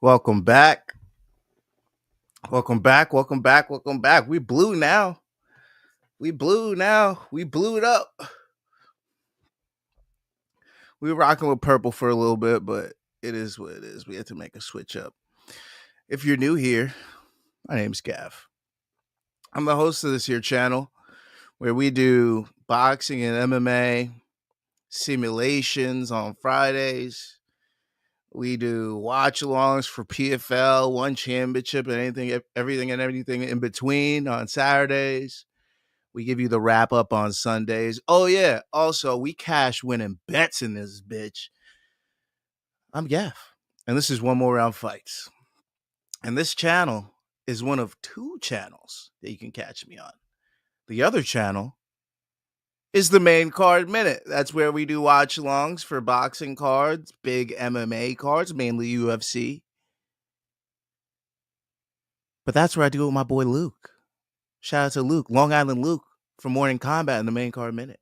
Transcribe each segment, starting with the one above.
Welcome back. Welcome back. Welcome back. Welcome back. We blew now. We blew now. We blew it up. We were rocking with purple for a little bit, but it is what it is. We had to make a switch up. If you're new here, my name's Gav. I'm the host of this here channel where we do boxing and MMA simulations on Fridays. We do watch alongs for PFL, one championship, and everything in between on Saturdays. We give you the wrap up on Sundays. Oh, yeah. Also, we cash winning bets in this bitch. I'm Gav, and this is One More Round Fights. And this channel is one of two channels that you can catch me on. The other channel is the Main Card Minute. That's where we do watch alongs for boxing cards, big MMA cards, mainly UFC. But that's where I do it with my boy Luke. Shout out to Luke, Long Island Luke, for Morning Combat in the Main Card Minute.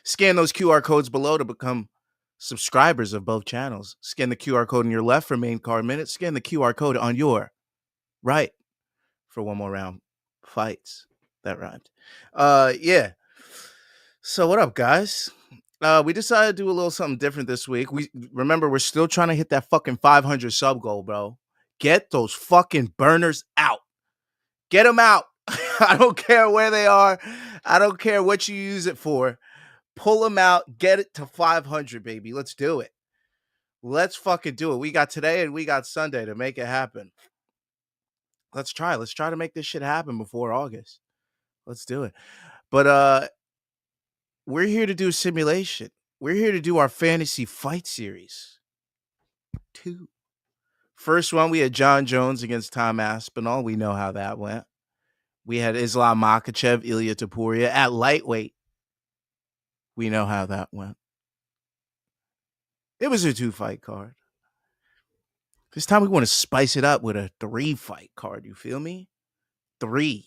Scan those QR codes below to become subscribers of both channels. Scan the QR code on your left for Main Card Minute. Scan the QR code on your right for One More Round Fights. That rhymed. Yeah. So what up, guys? We decided to do a little something different this week. We're still trying to hit that fucking 500 sub goal, bro. Get those fucking burners out. Get them out. I don't care where they are. I don't care what you use it for. Pull them out. Get it to 500, baby. Let's do it. Let's fucking do it. We got today and we got Sunday to make it happen. Let's try. Let's try to make this shit happen before August. Let's do it. But we're here to do a simulation. We're here to do our fantasy fight series. 2. First one, we had John Jones against Tom Aspinall. We know how that went. We had Islam Makhachev, Iliatopuria at lightweight. We know how that went. It was a 2-fight card. This time we want to spice it up with a 3-fight card. You feel me? 3.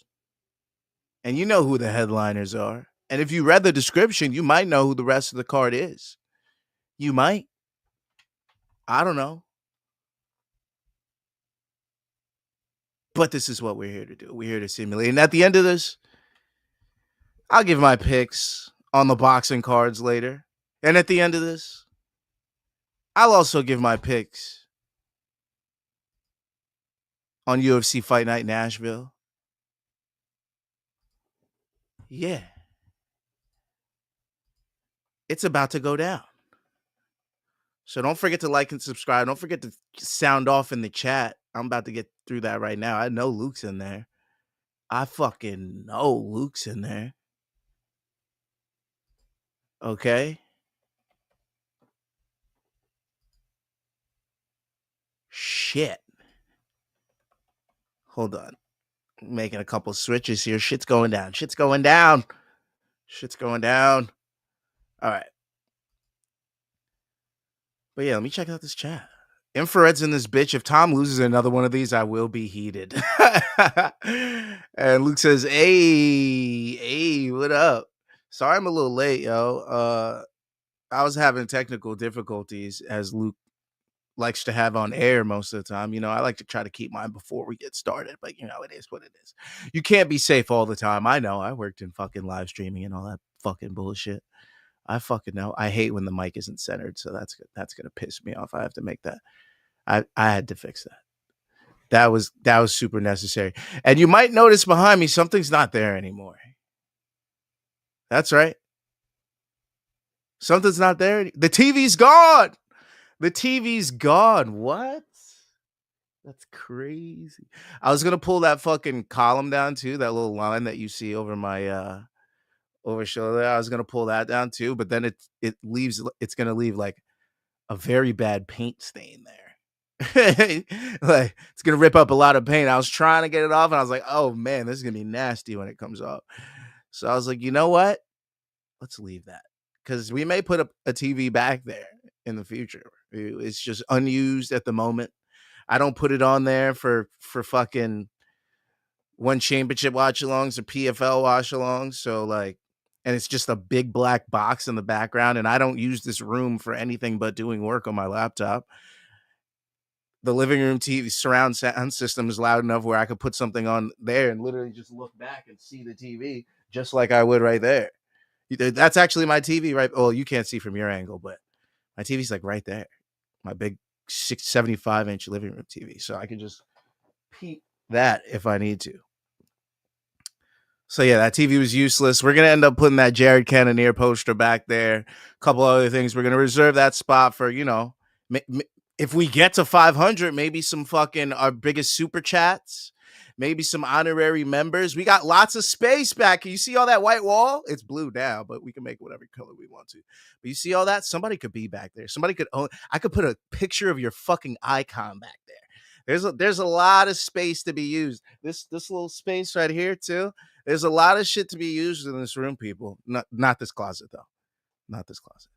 And you know who the headliners are. And if you read the description, you might know who the rest of the card is. You might. I don't know. But this is what we're here to do. We're here to simulate. And at the end of this, I'll give my picks on the boxing cards later. And at the end of this, I'll also give my picks on UFC Fight Night Nashville. Yeah. It's about to go down. So don't forget to like and subscribe. Don't forget to sound off in the chat. I'm about to get through that right now. I know Luke's in there. I fucking know Luke's in there. Okay. Shit. Hold on. I'm making a couple switches here. Shit's going down. Shit's going down. Shit's going down. All right. But yeah, let me check out this chat. Infrared's in this bitch. If Tom loses another one of these, I will be heated. And Luke says, hey, what up? Sorry I'm a little late, yo. I was having technical difficulties, as Luke likes to have on air most of the time. You know, I like to try to keep mine before we get started, but you know, it is what it is. You can't be safe all the time. I know. I worked in fucking live streaming and all that fucking bullshit. I fucking know. I hate when the mic isn't centered, so that's gonna piss me off. I have to make that. I had to fix that. That was super necessary. And you might notice behind me something's not there anymore. That's right. Something's not there. The TV's gone. The TV's gone. What? That's crazy. I was gonna pull that fucking column down too, that little line that you see over my over shoulder. I was gonna pull that down too, but then it's gonna leave like a very bad paint stain there. Like it's gonna rip up a lot of paint. I was trying to get it off, and I was like, "Oh man, this is gonna be nasty when it comes off." So I was like, "You know what? Let's leave that because we may put a TV back there in the future. It's just unused at the moment. I don't put it on there for fucking one championship watch-alongs or PFL watch-alongs. So like, and it's just a big black box in the background, and I don't use this room for anything but doing work on my laptop." the living room TV surround sound system is loud enough where I could put something on there and literally just look back and see the TV just like I would right there. That's actually my TV, right? Oh, you can't see from your angle, but my TV's like right there. My big 675-inch living room TV. So I can just peep that if I need to. So yeah, that TV was useless. We're gonna end up putting that Jared Cannonier poster back there. A couple other things. We're gonna reserve that spot for, if we get to 500, maybe some fucking our biggest super chats, maybe some honorary members. We got lots of space back. You see all that white wall? It's blue now, but we can make it whatever color we want to. But you see all that? Somebody could be back there. Somebody could own. I could put a picture of your fucking icon back there. There's a lot of space to be used. This little space right here too. There's a lot of shit to be used in this room, people. Not this closet though. Not this closet.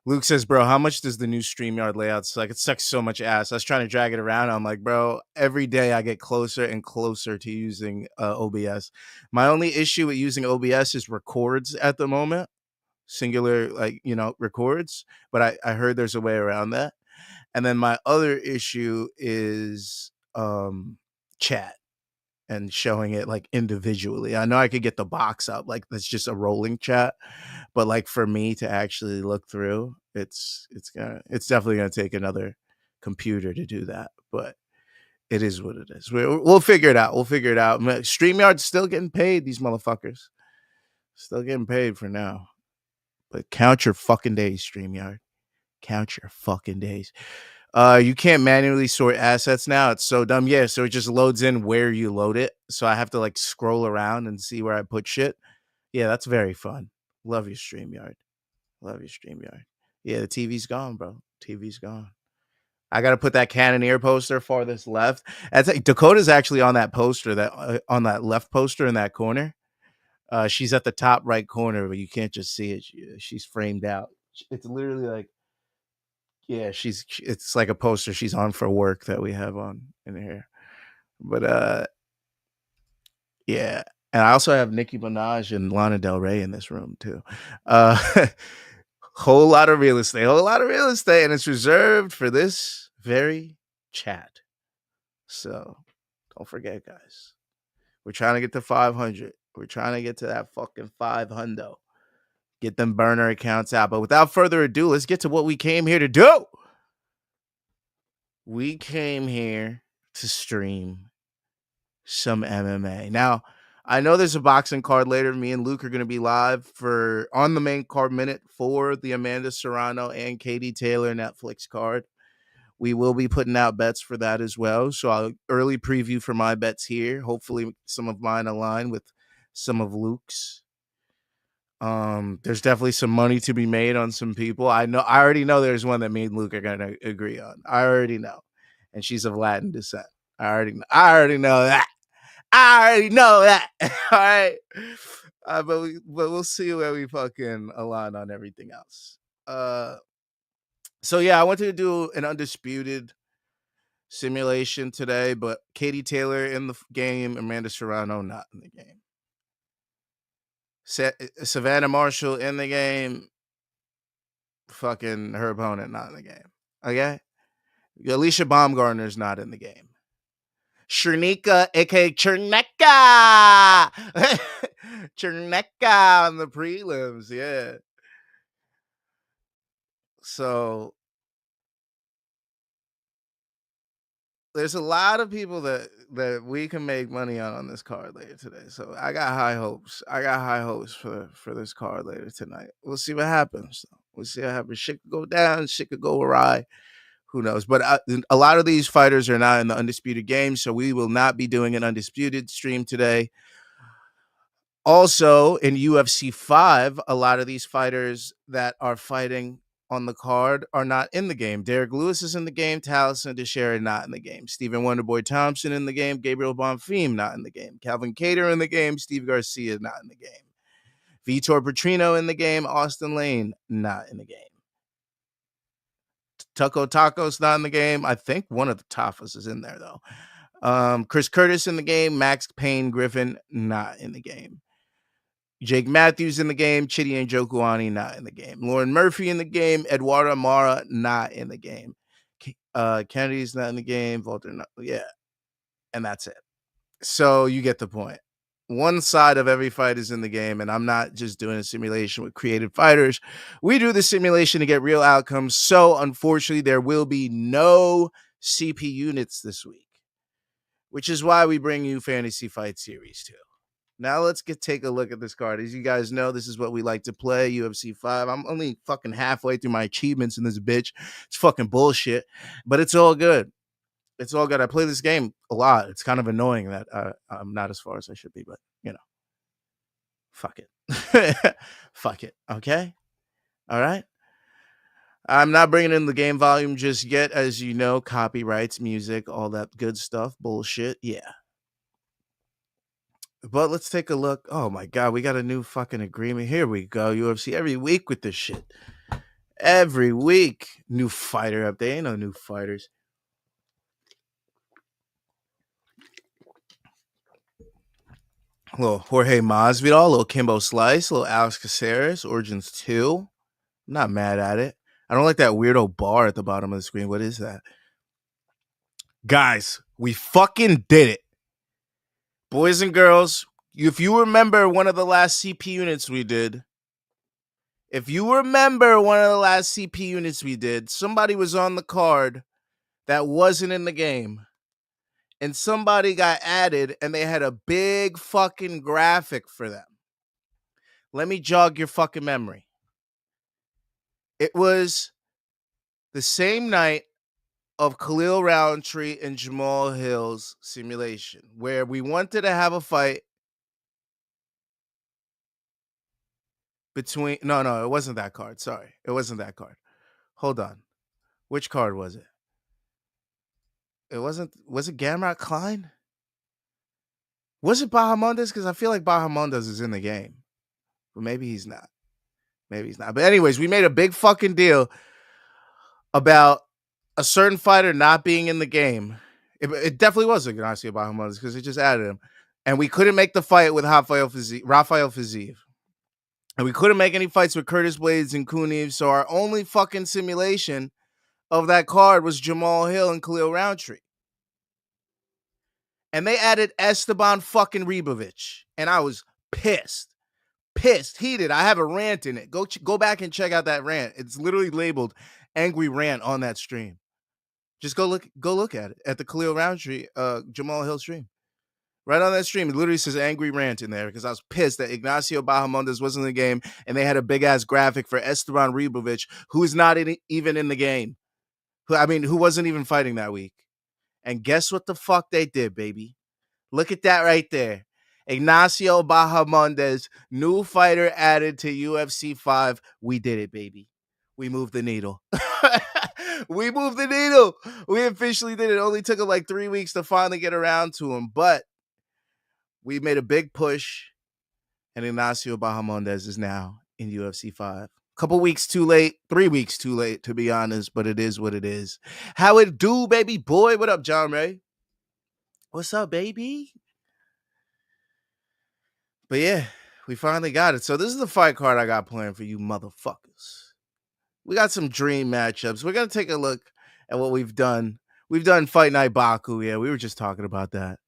Luke says, bro, how much does the new StreamYard layout suck? It sucks so much ass. I was trying to drag it around. I'm like, bro, every day I get closer and closer to using OBS. My only issue with using OBS is records at the moment. Singular, records. But I heard there's a way around that. And then my other issue is chat and showing it like individually. I know I could get the box up, like that's just a rolling chat, but like for me to actually look through, it's definitely gonna take another computer to do that. But it is what it is. We'll figure it out. StreamYard's still getting paid. These motherfuckers still getting paid for now. But count your fucking days, StreamYard. Count your fucking days. You can't manually sort assets now. It's so dumb. Yeah, so it just loads in where you load it. So I have to like scroll around and see where I put shit. Yeah, that's very fun. Love your StreamYard. Yeah, the TV's gone, bro. TV's gone. I got to put that Cannoneer poster farthest left. Dakota's actually on that poster, that on that left poster in that corner. She's at the top right corner, but you can't just see it. She's framed out. It's literally like, yeah, it's like a poster she's on for work that we have on in here. But yeah. And I also have Nicki Minaj and Lana Del Rey in this room too. Whole lot of real estate, and it's reserved for this very chat. So don't forget, guys. We're trying to get to 500. We're trying to get to that fucking 500. Get them burner accounts out. But without further ado, let's get to what we came here to do. We came here to stream some MMA. Now, I know there's a boxing card later. Me and Luke are going to be live on the main card minute for the Amanda Serrano and Katie Taylor Netflix card. We will be putting out bets for that as well. So I'll early preview for my bets here. Hopefully some of mine align with some of Luke's. There's definitely some money to be made on some people. I already know there's one that me and Luke are gonna agree on. I already know. And she's of Latin descent. I already know that. All right. But we'll see where we fucking align on everything else. So yeah, I wanted to do an undisputed simulation today, but Katie Taylor in the game, Amanda Serrano not in the game. Savannah Marshall in the game, fucking her opponent not in the game. Okay? Alicia Baumgartner's not in the game. Chernika, aka Cherneka! Cherneka on the prelims, yeah. So there's a lot of people that we can make money on this card later today. So I got high hopes. For this card later tonight. We'll see what happens. Shit could go down. Shit could go awry. Who knows? But a lot of these fighters are not in the undisputed game, so we will not be doing an undisputed stream today. Also, in UFC 5, a lot of these fighters that are fighting on the card are not in the game. Derek Lewis is in the game. Taliesin Teixeira not in the game. Stephen Wonderboy Thompson in the game. Gabriel Bonfim not in the game. Calvin Kattar in the game. Steve Garcia not in the game. Vitor Petrino in the game. Austin Lane not in the game. Tucko Tacos not in the game. I think one of the Tafas is in there, though. Chris Curtis in the game. Max Payne Griffin not in the game. Jake Matthews in the game. Chidi Njokuani not in the game. Lauren Murphy in the game. Eduardo Amara not in the game. Kennedy's not in the game. Walter, yeah, and that's it. So you get the point. One side of every fight is in the game, and I'm not just doing a simulation with creative fighters. We do the simulation to get real outcomes. So unfortunately, there will be no CP units this week, which is why we bring you Fantasy Fight Series 2. Now let's take a look at this card. As you guys know, this is what we like to play, UFC 5. I'm only fucking halfway through my achievements in this bitch. It's fucking bullshit, but it's all good. It's all good. I play this game a lot. It's kind of annoying that I'm not as far as I should be, but you know, fuck it. Fuck it. Okay. All right. I'm not bringing in the game volume just yet. As you know, copyrights, music, all that good stuff. Bullshit. Yeah. But let's take a look. Oh my God. We got a new fucking agreement. Here we go. UFC every week with this shit. Every week. New fighter up there. Ain't no new fighters. A little Jorge Masvidal, a little Kimbo Slice, a little Alex Caceres, Origins 2. I'm not mad at it. I don't like that weirdo bar at the bottom of the screen. What is that? Guys, we fucking did it. Boys and girls, if you remember one of the last CP units we did, somebody was on the card that wasn't in the game. And somebody got added and they had a big fucking graphic for them. Let me jog your fucking memory. It was the same night of Khalil Roundtree and Jamal Hill's simulation, where we wanted to have a fight between... No, it wasn't that card. Sorry. It wasn't that card. Hold on. Which card was it? It wasn't... Was it Gamrot Klein? Was it Bahamondes? Because I feel like Bahamondes is in the game. But maybe he's not. But anyways, we made a big fucking deal about a certain fighter not being in the game. It definitely was Ignacio Bahamondes because it just added him. And we couldn't make the fight with Rafael Fiziev. And we couldn't make any fights with Curtis Blades and Kuniv. So our only fucking simulation of that card was Jamal Hill and Khalil Roundtree. And they added Esteban fucking Ribovic. And I was pissed, heated. I have a rant in it. Go back and check out that rant. It's literally labeled Angry Rant on that stream. Just go look at it at the Khalil Roundtree, Jamal Hill stream. Right on that stream, it literally says Angry Rant in there because I was pissed that Ignacio Bahamondes wasn't in the game and they had a big ass graphic for Esteban Ribovic, who is not even in the game. Who wasn't even fighting that week. And guess what the fuck they did, baby? Look at that right there. Ignacio Bahamondes, new fighter added to UFC 5. We did it, baby. We moved the needle. We moved the needle. We officially did it. It only took like 3 weeks to finally get around to him, but we made a big push, and Ignacio Bahamondes is now in UFC 5. Couple weeks too late, 3 weeks too late, to be honest, but it is what it is. How it do, baby boy? What up, John Ray? What's up, baby? But yeah, we finally got it. So this is the fight card I got planned for you motherfuckers. We got some dream matchups. We're going to take a look at what we've done. We've done Fight Night Baku. Yeah, we were just talking about that.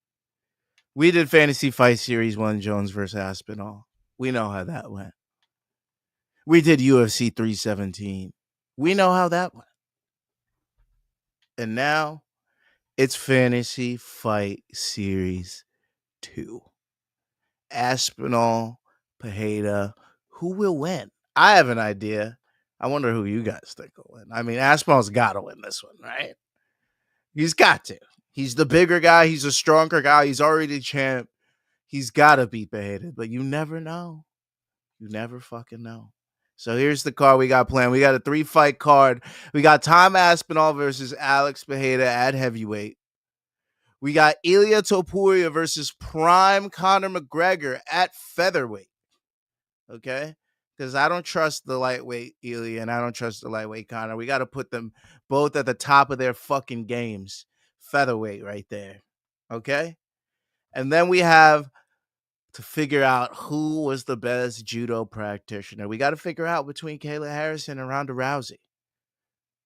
We did Fantasy Fight Series 1, Jones versus Aspinall. We know how that went. We did UFC 317. We know how that went. And now it's Fantasy Fight Series 2. Aspinall, Pereira. Who will win? I have an idea. I wonder who you guys think will win. I mean, Aspinall's got to win this one, right? He's got to. He's the bigger guy. He's a stronger guy. He's already champ. He's got to beat Pereira, but you never know. You never fucking know. So here's the card we got planned. We got a 3-fight card. We got Tom Aspinall versus Alex Pereira at heavyweight. We got Iliatopuria versus prime Conor McGregor at featherweight. Okay? Because I don't trust the lightweight Ilia and I don't trust the lightweight Conor. We got to put them both at the top of their fucking games. Featherweight right there. Okay? And then we have to figure out who was the best judo practitioner. We got to figure out between Kaylaharrison and Ronda Rousey.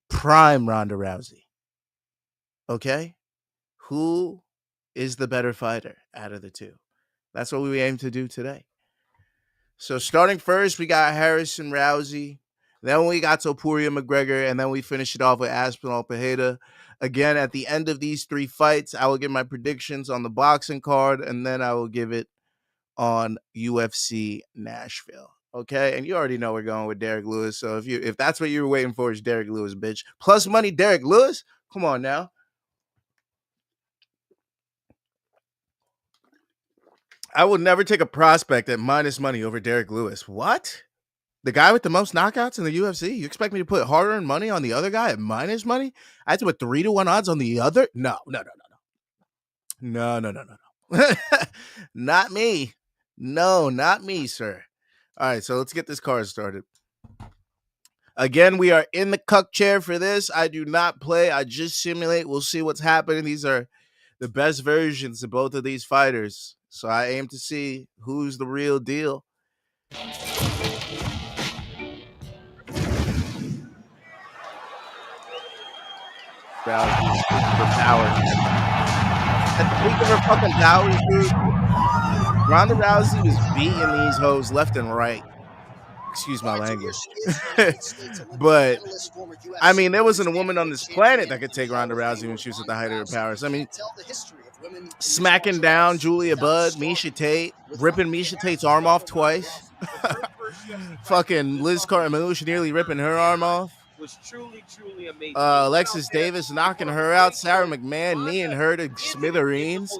Prime Ronda Rousey. Okay? Who is the better fighter out of the two? That's what we aim to do today. So starting first, we got Harrison Rousey. Then we got Topuria McGregor, and then we finish it off with Aspinall Pereira. Again, at the end of these three fights, I will give my predictions on the boxing card, and then I will give it on UFC Nashville. Okay, and you already know we're going with Derek Lewis. So if that's what you were waiting for, is Derek Lewis, bitch. Plus money, Derek Lewis. Come on now. I will never take a prospect at minus money over Derek Lewis. What? The guy with the most knockouts in the UFC? You expect me to put hard-earned money on the other guy at minus money? I had to put 3-1 odds on the other? No. Not me. No, not me, sir. All right, so let's get this card started. Again, we are in the cuck chair for this. I do not play. I just simulate. We'll see what's happening. These are the best versions of both of these fighters. So I aim to see who's the real deal. For power. At the peak of her fucking powers, dude, Ronda Rousey was beating these hoes left and right. Excuse my language. But, I mean, there wasn't a woman on this planet that could take Ronda Rousey when she was at the height of her powers. I mean, smacking down Julia Budd, Miesha Tate, ripping Miesha Tate's arm off twice. Fucking Liz Carmouche nearly ripping her arm off. Was truly amazing. Alexis Davis knocking her out. Sarah McMahon kneeing her to smithereens.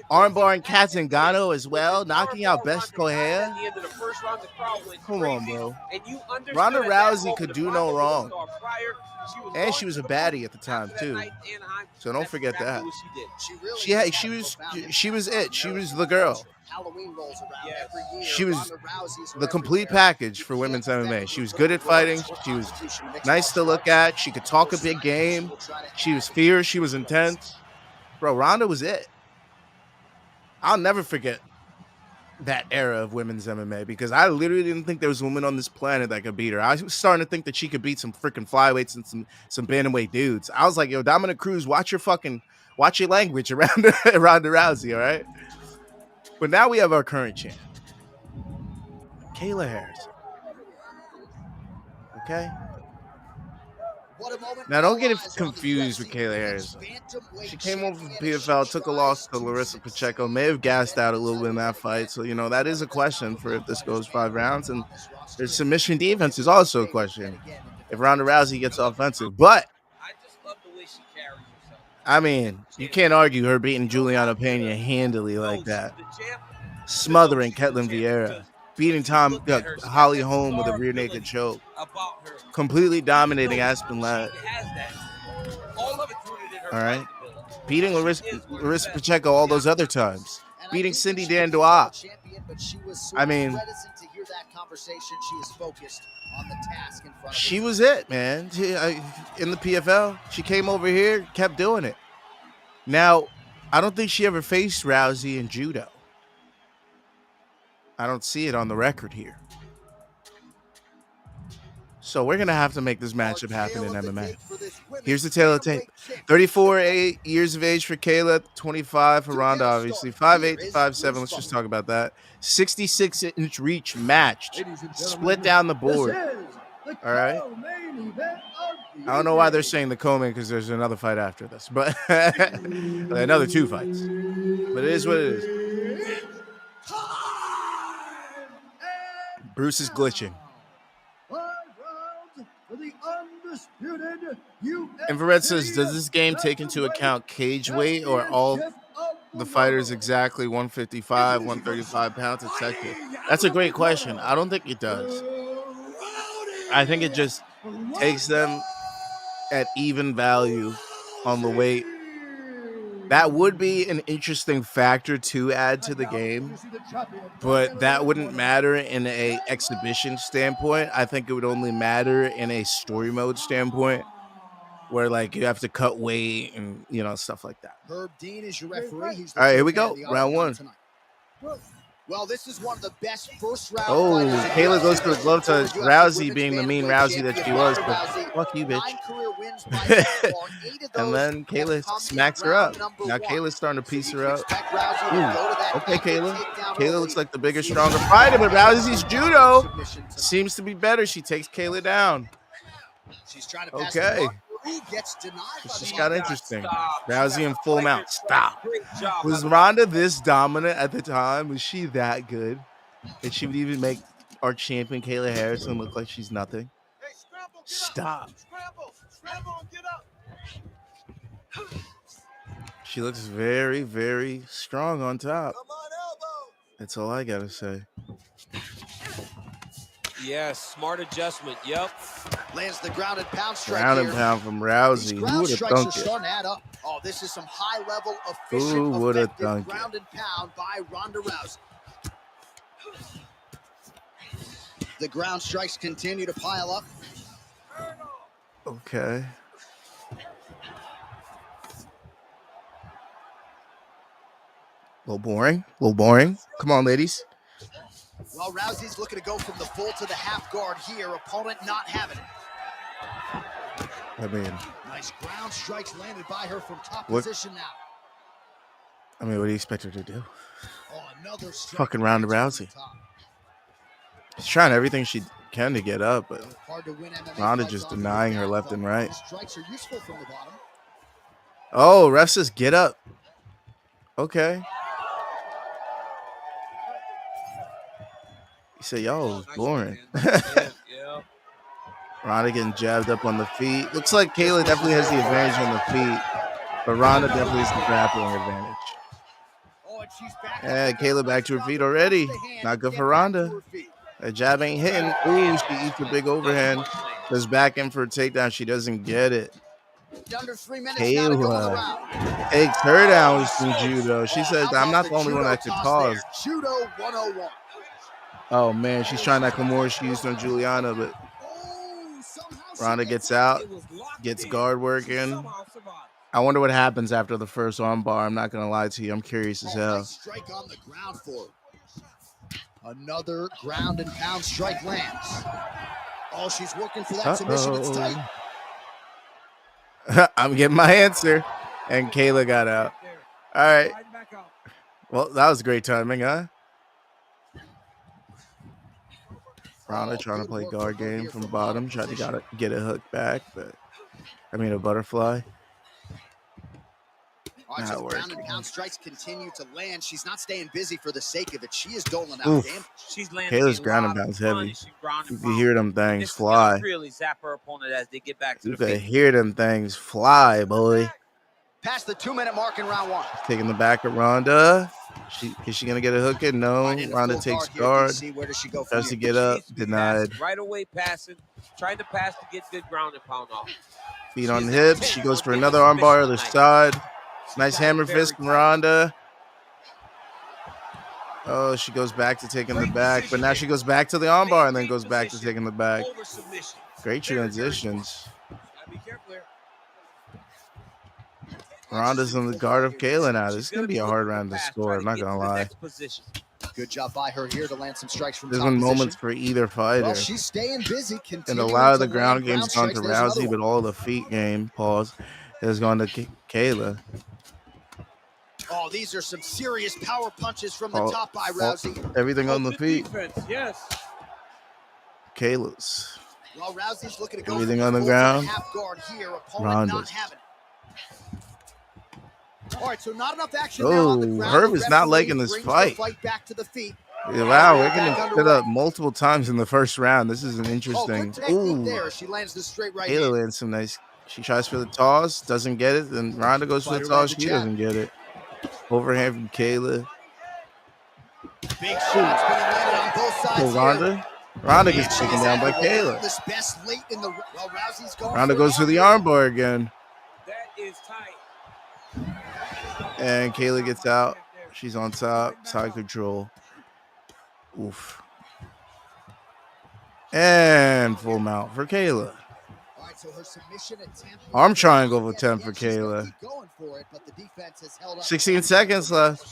Armbar and Katzengano as well, knocking out Best Correa. Come on, bro. Ronda Rousey could do no wrong. And she was a baddie at the time, too. So don't forget that. She was it. She was the girl. She was the complete package for women's MMA. She was good at fighting. She was nice to look at. She could talk a big game. She was fierce. She was intense. Bro, Ronda was it. I'll never forget that era of women's MMA because I literally didn't think there was a woman on this planet that could beat her. I was starting to think that she could beat some freaking flyweights and some bantamweight dudes. I was like, yo, Dominic Cruz, watch your language around Ronda Rousey, all right? But now we have our current champ, Kaylaharrison. Okay? Now, don't get it confused with Kaylaharrison. She came over from PFL, took a loss to Larissa Pacheco, may have gassed out a little bit in that fight. So, that is a question for if this goes 5 rounds. And their submission defense is also a question if Ronda Rousey gets offensive. But, I mean, you can't argue her beating Juliana Pena handily like that. Smothering Ketlin Vieira. Beating Holly Holm with a rear naked choke. Completely dominating Aspinall. All right. Beating Larissa Pacheco all those other times. Beating Cindy Dandois. I mean, she was it, man. In the PFL, she came over here, kept doing it. Now, I don't think she ever faced Rousey in judo. I don't see it on the record here. So we're going to have to make this matchup happen in MMA. Here's the tale of the tape. 34 years of age for Kayla, 25 for Ronda, obviously. 5'8" to 5'7". Let's just talk about that. 66-inch reach matched. Split down the board. All right? I don't know why they're saying the co-main because there's another fight after this. But another 2 fights. But it is what it is. Bruce is glitching. Infrared says, does this game take into account cage weight or all the fighters exactly 155, 135 pounds, etc.? That's a great question. I don't think it does. I think it just takes them at even value on the weight. That would be an interesting factor to add to the game, but that wouldn't matter in a exhibition standpoint. I think it would only matter in a story mode standpoint, where like you have to cut weight and stuff like that. Herb Dean is your referee. All right, here we go. Round 1. Well, this is one of the best first round Oh, fighters. Kayla goes for the glove touch. Rousey being the mean Rousey that she was, but Rousey, fuck you, bitch. 9 career wins by pinfall. 8 of And those then Kayla have come smacks in her up. round number Now 1. Kayla's starting to So piece you her can up. expect Rousey to Ooh, go to that okay, backward Kayla. takedown Kayla early. looks like the bigger, See if stronger she fighter, can but Rousey's get judo submission tonight. seems to be better. She takes Kayla down. She's trying to pass the Okay. guard. Ooh, gets denied by This the just body. got interesting. Stopped. Rousey in full mount. Stop. Great job. Was Ronda this dominant at the time? Was she that good? And she would even make our champion Kayla Harrison look like she's nothing. Hey, scramble, get Stop. up. Scramble, and get up. She looks very, very strong on top. Come on, elbow. That's all I gotta say. Yes, smart adjustment. Yep. Lands the ground and pound strike Ground and here. pound from These Rousey. Who ground would have strikes are thunk it? starting to add up. Oh, this is some high-level, Who efficient, woulda effective thunk it? ground and pound by Ronda Rousey. The ground strikes continue to pile up. Okay. A little boring. Come on, ladies. Well, Rousey's looking to go from the full to the half guard here. Opponent not having it. I mean, Nice ground strikes landed by her from top What- position now. what do you expect her to do? Oh, another strike Fucking Ronda lands from Rousey. the top. She's trying everything she can to get up, but Hard to win MMA Ronda fights just off of denying the her back, left though. and right. These strikes are useful from the bottom. Oh, ref says get up. Okay. He said, y'all was boring. Yeah. Ronda getting jabbed up on the feet. Looks like Kayla definitely has the advantage on the feet, but Ronda definitely has the grappling advantage. Oh, and she's back. And Kayla back to her feet already. Not good for Ronda. That jab ain't hitting. Ooh, she eats a big overhand. Goes back in for a takedown. She doesn't get it. Under 3 minutes now to go in the Kayla round. takes her down with some judo. She Oh, says, how I'm about not the only one judo that could toss toss. there? Judo 101. Oh, man. She's trying that Kimura she used on Juliana, but Oh, somehow she Ronda gets out, gets guard working. I wonder what happens after the first armbar. I'm not going to lie to you. I'm curious as hell. Nice strike on the ground for her. Another ground and pound strike lands. Oh, she's working for that submission. It's tight. I'm getting my answer. And Kayla got out. All right. Well, that was great timing, huh? Ronda trying to play guard game from bottom. Tried to get a hook back, but I mean a butterfly. Not Ground and working. pound strikes continue to land. She's not staying busy for the sake of it. She is doling out Oof. damage. She's landing Kayla's a ground lot and of pound's heavy. punishing ground You and can pound. hear them things This is fly. gonna really zap her opponent as they get back to You the can feet. hear them things fly, boy. Past the 2-minute mark in round 1. Taking the back of Ronda. Is she gonna get a hook in? No. Right into Ronda full takes here, guard. DC. Where does she go from Tries to here? get up. Needs to be Denied. passing, right away passing, trying to pass to get good ground and pound off. Feet on She's hips. intense She goes on for getting another submission armbar other tonight. side. She's Nice got it hammer very fist from tight. Ronda. Oh, she goes back to taking the back, but now she goes back to the armbar and then goes back to taking the back. Over submission. Great Very, very transitions. Gotta be careful here. Ronda's in the guard of Kayla now. This is She's going to be a look hard for the round to pass, score. try I'm not get going to the lie. next position. Good job by her here to land some strikes from There's top been position. moments for either fighter. Well, she's staying busy. And Continuing a lot of to the ground land game's gone to strikes. There's another Rousey, one. but all the feet game, pause, has gone to Kayla. Oh, these are some serious power punches from the All- top by all- Rousey. Everything on the Good feet. defense, yes. Kayla's. Well, Rousey's looking to go Everything from on the full to ground. half guard here. Opponent Ronda's. not having it. All right, so not enough action there on the Oh, ground. Herb The is not referee liking this brings the fight. fight back to the feet. Wow, we're going Back to underway. split up multiple times in the first round. This is an Oh, interesting. good technique Ooh, there. She lands the straight right Kayla hand. lands some nice. She tries for the toss, doesn't get it. Then Ronda goes for the Fighter toss. lands a She jab. doesn't get it. Overhand from Kayla. Big shots being landed on both sides So here. Ronda. Ronda And gets she's taken down by at Kayla. relentless best late in the well, Rousey's going Ronda for goes for the armbar again. That is tight. And Kayla gets out. She's on top. Side control. Oof. And full mount for Kayla. All right, so her submission attempt. Arm triangle of Yes, attempt for yes, she's gonna Kayla. keep going for it, but the defense has held up. 16 seconds left.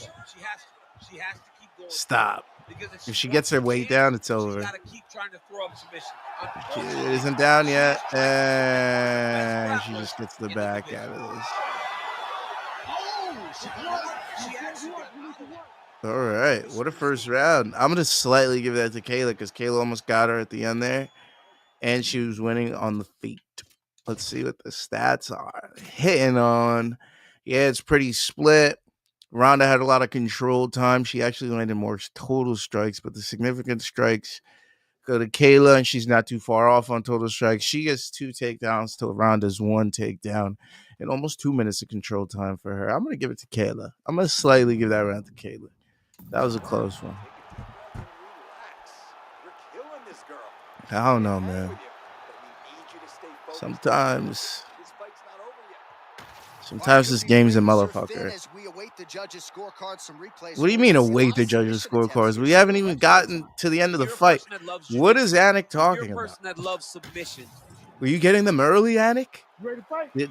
She has to keep Stop. Because If she gets her weight down, it's over. She's got to keep trying to throw up submission. She isn't down yet, and she just gets the back out of this. All right, what a first round. I'm going to slightly give that to Kayla because Kayla almost got her at the end there, and she was winning on the feet. Let's see what the stats are. Hitting on, yeah, it's pretty split. Ronda had a lot of control time. She actually landed more total strikes, but the significant strikes go to Kayla, and she's not too far off on total strikes. She gets 2 takedowns to Ronda's 1 takedown and almost 2 minutes of control time for her. I'm going to give it to Kayla. I'm going to slightly give that round to Kayla. That was a close one. I don't know, man. Sometimes this game's a motherfucker. What do you mean await the judges' scorecards? We haven't even gotten to the end of the fight. What is Anik talking about? That loves submission. Were you getting them early, Anik?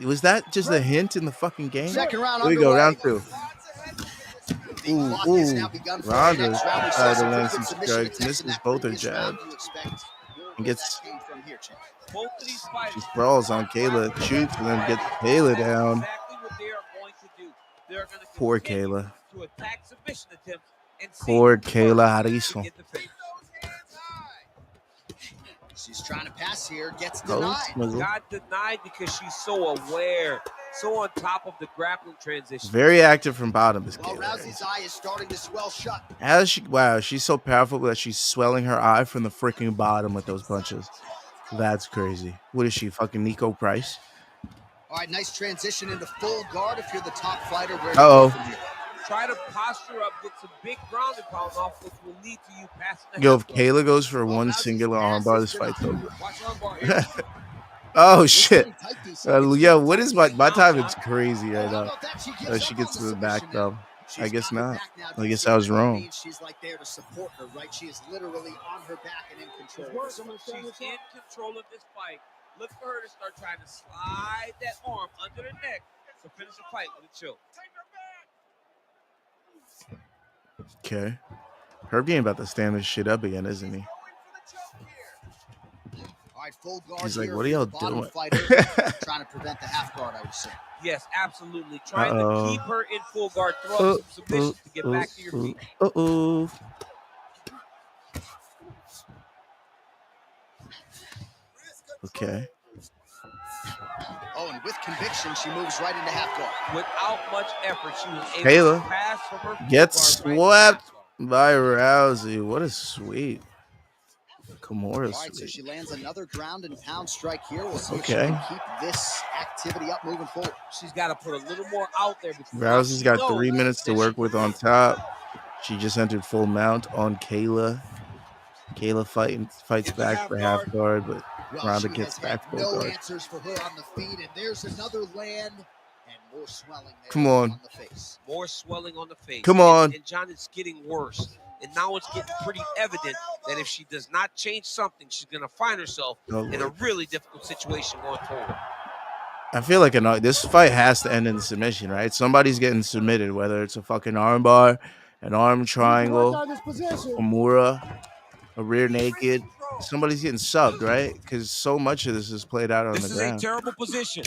Was that just a hint in the fucking game? Second round Here we go, round 2. Ronda tried to land some strikes, misses both her jabs, and gets. She sprawls on Kayla, shoots, and then gets Kayla down. Poor Kayla. Poor Kaylaharrison. She's trying to pass here, gets denied. Got denied because she's so aware, so on top of the grappling transition. Very active from bottom. This Well, Kayla. Rousey's eye is starting to swell shut. Wow, she's so powerful that she's swelling her eye from the freaking bottom with those punches. That's crazy. What is she, fucking Nico Price? All right, nice transition into full guard if you're the top fighter. Try to posture up, get some big ground and pound off, which will lead to you passing the Yo, if Kayla goes for one singular armbar, this fight's over. Oh, shit. Yo, what is my time? It's crazy right now. She gets to the back, though. I guess not. I guess I was wrong. She's like there to support her, right? She is literally on her back and in control. She's in control of this fight. Look for her to start trying to slide that arm under the neck to finish the fight with a choke. Okay. Herb ain't about to stand this shit up again, isn't he? All right, full guard. He's like, what are y'all doing? Trying to prevent the half guard, I would say. Yes, absolutely. Trying to keep her in full guard, throw up some submissions to get back to your feet. Okay. Oh, and with conviction, she moves right into half guard. Without much effort, she was able to pass from her gets swept by Rousey. What a sweep. Kimura All right, so she lands another ground and pound strike here. We'll see if she Okay. can keep this activity up moving forward. She's got to put a little more out there. Rousey's got 3 minutes to work with on top. She just entered full mount on Kayla. Kayla fights back for half guard, but Ronda gets back full guard. Answers for her on the feet, and there's another land and more swelling there. Come on. The face. More swelling on the face. Come on. And John, it's getting worse. And now it's getting pretty evident that if she does not change something, she's going to find herself in a really difficult situation going forward. I feel like this fight has to end in submission, right? Somebody's getting submitted, whether it's a fucking armbar, an arm triangle, a Mura, a rear naked. Somebody's getting subbed, right? Because so much of this is played out on the ground. This is a terrible position.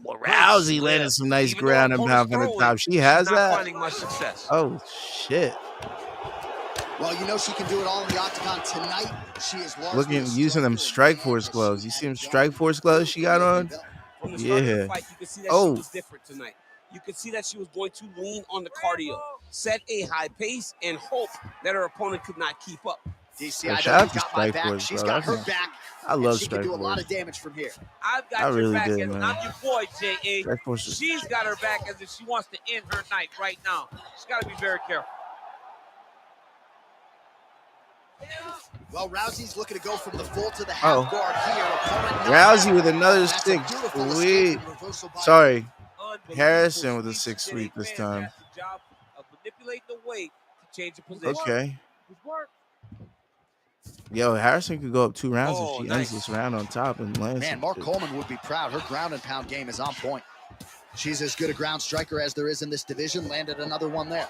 Well, Rousey landed some nice ground and pound from the top. She has that. Finding much success. Oh, shit. Well, you know she can do it all in the octagon tonight. She is using them Strike Force gloves. You see them Strike Force gloves she got on? From the start of the fight, you could see that she was different tonight. You could see that she was going to lean on the cardio, set a high pace, and hope that her opponent could not keep up. DC, I got she's got her back. I love Strike Force. She can do a lot of damage from here. I've got your back, and I'm your boy, J.A. She's got her back as if she wants to end her night right now. She's got to be very careful. Well, Rousey's looking to go from the full to the half guard here. Rousey with another 6 sweep. Sorry, Harrison with a 6 sweep this time. Job of manipulating the weight to change the position. Okay. Yo, Harrison could go up 2 rounds if she ends this round on top and lands. Man, Mark Coleman would be proud. Her ground and pound game is on point. She's as good a ground striker as there is in this division. Landed another one there.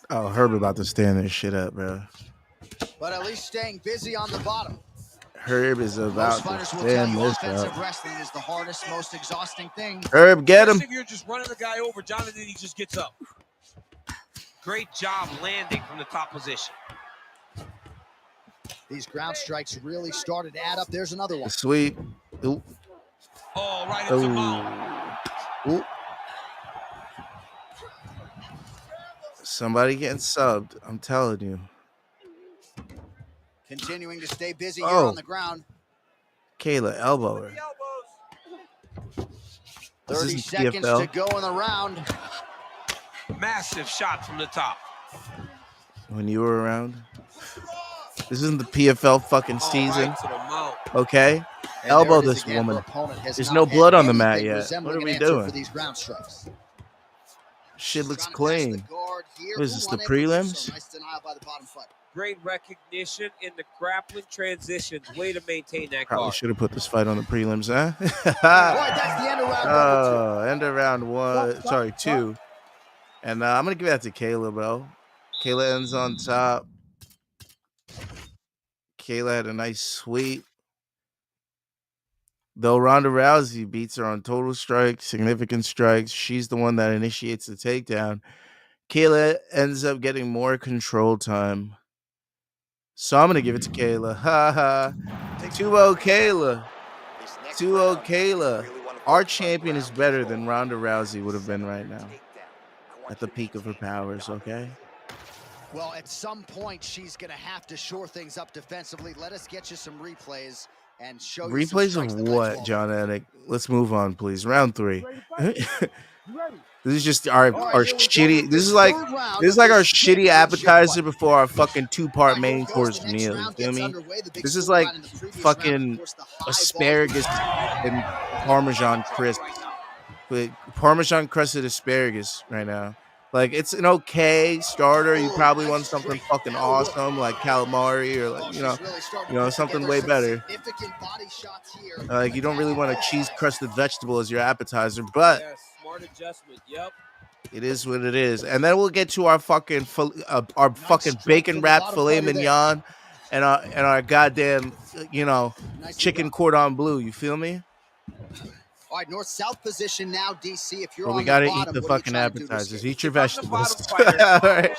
Oh, Herb about to stand this shit up, bro. But at least staying busy on the bottom. Herb is about to stand this offensive up. wrestling is the hardest, most exhausting thing. Herb, get him. If you're just running the guy over, Jonathan, he just gets up. Great job landing from the top position. These ground strikes really started to add up. There's another one. The sweep. Ooh. Oh, right into mouth. Ooh. Somebody getting subbed. I'm telling you. Continuing to stay busy here on the ground. Kayla, elbow her. 30 seconds to go in the round. Massive shot from the top. When you were around. This isn't the PFL fucking season. Right okay? And elbow this woman. There's no blood on the mat yet. What are we doing? These ground strikes. Shit looks clean. What is this, the prelims? Nice denial by the bottom fighter. Great recognition in the grappling transitions. Way to maintain that Probably guard. should have put this fight on the prelims, huh? Right, that's the end of round end of round one. Sorry, 2. And I'm going to give that to Kayla, bro. Kayla ends on top. Kayla had a nice sweep. Though Ronda Rousey beats her on total strikes, significant strikes, she's the one that initiates the takedown. Kayla ends up getting more control time. So I'm going to give it to Kayla. Ha ha. 2-0 Kayla. 2-0 Kayla. Our champion is better than Ronda Rousey would have been right now. At the peak of her powers, okay? Well, at some point, she's going to have to shore things up defensively. Let us get you some replays and show you replays of what, John Anik? Let's move on, please. Round 3. This is just our shitty. This is like our shitty appetizer before our fucking 2-part main course meal. You feel me? This is like fucking asparagus and Parmesan crisp. Parmesan crusted asparagus right now. Like, it's an okay starter. You probably want something fucking awesome like calamari or like, you know, something way better. Like, you don't really want a cheese crusted vegetable as your appetizer, but smart adjustment. Yep. It is what it is. And then we'll get to our fucking bacon wrapped filet mignon and our goddamn, you know, chicken cordon bleu. You feel me? All right, north-south position now, DC. If you're we on gotta the bottom, eat the fucking appetizers. Eat your vegetables. All right.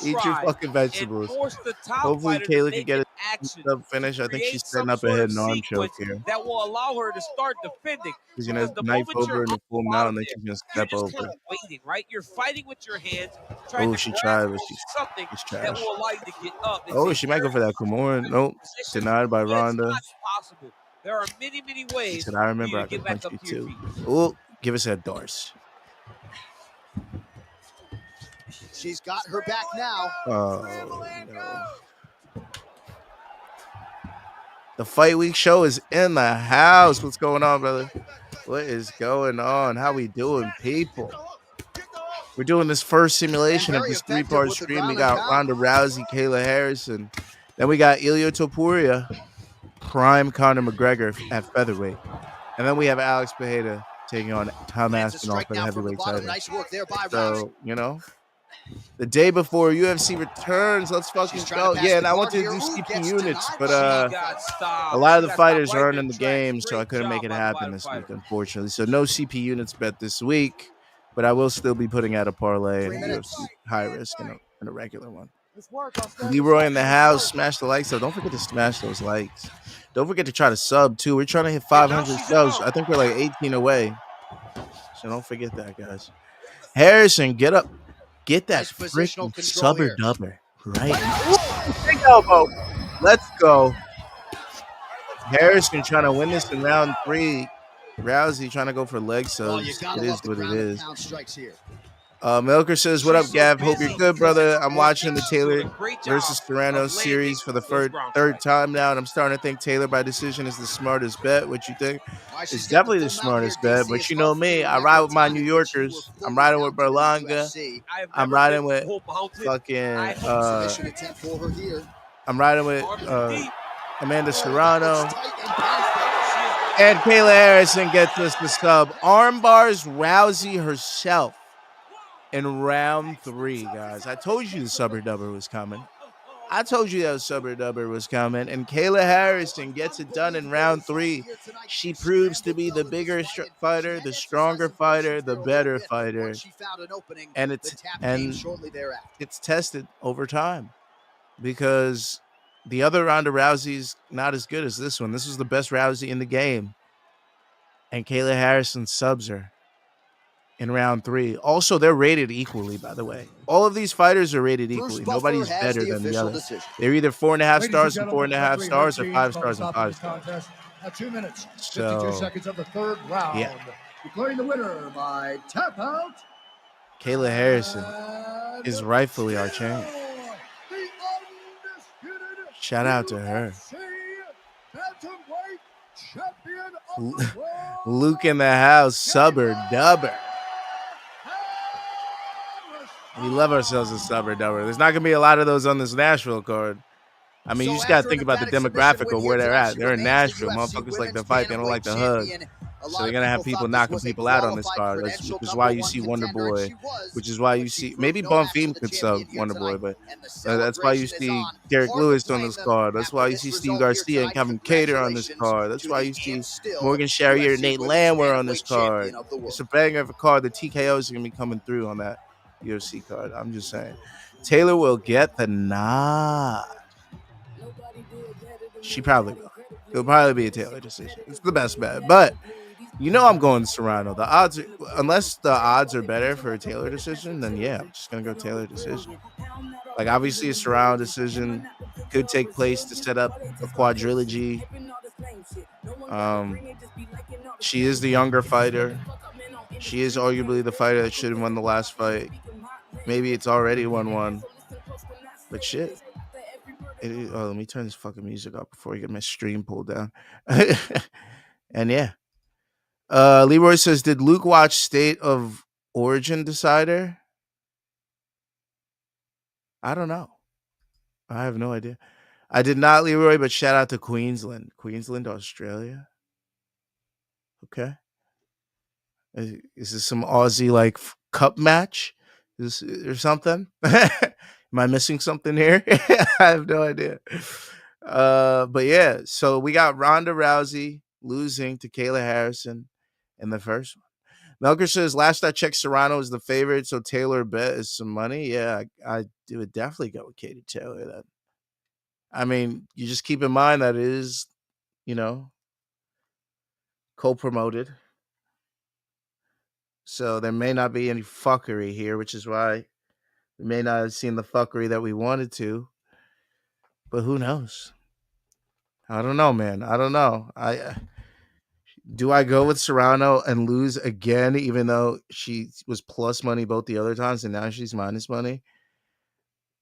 Eat your fucking vegetables. Hopefully Kayla can get it up finish. I think she's setting up a head and arm choke here. That will allow her to start defending. She's gonna knife over in the full mount and then she's gonna step over. Kind of waiting, right? You're fighting with your hands. Oh, she tried, but something trash. that will allow you to get up. Oh, she might go for that Kimura. Nope. Denied by Ronda. Possible. There are many, many ways. He said, I remember I could punch you too. Oh, give us that Doris. She's got her back now. Oh, no. The Fight Week show is in the house. What's going on, brother? What is going on? How we doing, people? We're doing this first simulation of this 3-part stream. We got Ronda Rousey, Kaylaharrison. Then we got Iliatopuria. Prime Conor McGregor at featherweight. And then we have Alexpereira taking on Aspinall for the heavyweight title. So, you know, the day before UFC returns, let's fucking go. Yeah, and I wanted to do CP units, but a lot of the fighters aren't in the game, so I couldn't make it happen this week, unfortunately. So no CP units bet this week, but I will still be putting out a parlay and a UFC high risk and a regular one. Leroy in the house. Smash the likes, so don't forget to smash those likes. Don't forget to try to sub too. We're trying to hit 500 subs. I think we're like 18 away, so don't forget that, guys. Harrison, get up, get that freaking subber dubber right. Big elbow. Let's go. Harrison trying to win this in round 3. Rousey trying to go for leg subs. It is what it is. Milker says, what up, Gav? Hope you're good, brother. I'm watching the Taylor versus Serrano series for the third time now, and I'm starting to think Taylor by decision is the smartest bet. What you think? It's definitely the smartest bet, but you know me. I ride with my New Yorkers. I'm riding with Berlanga. I'm riding with fucking I'm riding with Amanda Serrano. And Kaylaharrison gets us the sub. Arm bars Rousey herself. in round 3, guys. I told you the Subber Dubber was coming. I told you that Subber Dubber was coming. And Kayla Harrison gets it done in round 3. She proves to be the bigger fighter, the stronger fighter, the better fighter. And it's tested over time because the other Ronda Rousey's not as good as this one. This was the best Rousey in the game. And Kayla Harrison subs her in round 3. Also, they're rated equally, by the way. All of these fighters are rated equally. Nobody's better than the other. They're either 4.5 stars and 4.5 stars or 5 stars and 5 stars. 2 minutes, 52 seconds of the third round. Yeah. Declaring the winner by tap out, Kayla Harrison is rightfully our champ. Shout out to her. Luke in the house, Subber Dubber. We love ourselves a Subber Dubber. There's not going to be a lot of those on this Nashville card. I mean, you just got to think about the demographic of where they're at. They're in Nashville. Motherfuckers like to fight. They don't like to hug. So they're going to have people knocking people out on this card. Which is why you see Wonder Boy. Which is why you see... Maybe Bonfim could sub Wonder Boy, but that's why you see Derek Lewis on this card. That's why you see Steve Garcia and Kevin Cater on this card. That's why you see Morgan Charrier and Nate Landwehr on this card. It's a banger of a card. The TKOs are going to be coming through on that UFC card. I'm just saying. Taylor will get the nod. She probably will. It'll probably be a Taylor decision. It's the best bet. But you know I'm going Serrano. The odds are, unless the odds are better for a Taylor decision, then yeah, I'm just gonna go Taylor decision. Like obviously a Serrano decision could take place to set up a quadrilogy. She is the younger fighter. She is arguably the fighter that should have won the last fight. Maybe it's already 1-1. But shit. Let me turn this fucking music up before I get my stream pulled down. And yeah. Leroy says, did Luke watch State of Origin Decider? I don't know. I have no idea. I did not, Leroy, but shout out to Queensland. Queensland, Australia. Okay. Is this some Aussie like cup match? Or something? Am I missing something here? I have no idea. But yeah, so we got Ronda Rousey losing to Kayla Harrison in the first one. Melker says, last I checked, Serrano is the favorite, so Taylor bet is some money. Yeah, I would definitely go with Katie Taylor then. I mean, you just keep in mind that it is, co-promoted. So there may not be any fuckery here, which is why we may not have seen the fuckery that we wanted to. But who knows? I don't know, man. I don't know. Do I go with Serrano and lose again, even though she was plus money both the other times and now she's minus money?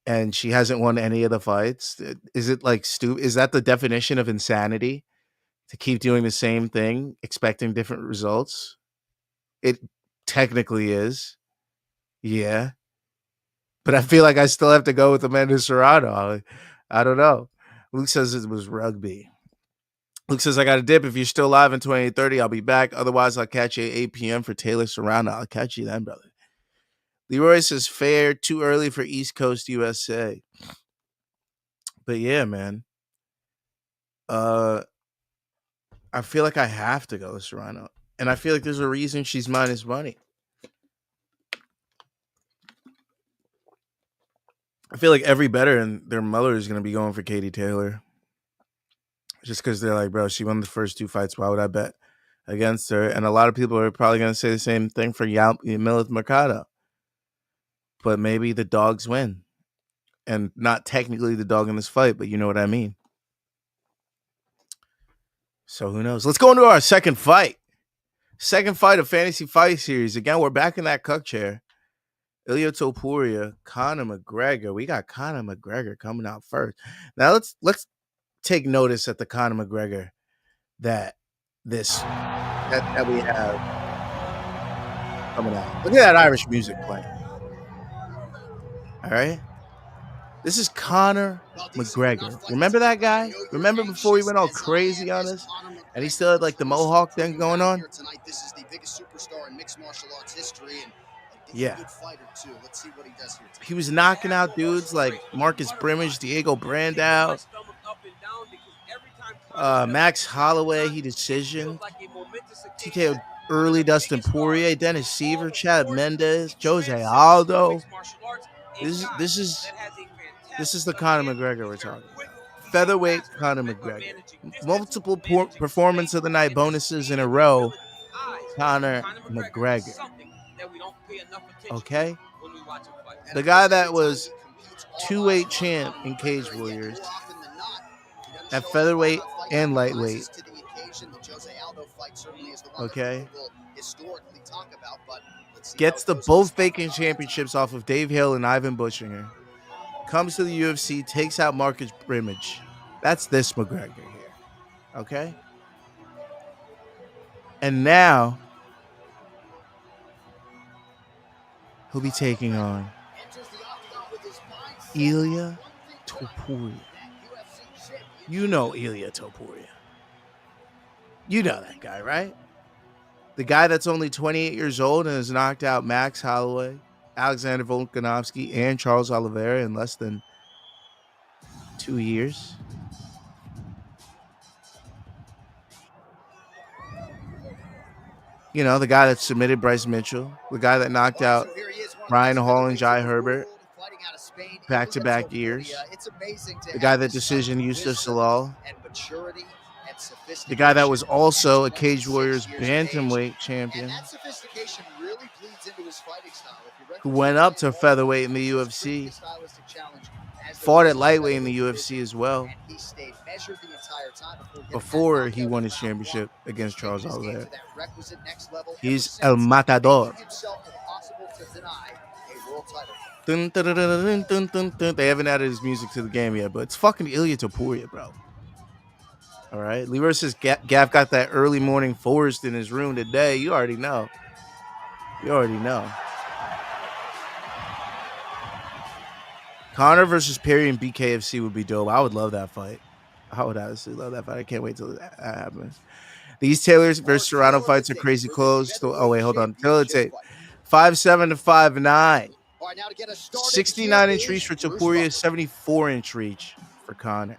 And she hasn't won any of the fights? Is it like stupid? Is that the definition of insanity? To keep doing the same thing, expecting different results? It technically is. Yeah. But I feel like I still have to go with Amanda Serrano. I don't know. Luke says it was rugby. Luke says, I got a dip. If you're still live in 28:30, I'll be back. Otherwise, I'll catch you at 8 p.m. for Taylor Serrano. I'll catch you then, brother. Leroy says, fair, too early for East Coast USA. But yeah, man. I feel like I have to go with Serrano. And I feel like there's a reason she's minus money. I feel like every bettor and their mother is going to be going for Katie Taylor. Just because they're like, bro, she won the first 2 fights. Why would I bet against her? And a lot of people are probably going to say the same thing for Milith Mercado. But maybe the dogs win. And not technically the dog in this fight, but you know what I mean. So who knows? Let's go into our second fight. Second fight of Fantasy Fight Series. Again, we're back in that cuck chair. Iliatopuria, Conor McGregor. We got Conor McGregor coming out first. Now let's take notice at the Conor McGregor that we have coming out. Look at that Irish music playing. All right. This is Conor McGregor. Remember that guy? Remember before he went all crazy on us? And he still had like the mohawk thing going on? This is the biggest superstar in mixed martial arts history, and Yeah. Good fighter too. Let's see what he does here. He was knocking out dudes like Marcus Brimage, Diego Brandao, Max Holloway. He decisioned. TKO early Dustin Poirier, Dennis Seaver, Chad Mendes, Jose Aldo. This is the Conor McGregor we're talking about. Featherweight Conor McGregor. Multiple performance of the night bonuses in a row. Conor McGregor. Okay? The guy that was 2-weight champ in Cage Warriors at featherweight and lightweight. Okay? Gets the both vacant championships off of Dave Hill and Ivan Bushinger. Comes to the UFC, takes out Marcus Brimage. That's this McGregor here. Okay? And now he'll be taking on Ilia Topuria. You know iliatopuria. You know that guy, right? The guy that's only 28 years old and has knocked out Max Holloway, Alexander Volkanovski, and Charles Oliveira in less than 2 years. You know, the guy that submitted Bryce Mitchell, the guy that knocked out Ryan Hall and Jai Herbert back-to-back years, the guy that decisioned Yusuf Salal, the guy that was also a Cage Warriors Bantamweight champion, who went up to featherweight in the UFC, fought at lightweight in the UFC as well, before he won his championship against Charles Oliveira. He's El Matador. Dun, dun, dun, dun, dun, dun, dun. They haven't added his music to the game yet, but it's fucking Ilia Topuria, bro. All right. Leroy says Gav got that early morning forest in his room today. You already know. You already know. Conor versus Perry and BKFC would be dope. I would love that fight. I would honestly love that fight. I can't wait till that happens. These Taylors versus Serrano fights are crazy close. Oh, wait, hold on. Taylor tape 5'7" to 5'9". 69-inch reach for Topuria, 74-inch reach for Conor.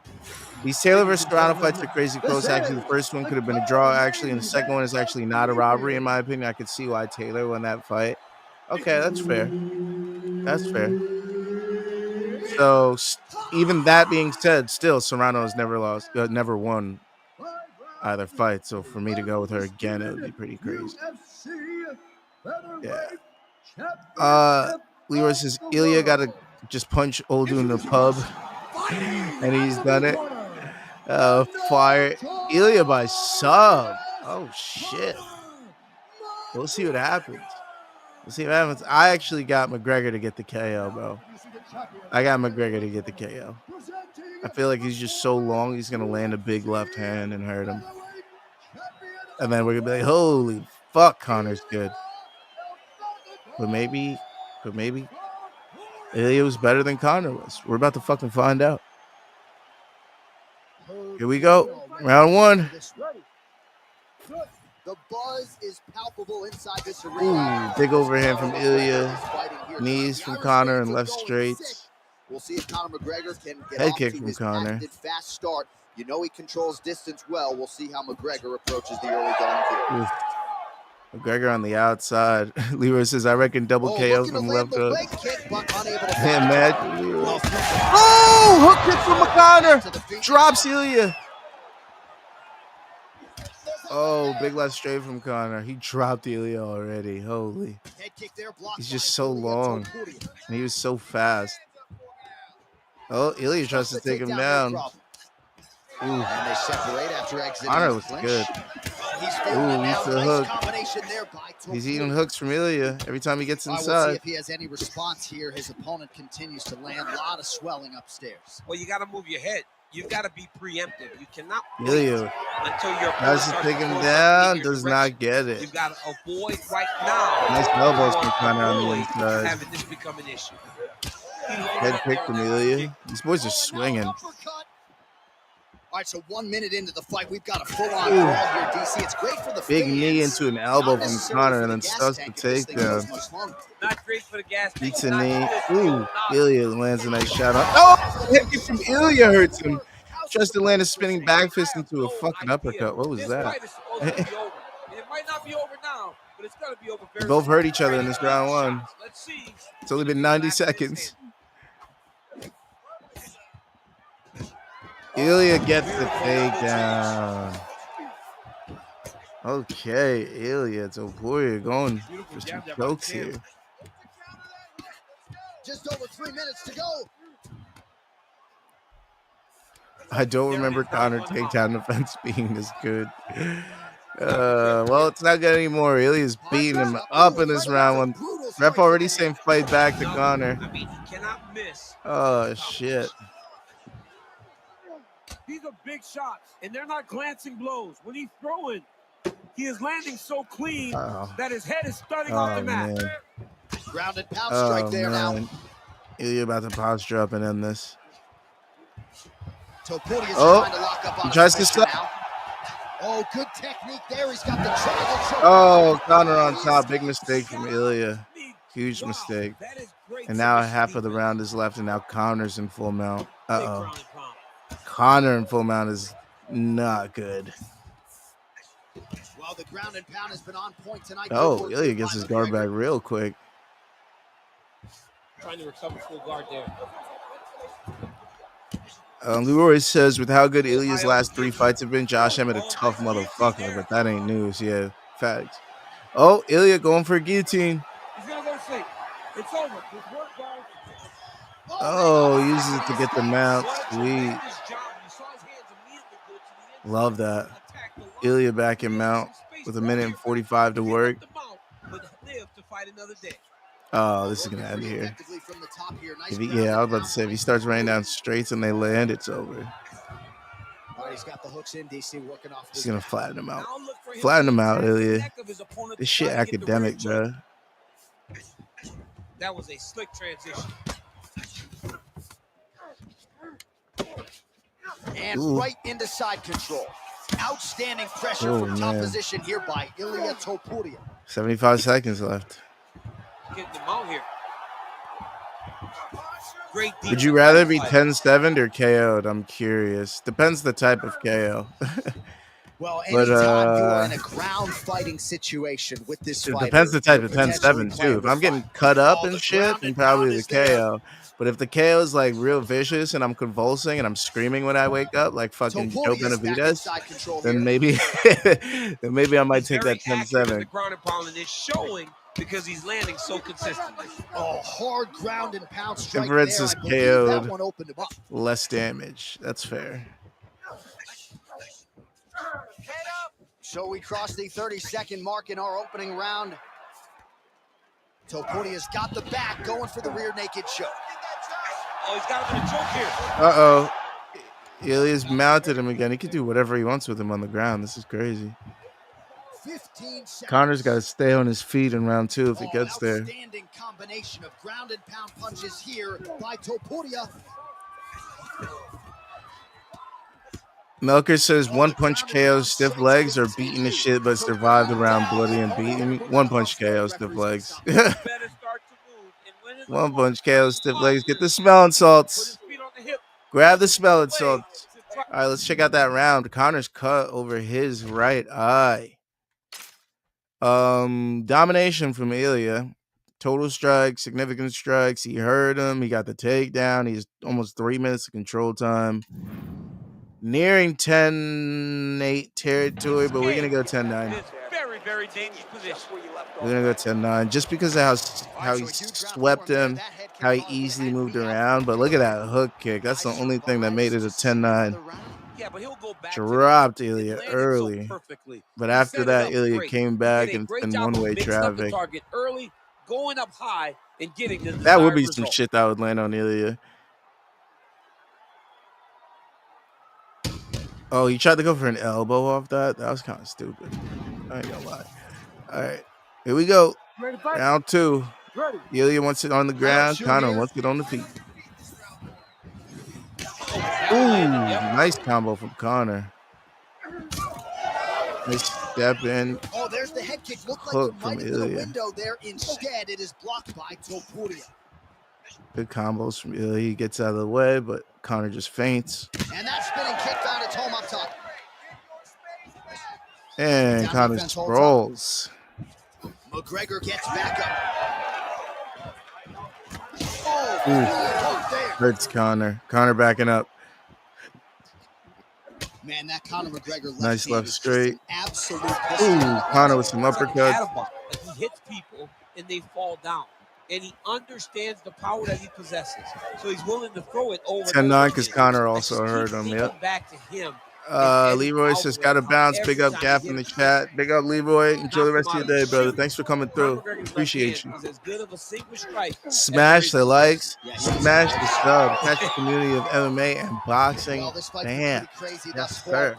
These Taylor versus Serrano fights are crazy close. Actually, the first one could have been a draw, actually, and the second one is actually not a robbery, in my opinion. I could see why Taylor won that fight. Okay, that's fair. That's fair. So, even that being said, still, Serrano has never won either fight. So, for me to go with her again, it would be pretty crazy. Yeah. Leroy says Ilia got to just punch Oldu in the pub, and he's done it. Fire Ilia by sub. Oh shit. We'll see what happens. I actually got McGregor to get the KO, bro. I got McGregor to get the KO. I feel like he's just so long. He's gonna land a big left hand and hurt him, and then we're gonna be like, "Holy fuck, Conor's good." But maybe Ilia was better than Conor was. We're about to fucking find out. Here we go. Round one. The buzz is palpable inside this arena. Ooh, big overhand from Ilia. Knees from Conor and left straights. We'll see if Conor McGregor can get head off kick to from his Conor. patented fast start. You know he controls distance well. We'll see how McGregor approaches the early going. McGregor on the outside. Leroy says, I reckon double KO from left hook. Oh, hook kick from McConnor. Drops Ilia. Oh, big left straight from Conor. He dropped Ilia already. Holy. He's just so long. And he was so fast. Oh, Ilia tries to take him down. Ooh. And they separate after exiting. Conor looks good. Ooh, he's the hook. He's eating hooks from Ilia every time he gets inside. We'll see if he has any response here. His opponent continues to land a lot of swelling upstairs. Well, you got to move your head. You've got to be preemptive. You cannot Ilia until your tries to take him down, does not get it. You've got to avoid right now. Nice elbows from Conor on the inside. Having this become an issue. Head kick from Ilia. These boys are swinging. right, so 1 minute into the fight, we've got a full-on brawl here, DC. It's great for the big fans, knee into an elbow not from necessarily Conor for and the then gas starts the tank if this thing goes takedown. much longer. Not great for the gas tank. Beats a Not knee. good. Ooh, Not Ilia lands a nice shot on. Oh, hit kick from Ilia hurts him. Tries to land a spinning back fist into a fucking uppercut. What was this that? fight is supposed to be over. And it might not be over now, but it's gonna be over They very both soon. hurt each other in this round one. Let's see. It's only been 90 seconds. Ilia gets the takedown. Okay, Ilia, Topuria going for some chokes here. Just over 3 minutes to go. I don't remember Conor takedown defense being this good. Well, it's not good anymore. Ilia's beating him up in this round one. Ref already saying fight back to Conor. I mean, he cannot miss. Oh, shit. These are big shots, and they're not glancing blows. When he's throwing, he is landing so clean that his head is stunning off the mat. Man. Ground and pound strike there now. Ilia about to posture up and end this. Topuria's trying to lock up on he tries to stop. now. Oh, good technique there. He's got the triangle choke. Oh, Conor on top. Big mistake from Ilia. Huge mistake. And now half of the round is left, and now Conor's in full mount. Conor in full mount is not good. Well, the ground and pound has been on point tonight. Oh, Ilia gets his guard back real quick. Trying to recover full guard there. Leroy says, with how good Ilia's last 3 fights have been, Josh Emmett a tough motherfucker, but that ain't news. Yeah, facts. Oh, Ilia going for a guillotine. He's gonna go to sleep. It's over. His work, guys. Oh, uses it to get the mount. Sweet. Love that. Ilia back in mount with 1:45 to work. Oh, this is going to end here. Yeah, I was about to say, if he starts raining down straights and they land, it's over. He's got the hooks in, DC working off. He's going to flatten him out. Flatten him out, Ilia. This shit academic, bro. That was a slick transition. And right into side control. Outstanding pressure from top position here by Iliatopuria. 75 seconds left. Getting them out here. Great. Would you rather be 10-7'd or KO'd? I'm curious. Depends the type of KO. Well, anytime you are in a ground fighting situation with this fighter, it depends the type of 10-7 too. If I'm getting cut up and shit, then probably the KO. But if the KO is like real vicious and I'm convulsing and I'm screaming when I wake up like fucking Joe Benavidez, then maybe I might take that 10-7. The ground and pound is showing because he's landing so consistently. Oh, hard ground and pound strike. Infrared is KO'd, less damage. That's fair. So we crossed the 30-second mark in our opening round. Topuria's got the back, going for the rear naked choke. Oh, he's got him in a choke here. Uh-oh. Ilia's mounted him again. He can do whatever he wants with him on the ground. This is crazy. 15 seconds. Conor's got to stay on his feet in round 2 if he gets there. Outstanding combination of ground and pound punches here by Topuria. Melker says 1 punch KO stiff legs or beating the shit but survived the round bloody and beaten. 1 punch KO stiff legs. 1 punch KO stiff legs. Get the smelling salts. Grab the smelling salts. All right, let's check out that round. Conor's cut over his right eye. Domination from Ilia. Total strikes, significant strikes. He hurt him. He got the takedown. He's almost 3 minutes of control time. Nearing 10-8 territory, but we're going to go 10-9. Very, very dangerous position. We're going to go 10-9 just because of how he swept him, how he easily moved around. But look at that hook kick. That's the only thing that made it a 10-9. Dropped Ilia early. But after that, Ilia came back and it's been one-way traffic. Going up high and getting the that would be some shit that would land on Ilia. Oh, he tried to go for an elbow off that? That was kind of stupid. I ain't gonna lie. All right, here we go. Round 2. Ilia wants it on the ground. Conor wants it on the feet. Nice combo from Conor. Nice step in. Oh, there's the head kick. Looked like Hook it from might have been a Ilia. window there. Instead, it is blocked by Topuria. Good combos from Ilia. He gets out of the way, but Conor just faints. And that spinning kick found its home up top. And Down Conor defense, holds sprawls. McGregor gets back up. Oh, hook there. Hurts Conor. Conor backing up. Man, that Conor McGregor left Nice hand left is straight. just an absolute Conor with some uppercuts. Like he hits people and they fall down. And he understands the power that he possesses. So he's willing to throw it over. 10-9 because Conor also hurt him. Yep. Back to him. Leroy says, got to bounce. Big up Gap in the chat. Big up Leroy. Enjoy the rest of your day, brother. Thanks for coming through. Appreciate you. Smash the likes. Smash the sub. Catch the community of MMA and boxing. Damn. Yes, sir.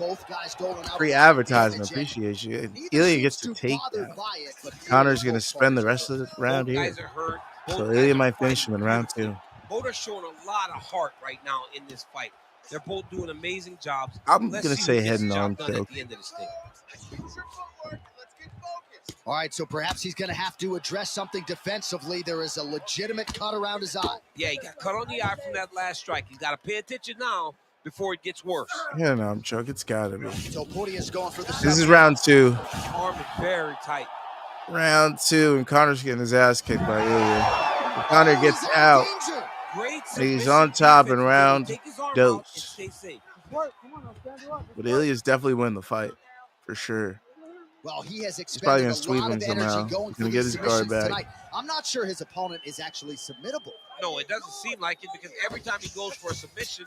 Free advertising. Appreciate you. Ilia gets to take that. Conor's going to spend the rest of the round here. So Ilia might finish him in round 2. Both are showing a lot of heart right now in this fight. They're both doing amazing jobs. I'm going to say head and arm choke. All right, so perhaps he's going to have to address something defensively. There is a legitimate cut around his eye. Yeah, he got cut on the eye from that last strike. He's got to pay attention now before it gets worse. Head and arm choke. It's got to be. Topuria's going for the this is round 2. Arm is very tight. Round 2, and Conor's getting his ass kicked by Ilia. Conor gets out. He's on top in round dose. But Ilia's definitely winning the fight, for sure. Well, he has He's probably going to a sweep lot him of somehow. energy going He's for going to get his guard back. tonight. I'm not sure his opponent is actually submittable. No, it doesn't seem like it because every time he goes for a submission,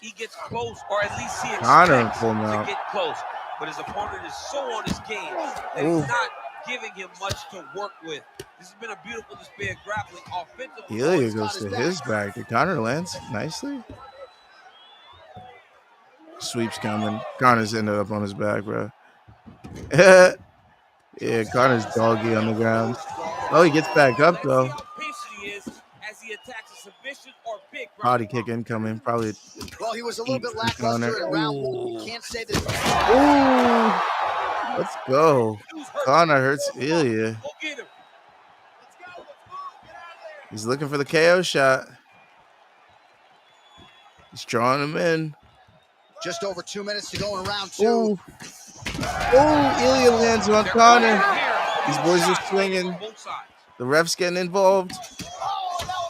he gets close, or at least he expects to get close. But his opponent is so on his game that he's not giving him much to work with. This has been a beautiful display of grappling offensively. Ilia goes to his back. Did Conor lands nicely? Sweeps coming. Conor's ended up on his back, bro. Yeah, Conor's doggy on the ground. Oh, he gets back up, though. Body kick incoming. Probably. Well, he was a little bit lackluster in round 1. You can't say that. Ooh. Let's go. Conor hurts Ilia. He's looking for the KO shot. He's drawing him in. Just over 2 minutes to go in round 2. Ooh. Ilia lands on Conor. These boys are swinging. The ref's getting involved.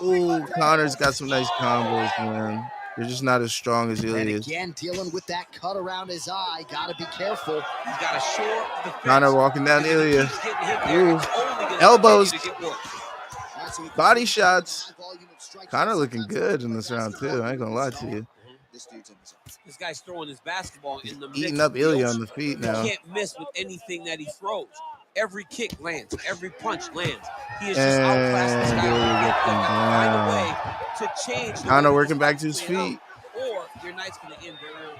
Ooh, Conor's got some nice combos, man. They're just not as strong as Ilia is. Again, dealing with that cut around his eye. Got to be careful. He's got a short. Conor walking down Ilia. Ooh. Elbows. Body shots. Conor looking good in this round, too. I ain't going to lie to you. This guy's throwing his basketball in the eating up Ilia on the feet now. He can't miss with anything that he throws. Every kick lands. Every punch lands. He is just outclassed this guy. Find a way to change. Conor working back to his feet. Or your night's going to end very early.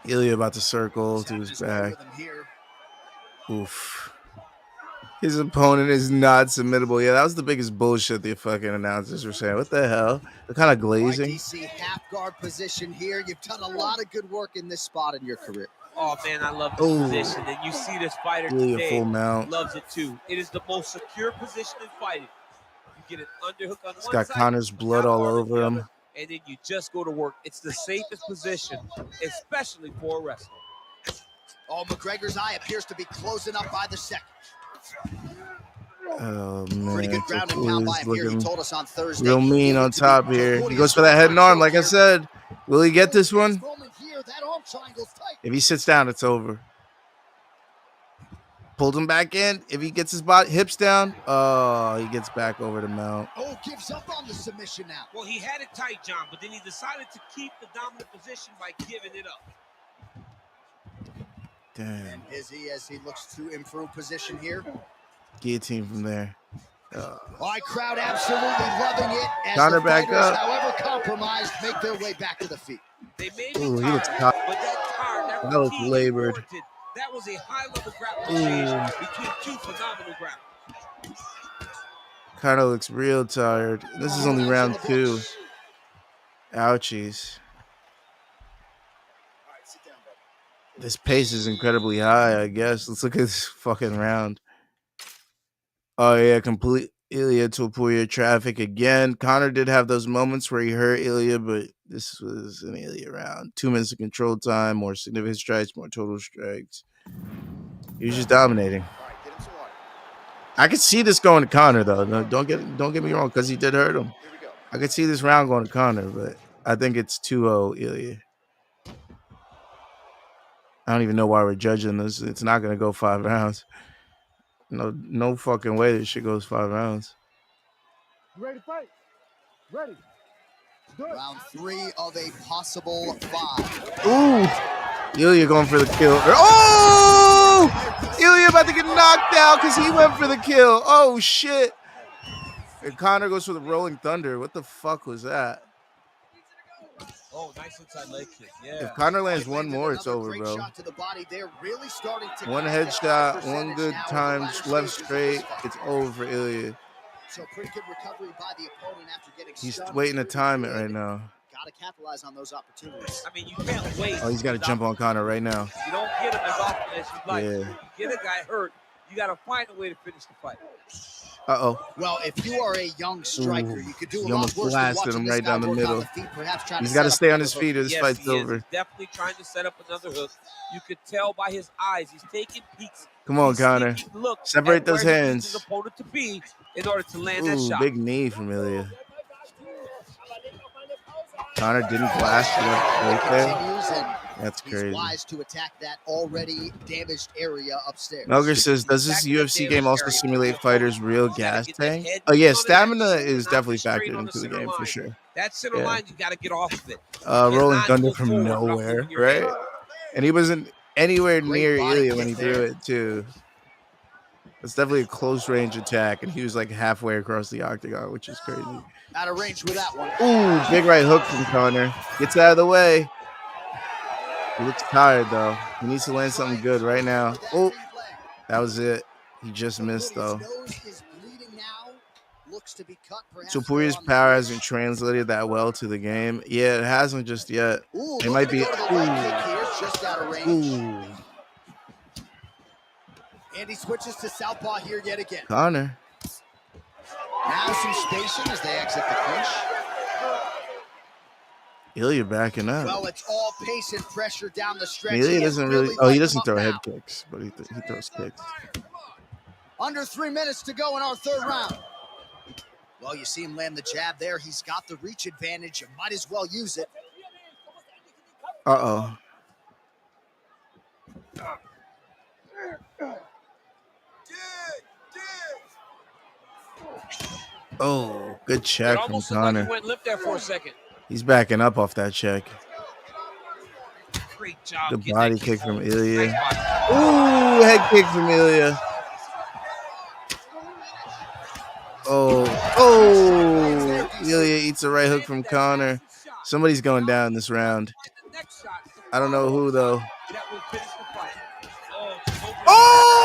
Ilia about to circle to his back. Oof. His opponent is not submittable. Yeah, that was the biggest bullshit the fucking announcers were saying. What the hell? They're kind of glazing. DC half guard position here. You've done a lot of good work in this spot in your career. Oh, man, I love this position. And you see this fighter today full mount. Loves it, too. It is the most secure position in fighting. You get an underhook on it's one got side. Conor's blood all over him. And then you just go to work. It's the safest position, especially for a wrestler. Oh, McGregor's eye appears to be closing up by the second. Oh, man. Pretty good ground and pound by him here. He told us on Thursday. Real mean on top here. He goes for that head and arm, like I said. Will he get this one? If he sits down, it's over. Pulled him back in. If he gets his hips down, he gets back over the mount. Oh, gives up on the submission now. Well, he had it tight, John, but then he decided to keep the dominant position by giving it up. Damn. And Izzy, as he looks to improve position here. Guillotine from there. All right, crowd absolutely loving it. As Conor the back fighters, up. However compromised, make their way back to the feet. They may Ooh, be he looks tired, tired. but that That looks labored. That was a high-level grappling exchange between two phenomenal grapplers. Conor looks real tired. This is only round 2. Ouchies. This pace is incredibly high, I guess. Let's look at this fucking round. Oh, yeah, complete iliatopuria traffic again. Conor did have those moments where he hurt Ilia, but this was an Ilia round. 2 minutes of control time, more significant strikes, more total strikes. He was just dominating. I could see this going to Conor, though. No, don't get me wrong, because he did hurt him. I could see this round going to Conor, but I think it's 2-0 Ilia. I don't even know why we're judging this. It's not going to go 5 rounds. No fucking way this shit goes 5 rounds. You ready to fight? Ready. Round 3 of a possible 5. Ooh! Ilia going for the kill. Oh! Ilia about to get knocked out because he went for the kill. Oh, shit. And Conor goes for the rolling thunder. What the fuck was that? Oh, nice inside leg kick. Yeah. If Conor lands one more, it's over, bro. One headshot, one good time, left straight. It's over for Ilia. So pretty good recovery by the opponent after getting He's waiting to time it right now. Got to capitalize on those opportunities. I mean, you can't wait. Oh, he's got to jump on Conor right now. You don't get him as often as you'd like. Yeah. You get a guy hurt, you got to find a way to finish the fight. Uh-oh. Well, if you are a young striker, you could do a He almost lot worse than blasted watching him this right guy down the work on middle. the feet, perhaps trying He's to got to set stay up on his feet or this Yes, fight's he is. over. He's definitely trying to set up another hook. You could tell by his eyes. He's taking peeks. Come on, He's Conor. taking looks Separate at those where he needs hands. his opponent to be in order to land that Ooh, shot. big knee from Ilia. Conor didn't blast it up right there. That's crazy. He's wise to attack that already damaged area upstairs. Melger says, does this UFC game also simulate fighters' real gas tank? Oh, yeah, stamina is definitely factored into the game for sure. That center line, you got to get off of it. Rolling thunder from nowhere, right? And he wasn't anywhere near Ilia when he threw it, too. It's definitely a close range attack, and he was like halfway across the octagon, which is crazy. Out of range with that one. Ooh, big right hook from Conor. Gets out of the way. He looks tired, though. He needs to land something good right now. Oh, that was it. He just missed, though. Topuria's power hasn't translated that well to the game. Yeah, it hasn't just yet. It might be. Ooh. And he switches to southpaw here yet again. Conor. Now some spacing as they exit the clinch. Ilia backing up. Well, it's all pace and pressure down the stretch. Ilia doesn't really. Oh, he doesn't throw head kicks, but he throws kicks. Under 3 minutes to go in our 3rd round. Well, you see him land the jab there. He's got the reach advantage. You might as well use it. Uh-oh. Oh, good check from Conor. Like he went limp there for a second. He's backing up off that check. Great job. Good body kick from Ilia. Ooh, head kick from Ilia. Oh, Ilia eats a right hook from Conor. Somebody's going down this round. I don't know who, though. Oh!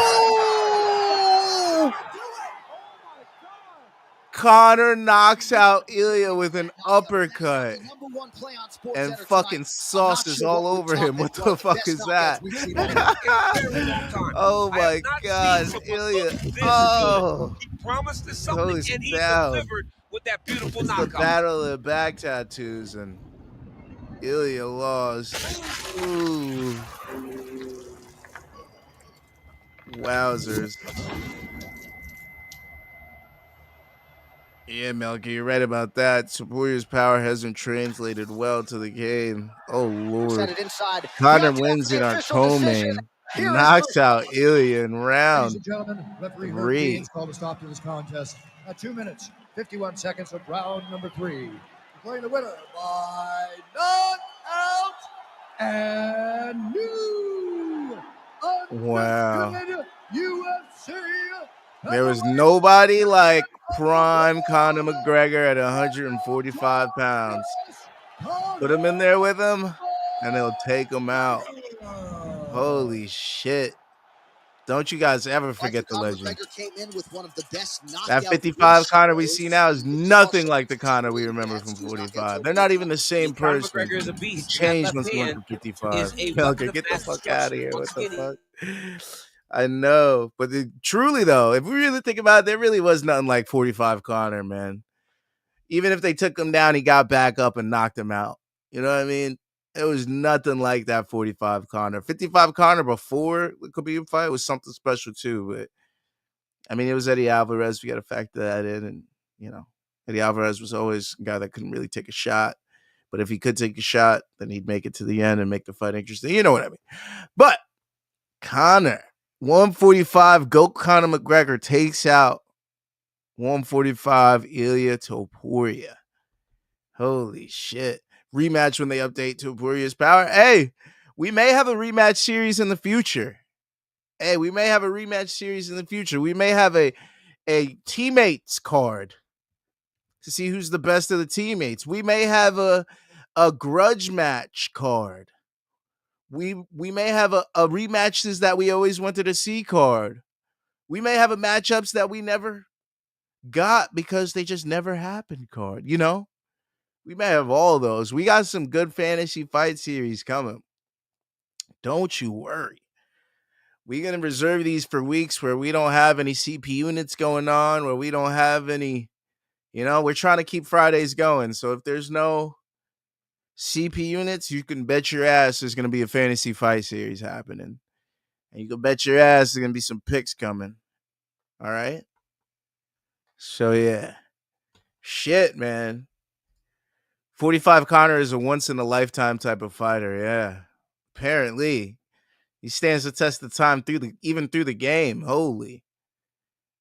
Conor knocks out Ilia with an uppercut and fucking sauces all over him. What the fuck is that? Oh my God, Ilia! Oh, he promised us something and he delivered with that beautiful knockout. It's the battle of the back tattoos, and Ilia lost. Ooh, wowzers! Yeah, Melky, you're right about that. Topuria's power hasn't translated well to the game. Oh, Lord. Conor wins in our co-main. Knocks out Ilia in round 3. Called a stop to this contest at 2 minutes, 51 seconds of round number 3. Declaring the winner by knockout and new Wow. UFC. There was nobody like prime Conor McGregor at 145 pounds. Put him in there with him, and he'll take him out. Holy shit. Don't you guys ever forget the Conor legend. McGregor came in with one of the best That knockout 55 Conor we ratios see now is in nothing martial like the arts. Conor we Really remember adds from to his knockouts 45. over They're the not years. even the same Conor person. McGregor is a He beast. That changed left once he went hand from 55. is a Okay, weapon of get the mass fuck destruction. out of here. Look What the skinny. fuck? I know. But truly, though, if we really think about it, there really was nothing like 45 Conor, man. Even if they took him down, he got back up and knocked him out. You know what I mean? It was nothing like that 45 Conor. 55 Conor before the Khabib fight was something special, too. But, I mean, it was Eddie Alvarez. We got to factor that in. And, you know, Eddie Alvarez was always a guy that couldn't really take a shot. But if he could take a shot, then he'd make it to the end and make the fight interesting. You know what I mean? But Conor, 145, GOAT Conor McGregor takes out 145 iliatopuria. Holy shit. Rematch when they update Topuria's power. Hey, we may have a rematch series in the future. We may have a teammates card to see who's the best of the teammates. We may have a grudge match card. We may have a rematches that we always wanted to see card. We may have a matchups that we never got because they just never happened card. You know, we may have all those. We got some good fantasy fight series coming. Don't you worry. We're going to reserve these for weeks where we don't have any CP units going on, where we don't have any, you know, we're trying to keep Fridays going. So if there's no CP units, you can bet your ass there's going to be a fantasy fight series happening. And you can bet your ass there's going to be some picks coming. All right? So, yeah. Shit, man. 45 Conor is a once-in-a-lifetime type of fighter, yeah. Apparently. He stands the test of time even through the game. Holy.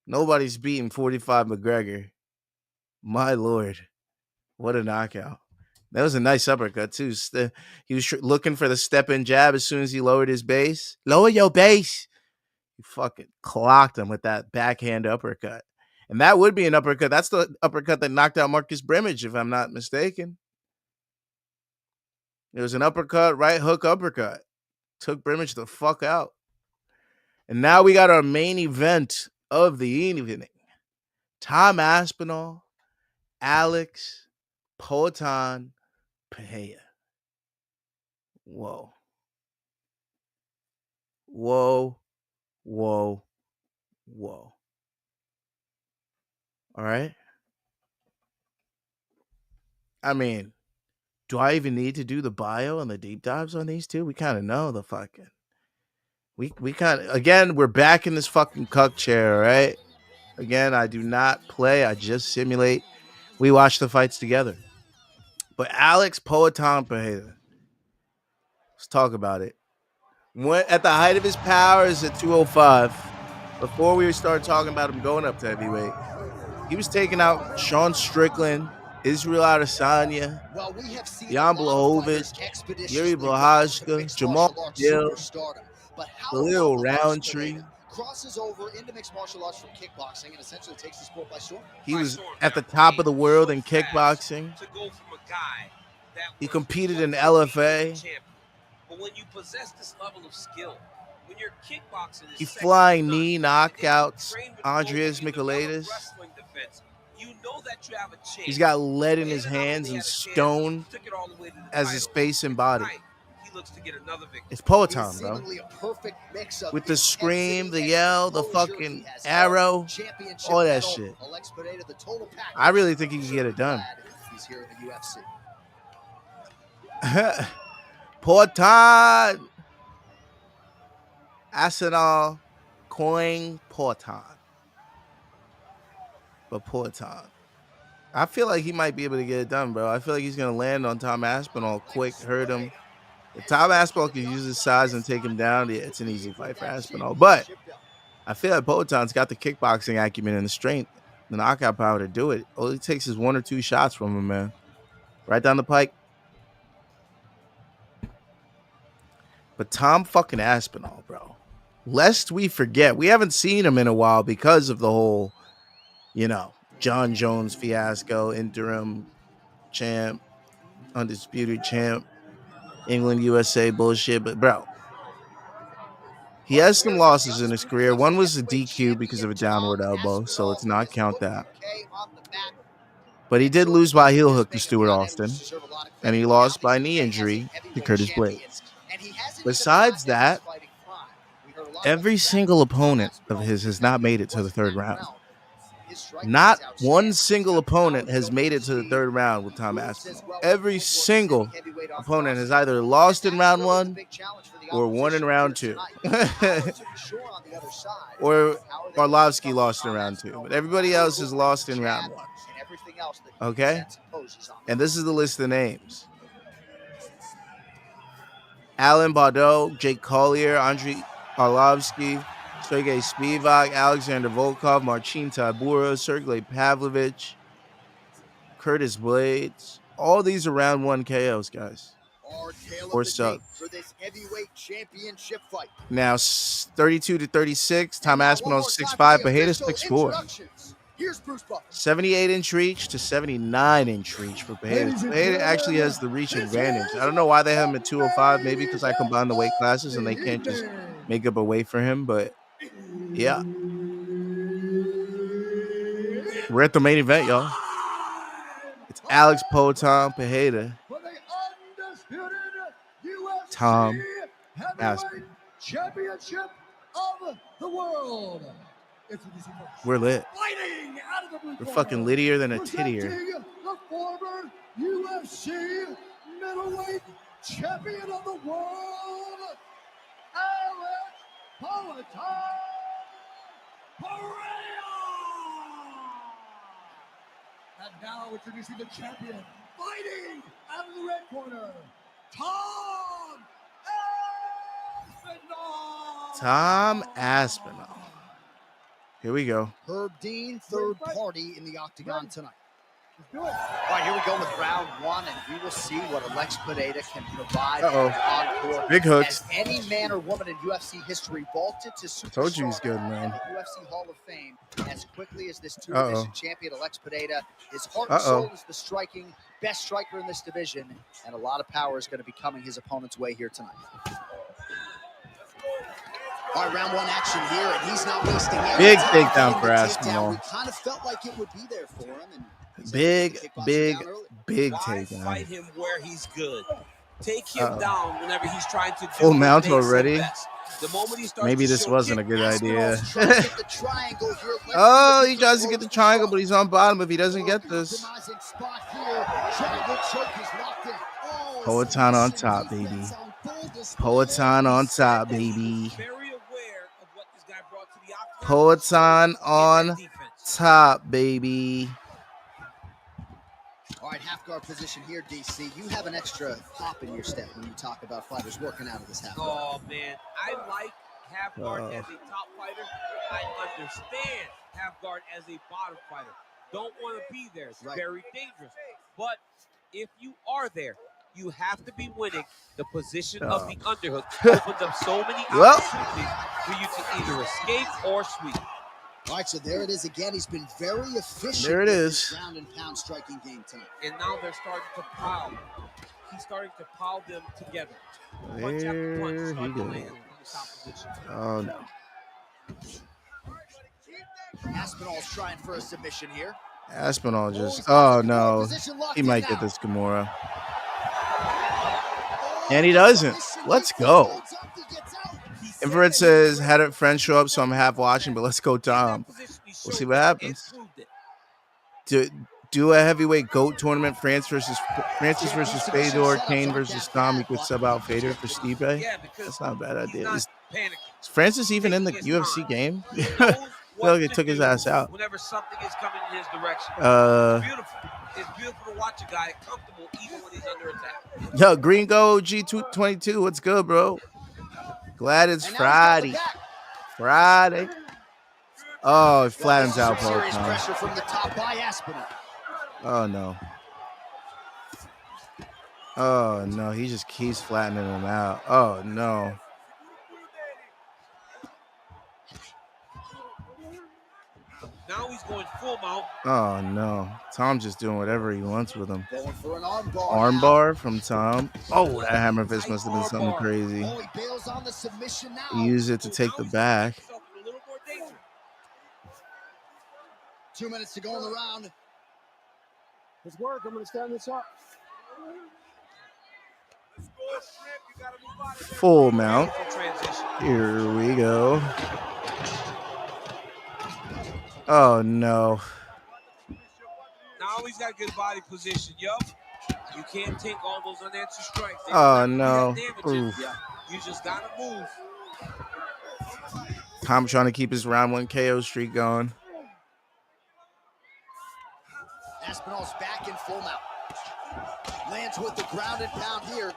Nobody's beating 45 McGregor. My Lord. What a knockout. That was a nice uppercut, too. He was looking for the step-in jab as soon as he lowered his base. Lower your base. He fucking clocked him with that backhand uppercut. And that would be an uppercut. That's the uppercut that knocked out Marcus Brimage, if I'm not mistaken. It was an uppercut, right hook uppercut. Took Brimage the fuck out. And now we got our main event of the evening. Tom Aspinall, Alex Pereira. Whoa. Whoa. Whoa. Whoa. All right. I mean, do I even need to do the bio and the deep dives on these two? We kind of know the fucking. We kind of, again, we're back in this fucking cuck chair, right? Again, I do not play. I just simulate. We watch the fights together. But Alex Pereira, let's talk about it. Went at the height of his powers at 205. Before we start talking about him going up to heavyweight, he was taking out Sean Strickland, Israel Adesanya, Jan Blachowicz, Yuri Blachowicz, Jamal Hill, Khalil Roundtree. Crosses over into mixed martial arts from kickboxing and essentially takes the sport by storm. He was at the top of the world in kickboxing. He competed in LFA. But when you possess this level of skill, when you're kickboxing, he flying knee knockouts Andreas Michailidis. You know that you have a chance. He's got lead in his hands and stone as his face and body. He looks to get another victory. It's Peloton, bro. With the scream, the yell, the fucking arrow, all that shit. I really think he can get it done. He's here in the UFC. Porton. Aspinall, coin Porton. But Porton. I feel like he might be able to get it done, bro. I feel like he's going to land on Tom Aspinall quick, hurt him. If Tom Aspinall can use his size and take him down, yeah, it's an easy fight for Aspinall. But I feel like Poton's got the kickboxing acumen and the strength, the knockout power to do it. All he takes is 1 or 2 shots from him, man. Right down the pike. But Tom fucking Aspinall, bro. Lest we forget, we haven't seen him in a while because of the whole, you know, John Jones fiasco, interim champ, undisputed champ, England, USA bullshit. But, bro, He has some losses in his career. One was a DQ because of a downward elbow, so let's not count that. But he did lose by heel hook to Stuart Austin, and he lost by knee injury to Curtis Blades. Besides that, every single opponent of his has not made it to the third round. Not one single opponent has made it to the third round with Tom Aspinall. Every single opponent has either lost in round one or won in round two. Or Arlovsky lost in round two. But everybody else has lost in round one. Okay? And this is the list of names. Alan Baudot, Jake Collier, Andrei Arlovsky, Sergey Spivak, Alexander Volkov, Marcin Tybura, Sergey Pavlovich, Curtis Blades. All these are round one KOs, guys. Or subs. For this heavyweight championship fight. Now, 32 to 36. Tom Aspinall 6'5", Pereira 6'4". 78-inch reach to 79-inch reach for Pereira. Pereira actually has the reach advantage. I don't know why they have him at 205. Maybe because I combine the weight classes and they can't just make up a weight for him. But yeah, we're at the main event, y'all. It's Alex Poatan Pereira. Tom Aspinall. Championship of the world. We're lit. We're fucking littier than a tittier. The former UFC middleweight champion of the world, Alex Poatan Pereira. And now introducing the champion, fighting out of the red corner, Tom Aspinall. Tom Aspinall. Here we go. Herb Dean, third party in the octagon tonight. All right, here we go with round one, and we will see what Alexpereira can provide. Encore. Big hooks. As any man or woman in UFC history vaulted to superstar. Told you he's good, man. UFC Hall of Fame as quickly as this two-division champion Alexpereira. His heart and soul is the striking, best striker in this division, and a lot of power is going to be coming his opponent's way here tonight. All right, round one action here, and he's not wasting it. Big takedown for Aspinall. We kind of felt like it would be there for him. And big takedown. Fight him where he's good. Take him down whenever he's trying to do full mount already. The moment he starts Maybe this wasn't a good idea. he tries to get the triangle, but he's on bottom if he doesn't get this. Poatan on top, baby. Poatan on top, baby. Poatan on top, baby. All right, half guard position here, DC. You have an extra hop in your step when you talk about fighters working out of this half guard. Oh, man. I like half guard as a top fighter. I understand half guard as a bottom fighter. Don't want to be there. It's very dangerous. But if you are there, you have to be winning. The position of the underhook opens up so many opportunities for you to either escape or sweep. All right, so there it is again. He's been very efficient. There it is. Ground and pound striking game tonight. And now they're starting to pile. He's starting to pile them together. There he goes. Oh no. Aspinall's trying for a submission here. Aspinall just. Oh no. He might get this Kimura. And he doesn't. Let's go. Infrared says, had a friend show up, so I'm half watching, but let's go, Tom. We'll see what happens. Do a heavyweight GOAT tournament, Francis versus Fedor, Kane versus Tom. You could sub out Fedor for Stipe. That's not a bad idea. Is Francis even in the UFC game? I feel like it took his ass out. Whenever something is coming in his direction. It's beautiful. It's beautiful to watch a guy comfortable even when he's under attack. Yo, Green Go G222, what's good, bro? Glad it's Friday. Friday. Oh, it flattens out both pressure from the top by Aspinall. Oh no. Oh no, he just keeps flattening him out. Oh no. Now he's going full mount. Oh, no. Tom just doing whatever he wants with him. Going for an armbar. Armbar from Tom. Oh, that hammer fist must have been something crazy. Oh, he bails on the submission now. He used it to take the back. A little more danger. 2 minutes to go in the round. Let's work. I'm going to stand this up. Full mount. Here we go. Oh, no. Now he's got good body position. Yup. You can't take all those unanswered strikes. Oh, no. You just got to move. Tom trying to keep his round 1 KO streak going. Aspinall's back in full mount. Lands with the ground and pound here.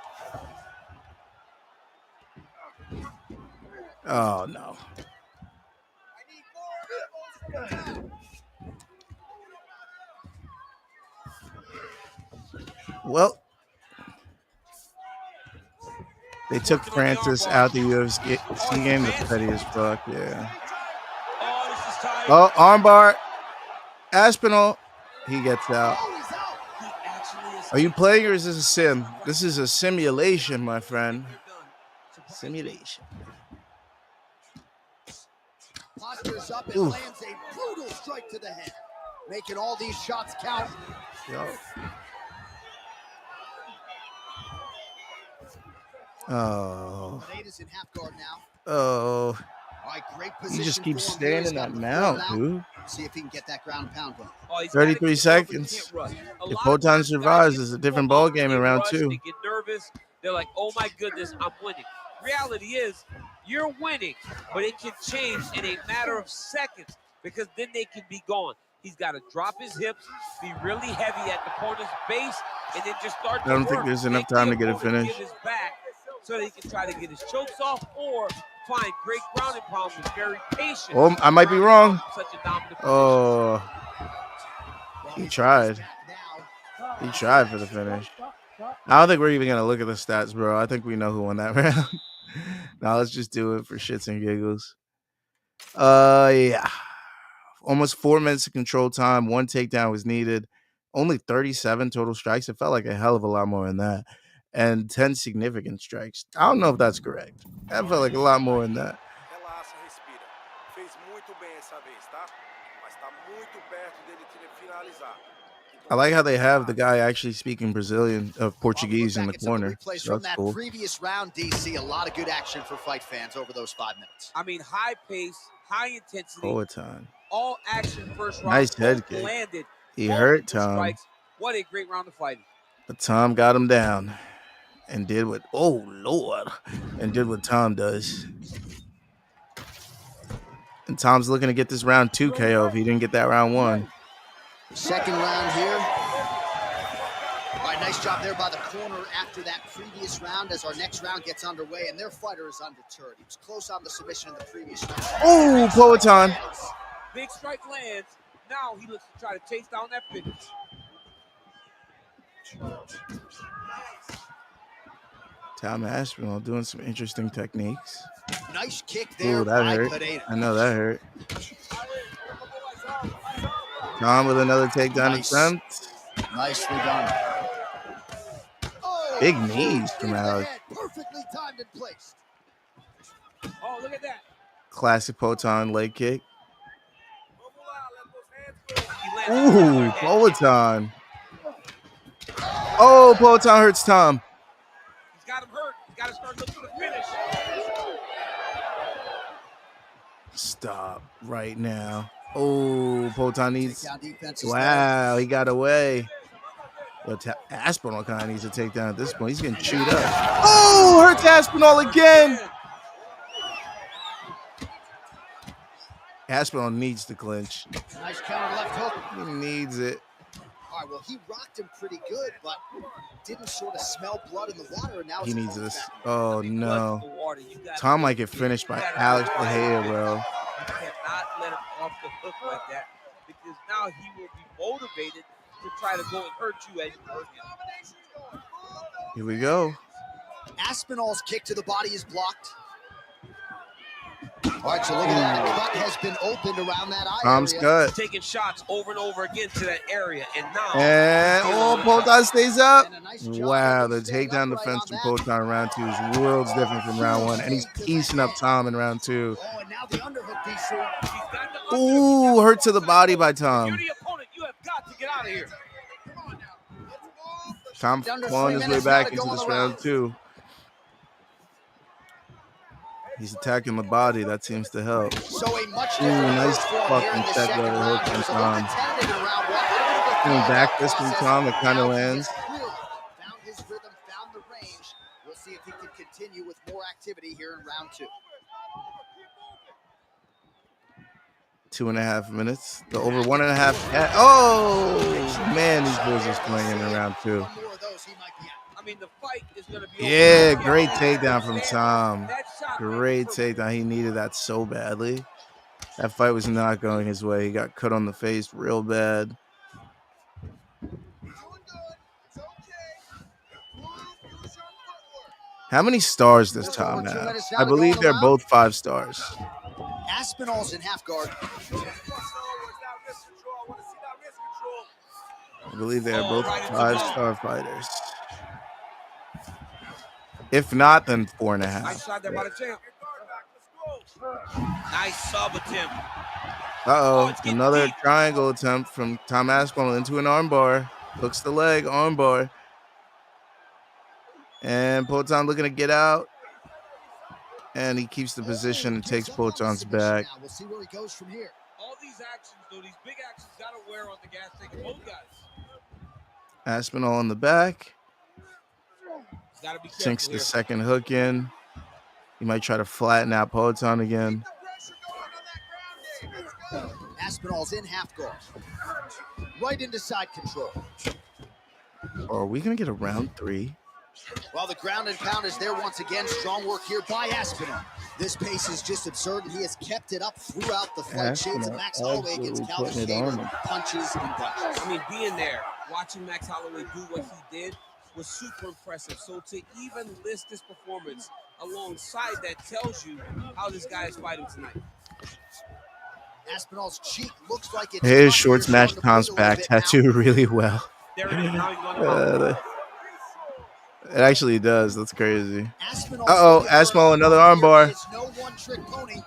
Oh, no. Well, they took Francis out the UFC game. That's petty as fuck, yeah. Oh, armbar. Aspinall. He gets out. Are you playing or is this a sim? This is a simulation, my friend. Simulation. Postures up and lands a brutal strike to the head, making all these shots count. Yo. Oh. Is in half guard now. Oh. All right, great He position. just keeps staying in that mount, dude. See if he can get that ground and pound going. 33 seconds. If Potan survives, it's a different ball game in round 2. They get nervous. They're like, oh my goodness, I'm winning. Reality is, you're winning, but it can change in a matter of seconds because then they can be gone. He's got to drop his hips, be really heavy at the opponent's base, and then just start to I don't think there's enough time to get it finished. Give his back so that he can try to get his chokes off or find great ground and pound with very patient. Oh, I might be wrong. Such a dominant Oh. He tried. He tried for the finish. I don't think we're even going to look at the stats, bro. I think we know who won that round. Now let's just do it for shits and giggles. Yeah. Almost 4 minutes of control time. 1 takedown was needed. Only 37 total strikes. It felt like a hell of a lot more than that. And 10 significant strikes. I don't know if that's correct. That felt like a lot more than that. I like how they have the guy actually speaking Brazilian, Portuguese in the corner. So From that cool. previous round, DC, a lot of good action for fight fans over those 5 minutes. I mean, high pace, high intensity. Poatan. All action first round. Nice head kick. Landed. He hurt Tom. Strikes. What a great round of fighting. But Tom got him down and did what, oh, Lord, and did what Tom does. And Tom's looking to get this round 2 KO if he didn't get that round 1. Second round here. All right, nice job there by the corner after that previous round as our next round gets underway, and their fighter is undeterred. He was close on the submission in the previous round. Oh, Poatan. Big strike lands. Now he looks to try to chase down that finish. Tom Aspinall doing some interesting techniques. Nice kick there. Ooh, that hurt. Pereira. I know that hurt. Tom with another takedown attempt. Nicely done. Big knees from Alex. Perfectly timed and placed. Oh, look at that. Classic Poatan leg kick. Ooh, Poatan. Oh, Poatan hurts Tom. He's got him hurt. He's got to start looking for the finish. Stop right now. Oh, Poatan needs. Wow, he got away. Yo, Aspinall kind of needs to take down at this point. He's getting chewed up. Oh, hurts Aspinall again. Aspinall needs to clinch. Nice counter left hook. He needs it. All right, well, he rocked him pretty good, but didn't sort of smell blood in the water. And now He it's needs all this. back. Oh, no. Tom might get finished by Alex Pereira, bro. You cannot let him off the hook like that because now he will be motivated to try to go and hurt you as you hurt him. Here we go. Aspinall's kick to the body is blocked. All right, so look at that. A cut has been opened around that eye Tom's area. cut. He's taking shots over and over again to that area, and now Potan stays up. Nice Wow, the takedown defense from Potan in round 2 is worlds different from round 1, and he's piecing up Tom in round 2. Oh, and now the underhook, DC. Ooh, hurt to the body by Tom. You're the opponent. You have got to get out of here. Tom clawing his way back into this round 2. He's attacking the body. That seems to help. So a much nice fucking check level hook from Tom. Coming back this from Tom, it kind of lands. Found his rhythm, found the range. We'll see if he can continue with more activity here in round 2. 2.5 minutes. The over 1.5. Oh, man, these boys are playing in round 2. I mean, the fight is going to be Yeah, great takedown from Tom. Great takedown. He needed that so badly. That fight was not going his way. He got cut on the face real bad. How many stars does Tom have? I believe they're both 5 stars. Aspinall's in half guard. I believe they are both 5-star fighters. If not, then 4.5. Nice shot there by the champ. Nice sub attempt. Another triangle attempt from Tom Aspinall into an armbar. Hooks the leg, armbar. And Potan looking to get out. And he keeps the position and takes Potan's back. We'll see where he goes from here. All these actions, though, these big actions, got to wear on the gas tank of both guys. Aspinall on the back. Sinks the here. second hook in. He might try to flatten out Potan again. Aspinall's in half guard. Right into side control. Are we going to get a round 3? Well, the ground and pound is there once again. Strong work here by Aspinall. This pace is just absurd, and he has kept it up throughout the fight. Shades of Max Holloway against Calvin Skater. Punches and punches. I mean, being there, watching Max Holloway do what he did was super impressive. So to even list this performance alongside that tells you how this guy is fighting tonight. Aspinall's cheek looks like it's his shorts match Tom's back tattoo really well. It actually does. That's crazy. Aspinall, another armbar. No one-trick pony.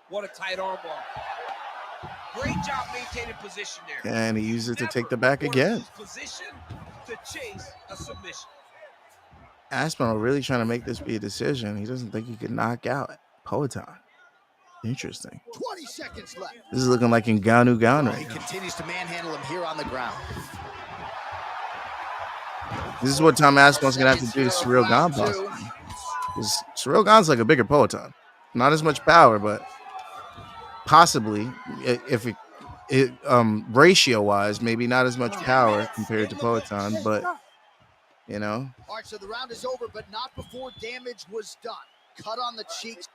What a tight armbar. Great job maintaining position there. And he uses it to take the back again. Position to chase a submission. Aspinall really trying to make this be a decision. He doesn't think he could knock out Potan. Interesting. 20 seconds left. This is looking like Ngannou right He now. continues to manhandle him here on the ground. This is what Tom Aspinall's going to have to do to Cyril Gane possibly. Because Cyril Gane's like a bigger Potan. Not as much power, but possibly, if it ratio-wise, maybe not as much power compared to Potan, but, you know. All right, so the round is over, but not before damage was done. Cut on the cheeks.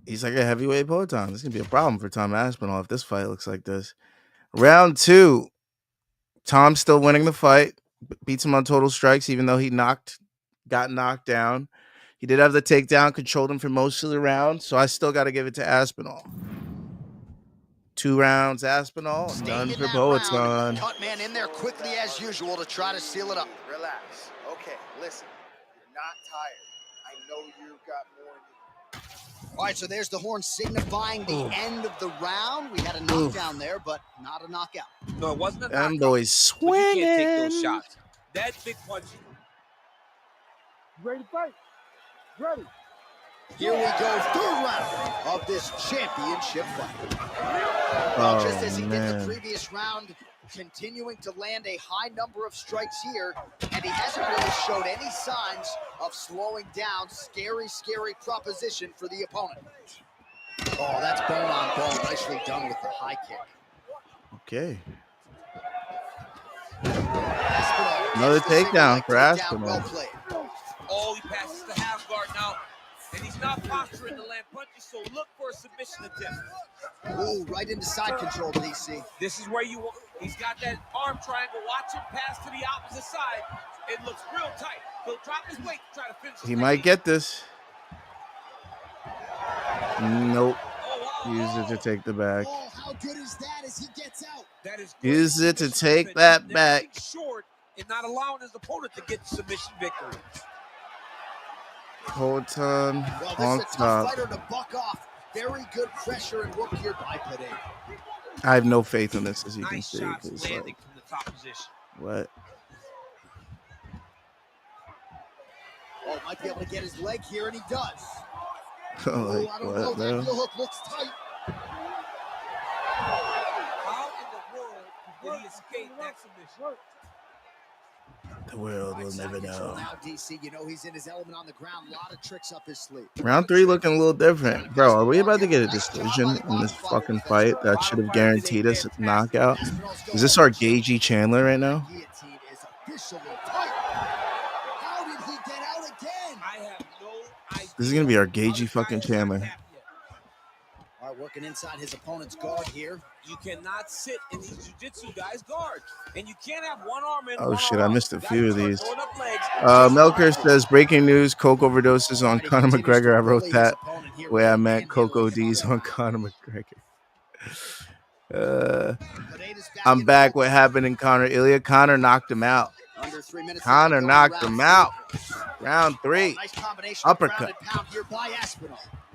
He's like a heavyweight Potan. This is going to be a problem for Tom Aspinall if this fight looks like this. Round 2. Tom's still winning the fight. Beats him on total strikes, even though he got knocked down. He did have the takedown, controlled him for most of the round, so I still got to give it to Aspinall. 2 rounds, Aspinall. Done for Potan. Cut man in there quickly as usual to try to seal it up. Relax. Okay, listen. You're not tired. I know you've got more in you. All right, so there's the horn signifying the end of the round. We had a knockdown there, but not a knockout. No, it wasn't a Them knockout. boys swinging. You can't take those shots. That big punch. Ready to fight? Ready. Here we go, 3rd round of this championship fight. Well, just as he did the previous round, continuing to land a high number of strikes here, and he hasn't really showed any signs of slowing down. Scary, scary proposition for the opponent. Oh, that's bone on bone. Nicely done with the high kick. Okay. Another takedown for Aspinall. Well played. Oh, he passes the half guard now. And he's not posturing to land punches, so look for a submission attempt. Ooh, right into side control, DC. This is where you want. He's got that arm triangle. Watch him pass to the opposite side. It looks real tight. He'll drop his weight to try to finish. He might get this. Nope. Use it to take the back. Oh, how good is that as he gets out? That is Use it to take that back. Short and not allowing his opponent to get submission victory. Poulton Well, on this is a tough top. fighter to buck off. Very good pressure and work here by Pereira. I have no faith in this, as you can Nice see. shots landing Like, from the top position. what? Oh, might be able to get his leg here, and he does. Like, I don't know. what, That bro? heel hook looks tight. How in the world did he escape that submission? The world will never know. Now, DC, you know he's in his element on the ground. A lot of tricks up his sleeve. Round 3 looking a little different. Bro, are we about to get a decision in this fucking fight that should have guaranteed us a knockout? Is this our Gagey Chandler right now? Guillotine is officially tight. How did he get out again? I have no idea. This is going to be our Gagey fucking Chandler. All right, working inside his opponent's guard here. You cannot sit in these jiu-jitsu guys' guards. And you can't have one arm in, Oh, one shit, arm I out. missed a few of these. Throwing up legs. Melker says, breaking news, coke overdoses on Conor McGregor. I wrote that the way I meant coke ODs on Conor McGregor. I'm back. What happened in Conor? Ilia? Conor knocked him out. Conor knocked him out. Round 3. Uppercut.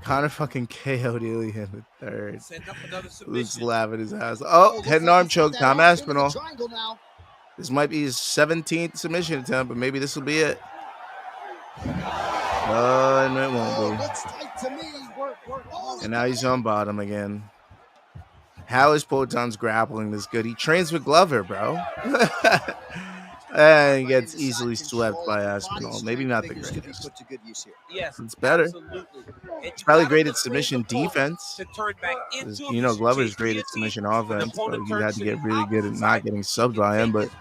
Conor fucking KO'd Ilia in the third. Luke's laughing his ass. Oh, head and arm choke. Tom Aspinall. This might be his 17th submission attempt, but maybe this will be it. And it won't be. And now he's on bottom again. How is Poton's grappling this good? He trains with Glover, bro. And he gets easily swept by Aspinall. Maybe not the greatest. Yes, it's better. Absolutely. It's probably great at submission defense. You know, Glover's great at submission offense, so you had to get really good at not getting subbed by him, but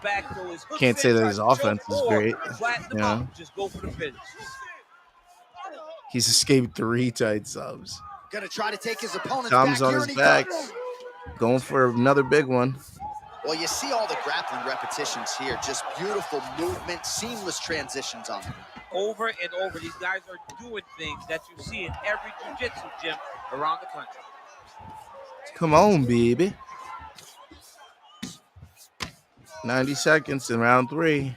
can't say that his offense is great. You know? He's escaped 3 tight subs. Gonna try to take his opponent. Tom's on his back. Going for another big one. Well, you see all the grappling repetitions here. Just beautiful movement, seamless transitions on them. Over and over, these guys are doing things that you see in every jiu-jitsu gym around the country. Come on, baby. 90 seconds in round 3.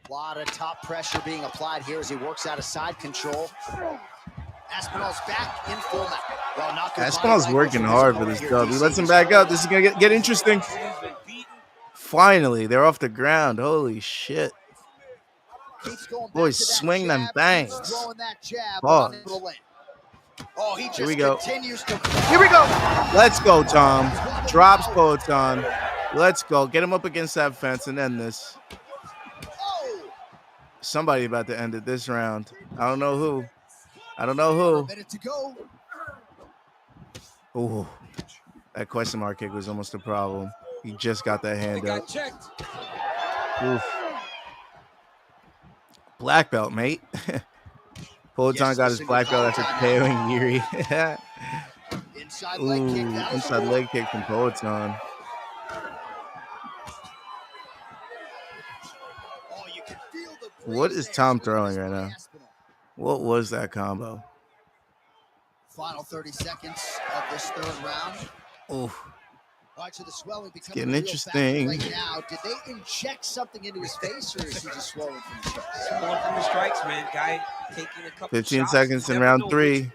A lot of top pressure being applied here as he works out of side control. Aspinall's back in full mount. Well, Aspinall's working hard for this dub. He lets him back up. This is going to get interesting. Finally, they're off the ground. Holy shit. Boys, swing them things. Pause. Oh, he Here we go. To... Here we go. Let's go, Tom. Drops Poton. Let's go. Get him up against that fence and end this. Somebody about to end it this round. I don't know who. A minute to go. Ooh, that question mark kick was almost a problem. He just got that hand up. Oof. Black belt, mate. Poton got his black belt after KOing Yuri. Inside leg kick from Poton. What is Tom throwing right now? What was that combo? Final 30 seconds of this third round. Oof. Right, so the swelling it's getting interesting. Right now, did they inject something into his face, or is he just swollen from the strikes? Swollen from the strikes, man. Guy taking a couple 15 shots. seconds in round 3.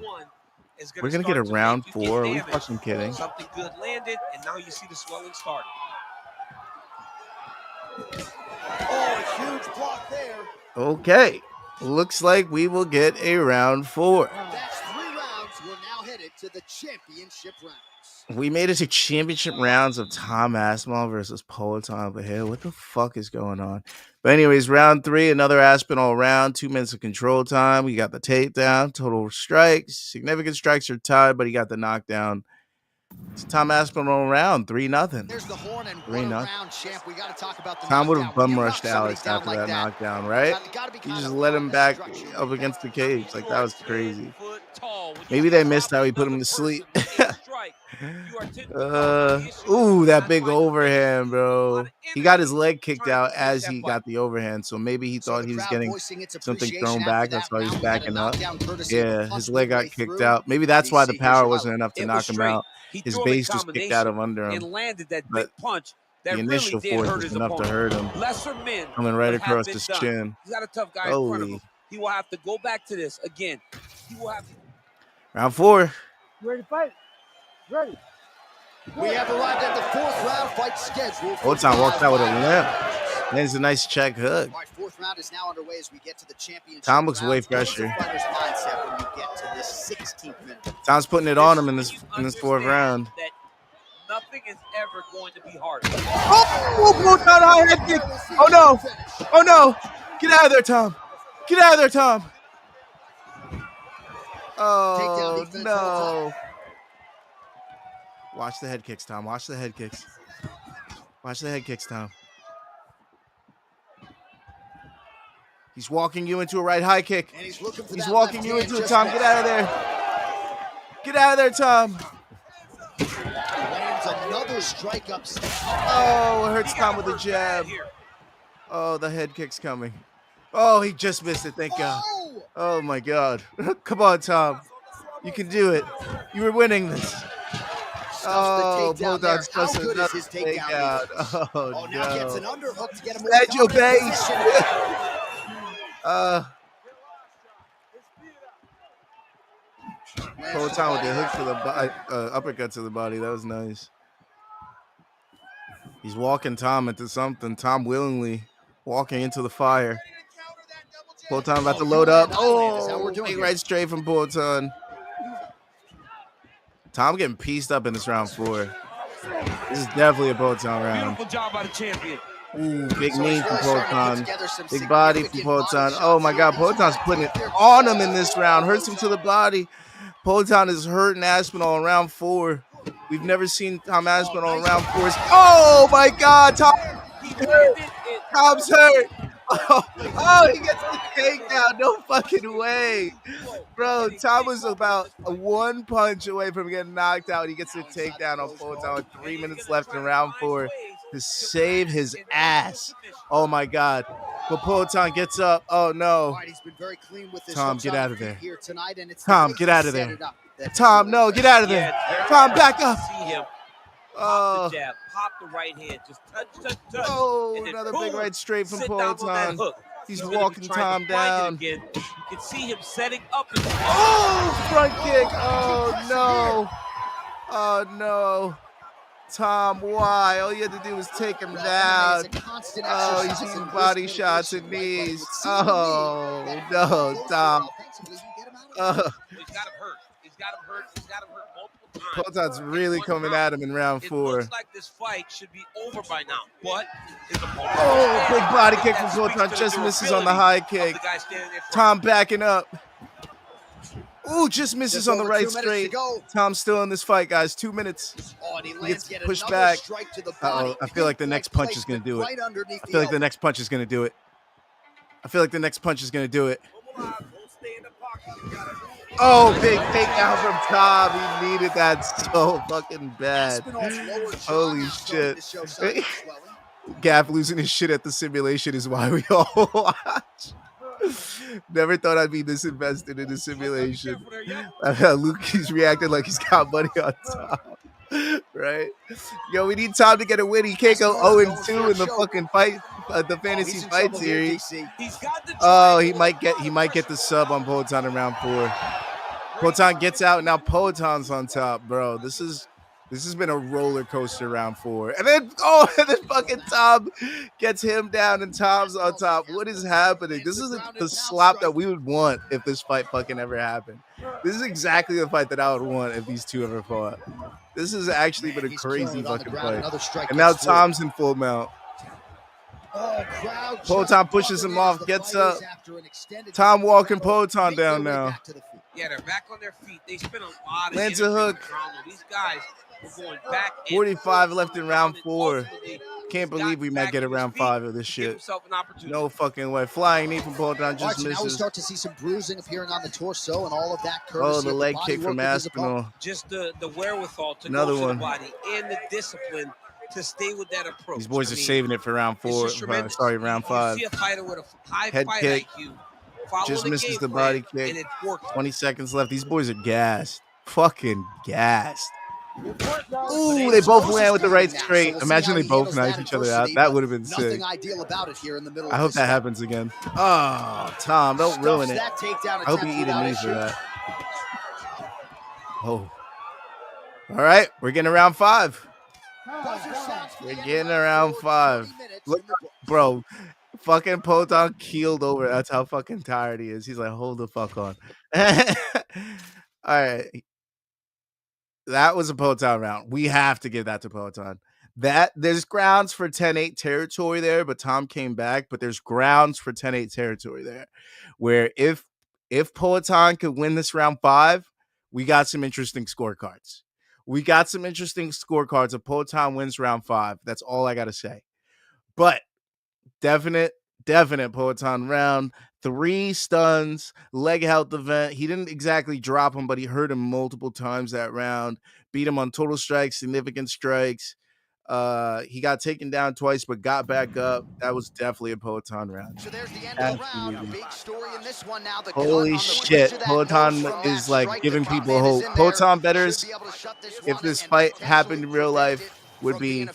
We're going to get a round 4. Are we fucking kidding? Something good landed, and now you see the swelling starting. Oh, a huge block there. Okay. Looks like we will get a round 4. That's 3 rounds. We're now headed to the championship rounds. We made it to championship rounds of Tom Aspinall versus Poton over here. What the fuck is going on? But anyways, round 3, another Aspinall round. 2 minutes of control time. We got the takedown. Total strikes. Significant strikes are tied, but he got the knockdown. It's Tom Aspinall round 3-0. There's the horn and 3-0. round champ. We got to talk about the Tom would have bum rushed Alex after that knockdown, right? He just let him back up against the cage. Like, that was crazy. Maybe they missed how he put him to sleep. fight. You are 10 foot Ooh, that big find a way. overhand, A lot bro. of He got his energy leg kicked trying to out protect as that he fight. got the overhand, so maybe he So thought the he was crowd getting voicing its something appreciation thrown back. after That's that why he's round. We had a backing up. knockdown courtesy of Yeah, the his plus leg got midway kicked through. out. Maybe that's why the DC, here's power your wasn't highlight. enough to It knock was him straight. out. He His threw him in base just kicked out combination of under and him. landed that But big punch that the really initial did force hurt was his enough to opponent. hurt him. Lesser men Coming right would have across been his done. chin. He's got a tough guy in front of him. Holy. He will have to go back to this again. He will have to. Round 4. Ready to fight? Ready. We have arrived at the 4th round fight schedule. Botan walked out with a limp. Lands a nice check hook. All right, 4th round is now underway as we get to the championship. Tom looks way rounds. What is fresher. the fighter's mindset when you get to this 16th minute? Tom's putting it on him in this 4th round. That nothing is ever going to be hard. Oh, Botan high head kick. Oh no. Oh no. Get out of there, Tom. Get out of there, Tom. Oh no. Watch the head kicks, Tom. Watch the head kicks. Watch the head kicks, Tom. He's walking you into a right high kick. And he's looking for He's that walking left you hand into it, just Tom. missed. Get out of there. Get out of there, Tom. Lands another strike up. Oh, it hurts Tom with a jab. Oh, the head kick's coming. Oh, he just missed it. Thank God. Oh, my God. Come on, Tom. You can do it. You were winning this. Oh, Botan's just another takedown. Oh, Now gets an no. underhook to get him At your base. position. Botan with the hook to the uppercut to the body. That was nice. He's walking Tom into something. Tom willingly walking into the fire. Botan about to load up. Oh, big right straight from Botan. Tom getting pieced up in this round 4. This is definitely a Botan round. Beautiful job by the champion. Ooh, big knee from Botan. Big body from Botan. Oh my God, Botan's putting it on him in this round. Hurts him to the body. Botan is hurting Aspinall in round 4. We've never seen Tom Aspinall in round 4. Oh my God, Tom's hurt. Oh, he gets the takedown. No fucking way. Bro, Tom was about a 1 punch away from getting knocked out. He gets the takedown on Botan with 3 minutes left in round 4 to save his ass. Oh my God. But Botan gets up. Oh no. Tom, get out of there. Tom, get out of there. Tom, no, get out of there. Tom, back up. See him. Pop the jab, pop the right hand, just touch. Oh, and then another boom, big right straight from sit down on that Botan. hook. He's gonna be walking trying to Tom find it down. again. You can see him setting up. Oh, front kick. Oh, no. Oh, no. Tom, why? All you had to do was take him down. Oh, he's using body shots and knees. Oh, no, Tom. He's got him hurt. He's got him hurt multiple times. Botan's really coming at him in round 4. It looks like this fight should be over by now, but oh, big body kick from Botan. Just misses on the high kick. Tom backing up. Ooh, just misses on the right straight. Tom's still in this fight, guys. 2 minutes. He gets pushed back. Uh-oh, I feel like the next punch is going to do it. I feel like the next punch is going to do it. I feel like the next punch is going to do it. Oh, big takedown from Tom. He needed that so fucking bad. Holy shit. Gav losing his shit at the simulation is why we all watch. Never thought I'd be this invested in a simulation. Luke, he's reacting like he's got money on top. Right? Yo, we need Tom to get a win. He can't go 0-2 in the fucking fight, the fantasy fight series. Oh, he might get the sub on Botan in round 4. Botan gets out, now Botan's on top, bro. This has been a roller coaster round 4. And then fucking Tom gets him down and Tom's on top. What is happening? This is the slap that we would want if this fight fucking ever happened. This is exactly the fight that I would want if these two ever fought. This has actually been a crazy fucking fight. And now Tom's in full mount. Botan pushes him off, gets up. Tom walking Botan down now. Yeah, they're back on their feet. They spent a lot of lands a hook. These guys were going back. 45 left in round 4. Can't believe we might get around 5 of this shit. No fucking way. Flying knee from Poatan just so misses. now we start to see some bruising appearing on the torso, and all of that courtesy Oh, the of leg body kick from work of his opponent. Aspinall. Just the wherewithal to Another go to one. the body and the discipline to stay with that approach. These boys are saving it for round 4. Round 5. You see a fighter with a high Head fight kick. IQ. Just misses the plan, body kick. and it's working. 20 seconds left. These boys are gassed. Fucking gassed. Ooh, they both land with the right straight. So Imagine they both knife each other out. That would have been sick. Ideal about it here in the middle I hope that happens again. Oh, Tom, don't ruin it. I hope you eat a knee for that. Oh. All right, we're getting around 5. We're getting around 5. Look, bro, fucking Poatan keeled over. That's how fucking tired he is. He's like, hold the fuck on. All right. That was a Poatan round. We have to give that to Poatan. There's grounds for 10-8 territory there, but Tom came back. But there's grounds for 10-8 territory there, where if Poatan could win this round 5, we got some interesting scorecards. If Poatan wins round 5. That's all I gotta say. But definite Poatan round. 3 stuns, leg health event. He didn't exactly drop him, but he hurt him multiple times that round. Beat him on total strikes, significant strikes. He got taken down twice, but got back up. That was definitely a Poatan round. So there's the end of the round. Big story in this one now. Holy shit. Poatan is like giving people hope. Poatan bettors, if this fight happened in real life, would be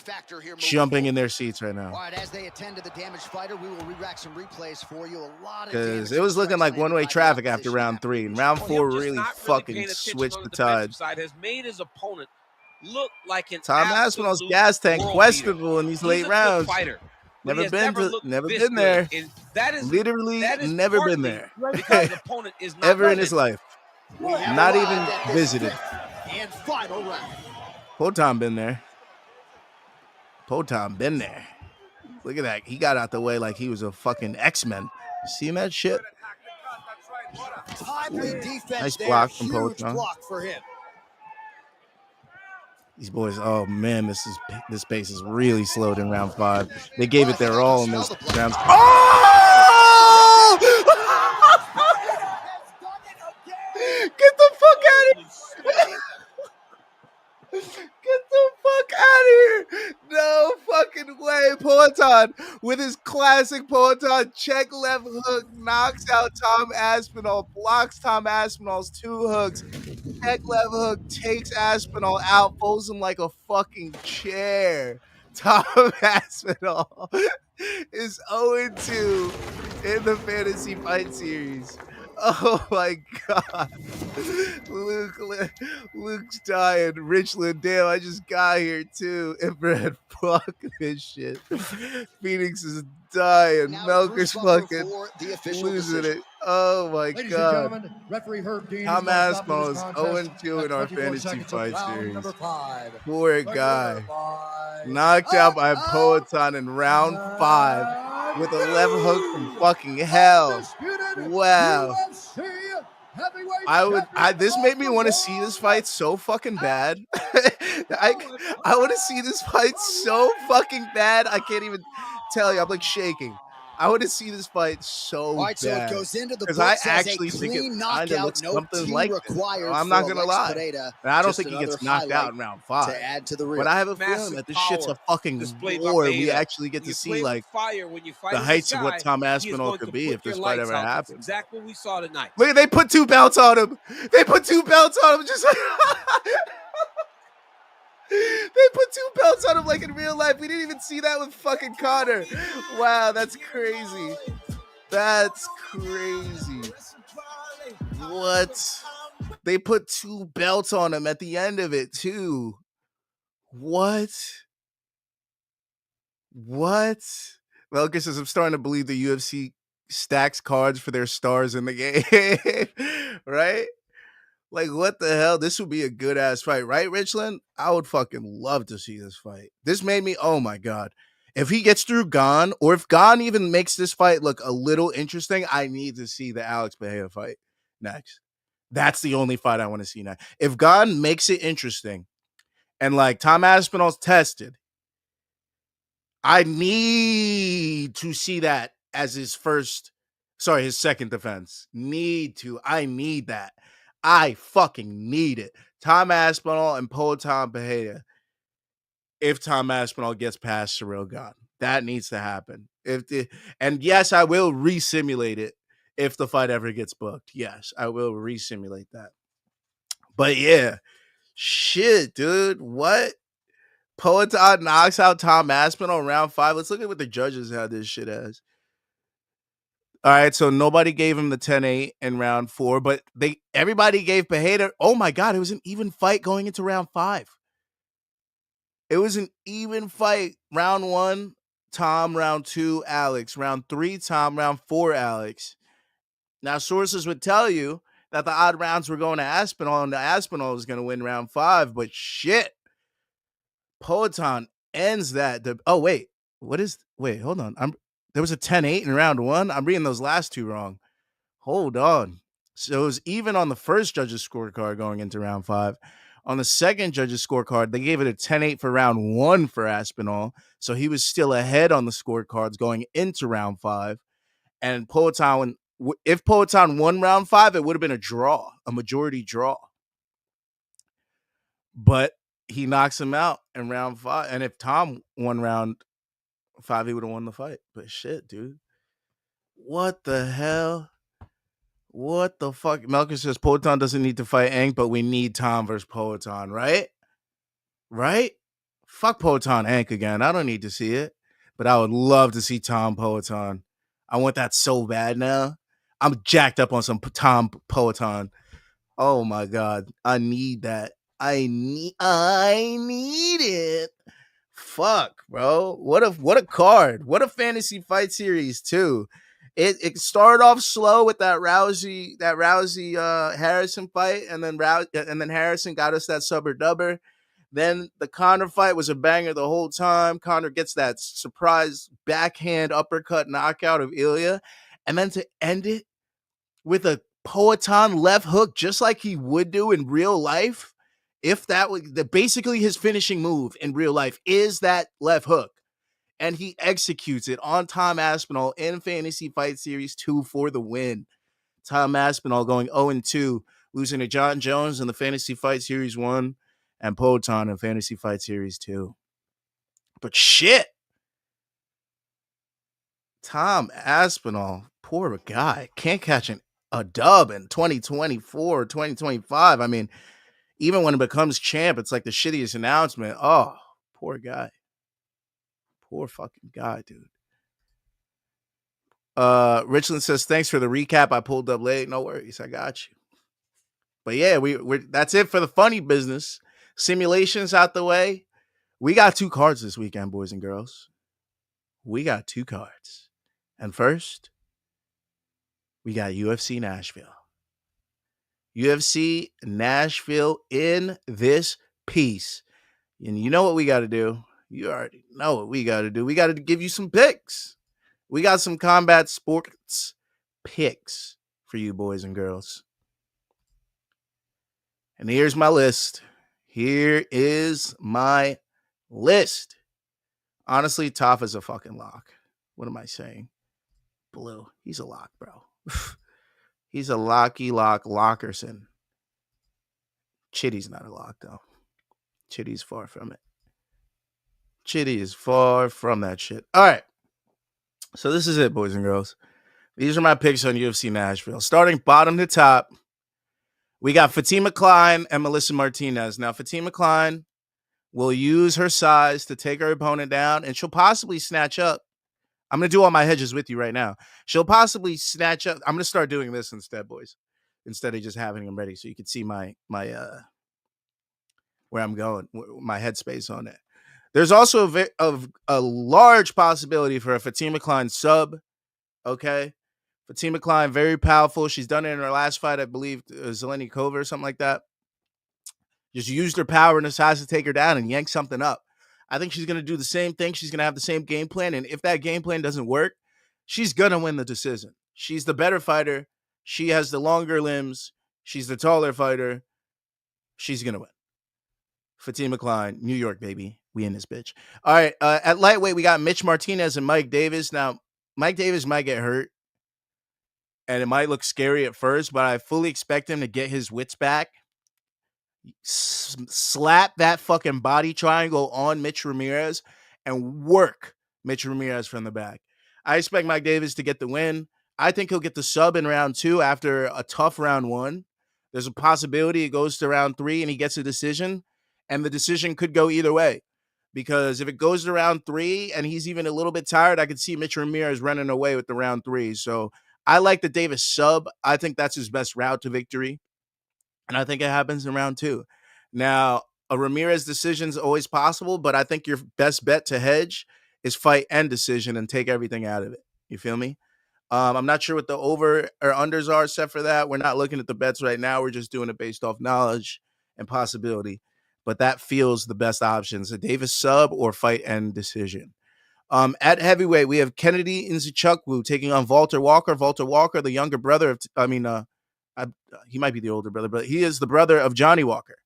jumping in their seats right now. As they attend to the damaged fighter, we will re-rack some replays for you. Because it was looking like one-way traffic after round 3, and round 4 really fucking switched the tide. Has made his opponent look like an Tom Aspinall's gas tank questionable in these late rounds. Never been there. Literally never been there. Ever in his life. Not even visited. And final round. Poatan been there. Look at that. He got out the way like he was a fucking X-Men. See that shit? Nice block from Poatan. For him. These boys, oh man, this pace is really slowed in round 5. They gave it their all in this round. Oh! Get the fuck out of here! Get the fuck out of here! No fucking way. Poatan with his classic Poatan check left hook knocks out Tom Aspinall, blocks Tom Aspinall's 2 hooks. Check left hook takes Aspinall out, folds him like a fucking chair. Tom Aspinall is 0-2 in the fantasy fight series. Oh my god. Luke's dying. Richland, damn, I just got here too. Infrared, fuck this shit. Phoenix is dying. Melker's fucking losing it. Oh my Ladies god. And gentlemen, referee Herb Dean Tom Aspinall is 0-2 in our fantasy fight series. Poor guy. Knocked out by Poatan in round 5 with a left hook from fucking hell. Wow. This made me want to see this fight so fucking bad. I want to see this fight so fucking bad. I can't even tell you. I'm like shaking. I want to see this fight so bad. So it goes into the because I actually think it kind of looks something like this. I'm not gonna lie. And I don't think he gets knocked out in round 5. To add to the but I have a feeling that this shit's a fucking war. We actually get to see like the heights of what Tom Aspinall could be if this fight ever happens. Exactly what we saw tonight. Look, they put 2 belts on him. Just like they put 2 belts on him like in real life. We didn't even see that with fucking Conor. Wow, that's crazy. That's crazy. What? They put 2 belts on him at the end of it, too. What? Melker says, I'm starting to believe the UFC stacks cards for their stars in the game. Right? Like, what the hell? This would be a good-ass fight, right, Richland? I would fucking love to see this fight. This made me, oh my God. If he gets through Gon, or if Gon even makes this fight look a little interesting, I need to see the Alexpereira fight next. That's the only fight I want to see now. If Gon makes it interesting, and like Tom Aspinall's tested, I need to see that as his second defense. I need that. I fucking need it. Tom Aspinall and Poatan Pereira. If Tom Aspinall gets past Cyril Gane, that needs to happen. And yes, I will re-simulate it if the fight ever gets booked. Yes, I will re-simulate that. But yeah, shit, dude. What? Poatan knocks out Tom Aspinall in round 5. Let's look at what the judges had this shit as. All right, so nobody gave him the 10-8 in round 4, but everybody gave Pereira. Oh my God, it was an even fight going into round 5. It was an even fight. Round 1, Tom. Round 2, Alex. Round 3, Tom. Round 4, Alex. Now, sources would tell you that the odd rounds were going to Aspinall, and the Aspinall was going to win round 5, but shit. Poatan ends that. Wait, hold on. There was a 10-8 in round 1. I'm reading those last two wrong. Hold on. So it was even on the first judge's scorecard going into round 5. On the second judge's scorecard, they gave it a 10-8 for round 1 for Aspinall. So he was still ahead on the scorecards going into round 5. And Poatan, if Poatan won round 5, it would have been a majority draw. But he knocks him out in round 5. And if Tom won round 5, he would have won the fight. But shit, dude. What the hell? What the fuck? Melker says Poatan doesn't need to fight Eng, but we need Tom versus Poatan, right? Right? Fuck Poatan Eng again. I don't need to see it. But I would love to see Tom Poatan. I want that so bad now. I'm jacked up on some Tom Poatan. Oh my God. I need that. I need it. Fuck, bro. What a card. What a fantasy fight series, too. It started off slow with that Rousey Harrison fight, and then Harrison got us that subber dubber. Then the Conor fight was a banger the whole time. Conor gets that surprise backhand uppercut knockout of Ilia, and then to end it with a Poatan left hook, just like he would do in real life. If that was basically his finishing move in real life is that left hook. And he executes it on Tom Aspinall in Fantasy Fight Series 2 for the win. Tom Aspinall going 0-2, losing to John Jones in the Fantasy Fight Series 1 and Poatan in Fantasy Fight Series 2. But shit. Tom Aspinall, poor guy, can't catch a dub in 2024, 2025. I mean, even when it becomes champ, it's like the shittiest announcement. Oh, poor guy. Poor fucking guy, dude. Richland says, thanks for the recap. I pulled up late. No worries. I got you. But yeah, we're that's it for the funny business. Simulations out the way. We got 2 cards this weekend, boys and girls. We got 2 cards. And first, we got UFC Nashville. UFC Nashville in this piece. And you know what we got to do? You already know what we got to do. We got to give you some picks. We got some combat sports picks for you boys and girls. And here's my list. Here is my list. Honestly, Toph is a fucking lock. What am I saying? Blue. He's a lock, bro. He's a Lockerson. Chitty's not a lock, though. Chitty's far from it. Chitty is far from that shit. All right. So this is it, boys and girls. These are my picks on UFC Nashville. Starting bottom to top, we got Fatima Klein and Melissa Martinez. Now, Fatima Klein will use her size to take her opponent down, and she'll possibly snatch up. I'm going to do all my hedges with you right now. She'll possibly snatch up. I'm going to start doing this instead, boys, instead of just having them ready so you can see my where I'm going, my headspace on it. There's also a large possibility for a Fatima Klein sub, okay? Fatima Klein, very powerful. She's done it in her last fight, I believe, Zelenikova or something like that. Just used her power and her size to take her down and yank something up. I think she's going to do the same thing. She's going to have the same game plan, and if that game plan doesn't work, she's going to win the decision. She's the better fighter. She has the longer limbs. She's the taller fighter. She's going to win. Fatima Klein, New York, baby. We in this bitch. All right. At lightweight, we got Mitch Martinez and Mike Davis. Now, Mike Davis might get hurt, and it might look scary at first, but I fully expect him to get his wits back. Slap that fucking body triangle on Mitch Ramirez and work Mitch Ramirez from the back. I expect Mike Davis to get the win. I think he'll get the sub in round 2 after a tough round 1. There's a possibility it goes to round 3 and he gets a decision, and the decision could go either way. Because if it goes to round 3 and he's even a little bit tired, I could see Mitch Ramirez running away with the round 3. So I like the Davis sub. I think that's his best route to victory. And I think it happens in round 2. Now, a Ramirez decision is always possible, but I think your best bet to hedge is fight and decision and take everything out of it. You feel me? I'm not sure what the over or unders are set for that. We're not looking at the bets right now. We're just doing it based off knowledge and possibility. But that feels the best options: a Davis sub or fight and decision. At heavyweight, we have Kennedy Nzechukwu taking on Walter Walker. Walter Walker, the younger brother of, he might be the older brother, but he is the brother of Johnny Walker.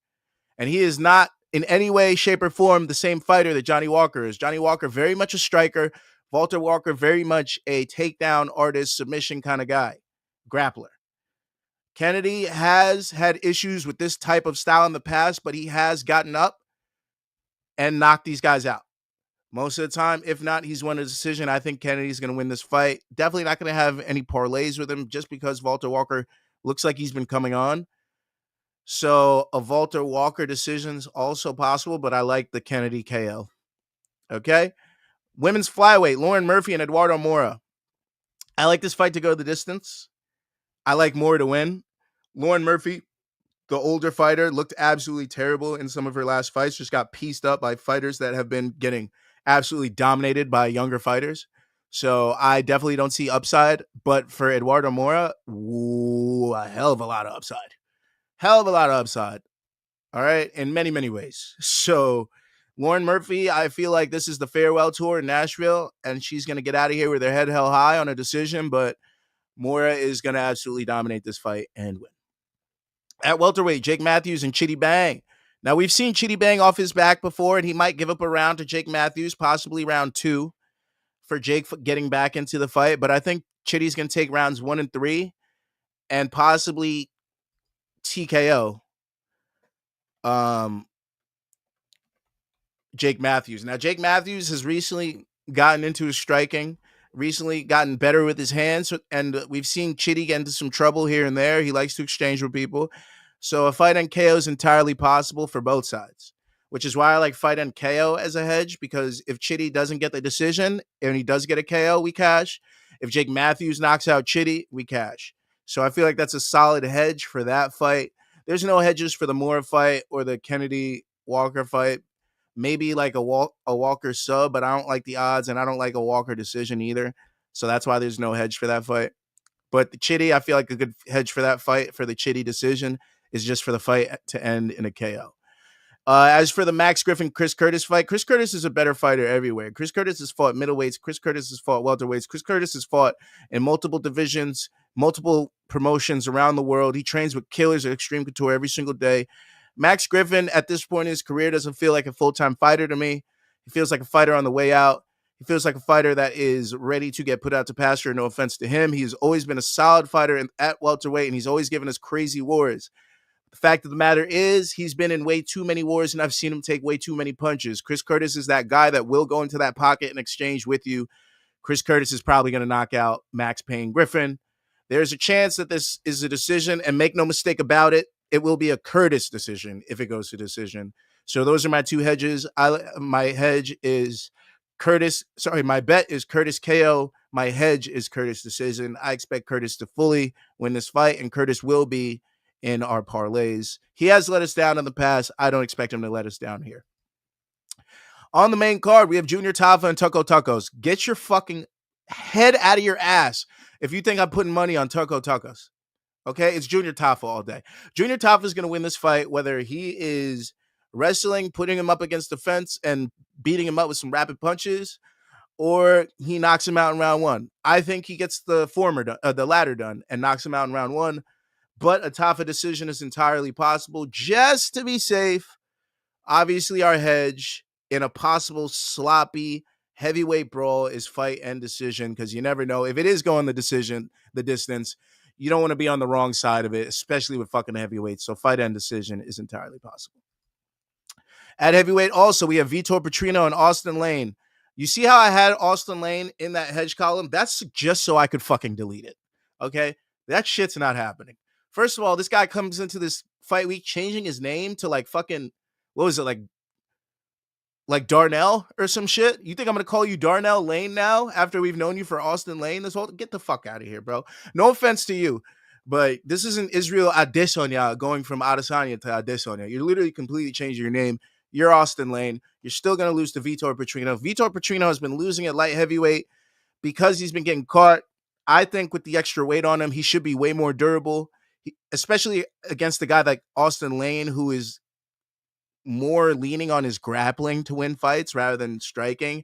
And he is not in any way, shape, or form the same fighter that Johnny Walker is. Johnny Walker, very much a striker. Walter Walker, very much a takedown artist, submission kind of guy, grappler. Kennedy has had issues with this type of style in the past, but he has gotten up and knocked these guys out. Most of the time, if not, he's won a decision. I think Kennedy's going to win this fight. Definitely not going to have any parlays with him just because Walter Walker looks like he's been coming on. So a Walter Walker decision's also possible, but I like the Kennedy KO. Okay? Women's flyweight, Lauren Murphy and Eduardo Mora. I like this fight to go the distance. I like Mora to win. Lauren Murphy, the older fighter, looked absolutely terrible in some of her last fights. Just got pieced up by fighters that have been getting absolutely dominated by younger fighters. So I definitely don't see upside. But for Eduardo Mora, a hell of a lot of upside. Hell of a lot of upside. All right. In many, many ways. So Lauren Murphy, I feel like this is the farewell tour in Nashville, and she's going to get out of here with her head held high on a decision, but Mora is going to absolutely dominate this fight and win. At welterweight, Jake Matthews and Chitty Bang. Now, we've seen Chitty Bang off his back before, and he might give up a round to Jake Matthews, possibly round 2 for Jake getting back into the fight. But I think Chitty's going to take rounds 1 and 3 and possibly TKO Jake Matthews. Now, Jake Matthews has recently gotten into his striking, recently gotten better with his hands, and we've seen Chitty get into some trouble here and there. He likes to exchange with people. So a fight on KO is entirely possible for both sides, which is why I like fight on KO as a hedge, because if Chitty doesn't get the decision and he does get a KO, we cash. If Jake Matthews knocks out Chitty, we cash. So I feel like that's a solid hedge for that fight. There's no hedges for the Moore fight or the Kennedy Walker fight. Maybe like a Walker sub, but I don't like the odds, and I don't like a Walker decision either. So that's why there's no hedge for that fight. But the Chitty, I feel like a good hedge for that fight, for the Chitty decision, is just for the fight to end in a KO. As for the Max Griffin-Chris Curtis fight, Chris Curtis is a better fighter everywhere. Chris Curtis has fought middleweights. Chris Curtis has fought welterweights. Chris Curtis has fought in multiple divisions, multiple promotions around the world. He trains with killers at Extreme Couture every single day. Max Griffin, at this point in his career, doesn't feel like a full-time fighter to me. He feels like a fighter on the way out. He feels like a fighter that is ready to get put out to pasture. No offense to him. He's always been a solid fighter at welterweight, and he's always given us crazy wars. The fact of the matter is he's been in way too many wars, and I've seen him take way too many punches. Chris Curtis is that guy that will go into that pocket and exchange with you. Chris Curtis is probably going to knock out Max Payne Griffin. There's a chance that this is a decision, and make no mistake about it, it will be a Curtis decision if it goes to decision. So those are my two hedges. My hedge is Curtis. Sorry, my bet is Curtis KO. My hedge is Curtis decision. I expect Curtis to fully win this fight, and Curtis will be in our parlays. He has let us down in the past. I don't expect him to let us down here. On the main card, we have Junior Tafa and Tuco Tucos. Get your fucking head out of your ass if you think I'm putting money on Tuco Tucos. Okay, it's Junior Tafa all day. Junior Tafa is going to win this fight, whether he is wrestling, putting him up against the fence and beating him up with some rapid punches, or he knocks him out in round 1. I think he gets the latter done and knocks him out in round 1. But a Tafa decision is entirely possible. Just to be safe, obviously our hedge in a possible sloppy heavyweight brawl is fight and decision, because you never know. If it is going the distance, you don't want to be on the wrong side of it, especially with fucking heavyweights. So fight and decision is entirely possible. At heavyweight, also, we have Vitor Petrino and Austin Lane. You see how I had Austin Lane in that hedge column? That's just so I could fucking delete it. Okay? That shit's not happening. First of all, this guy comes into this fight week changing his name to like fucking, what was it, like Darnell or some shit? You think I'm going to call you Darnell Lane now after we've known you for Austin Lane this whole? Get the fuck out of here, bro. No offense to you, but this isn't Israel Adesanya going from Adesanya to Adesanya. You're literally completely changing your name. You're Austin Lane. You're still going to lose to Vitor Petrino. Vitor Petrino has been losing at light heavyweight because he's been getting caught. I think with the extra weight on him, he should be way more durable, especially against a guy like Austin Lane, who is more leaning on his grappling to win fights rather than striking.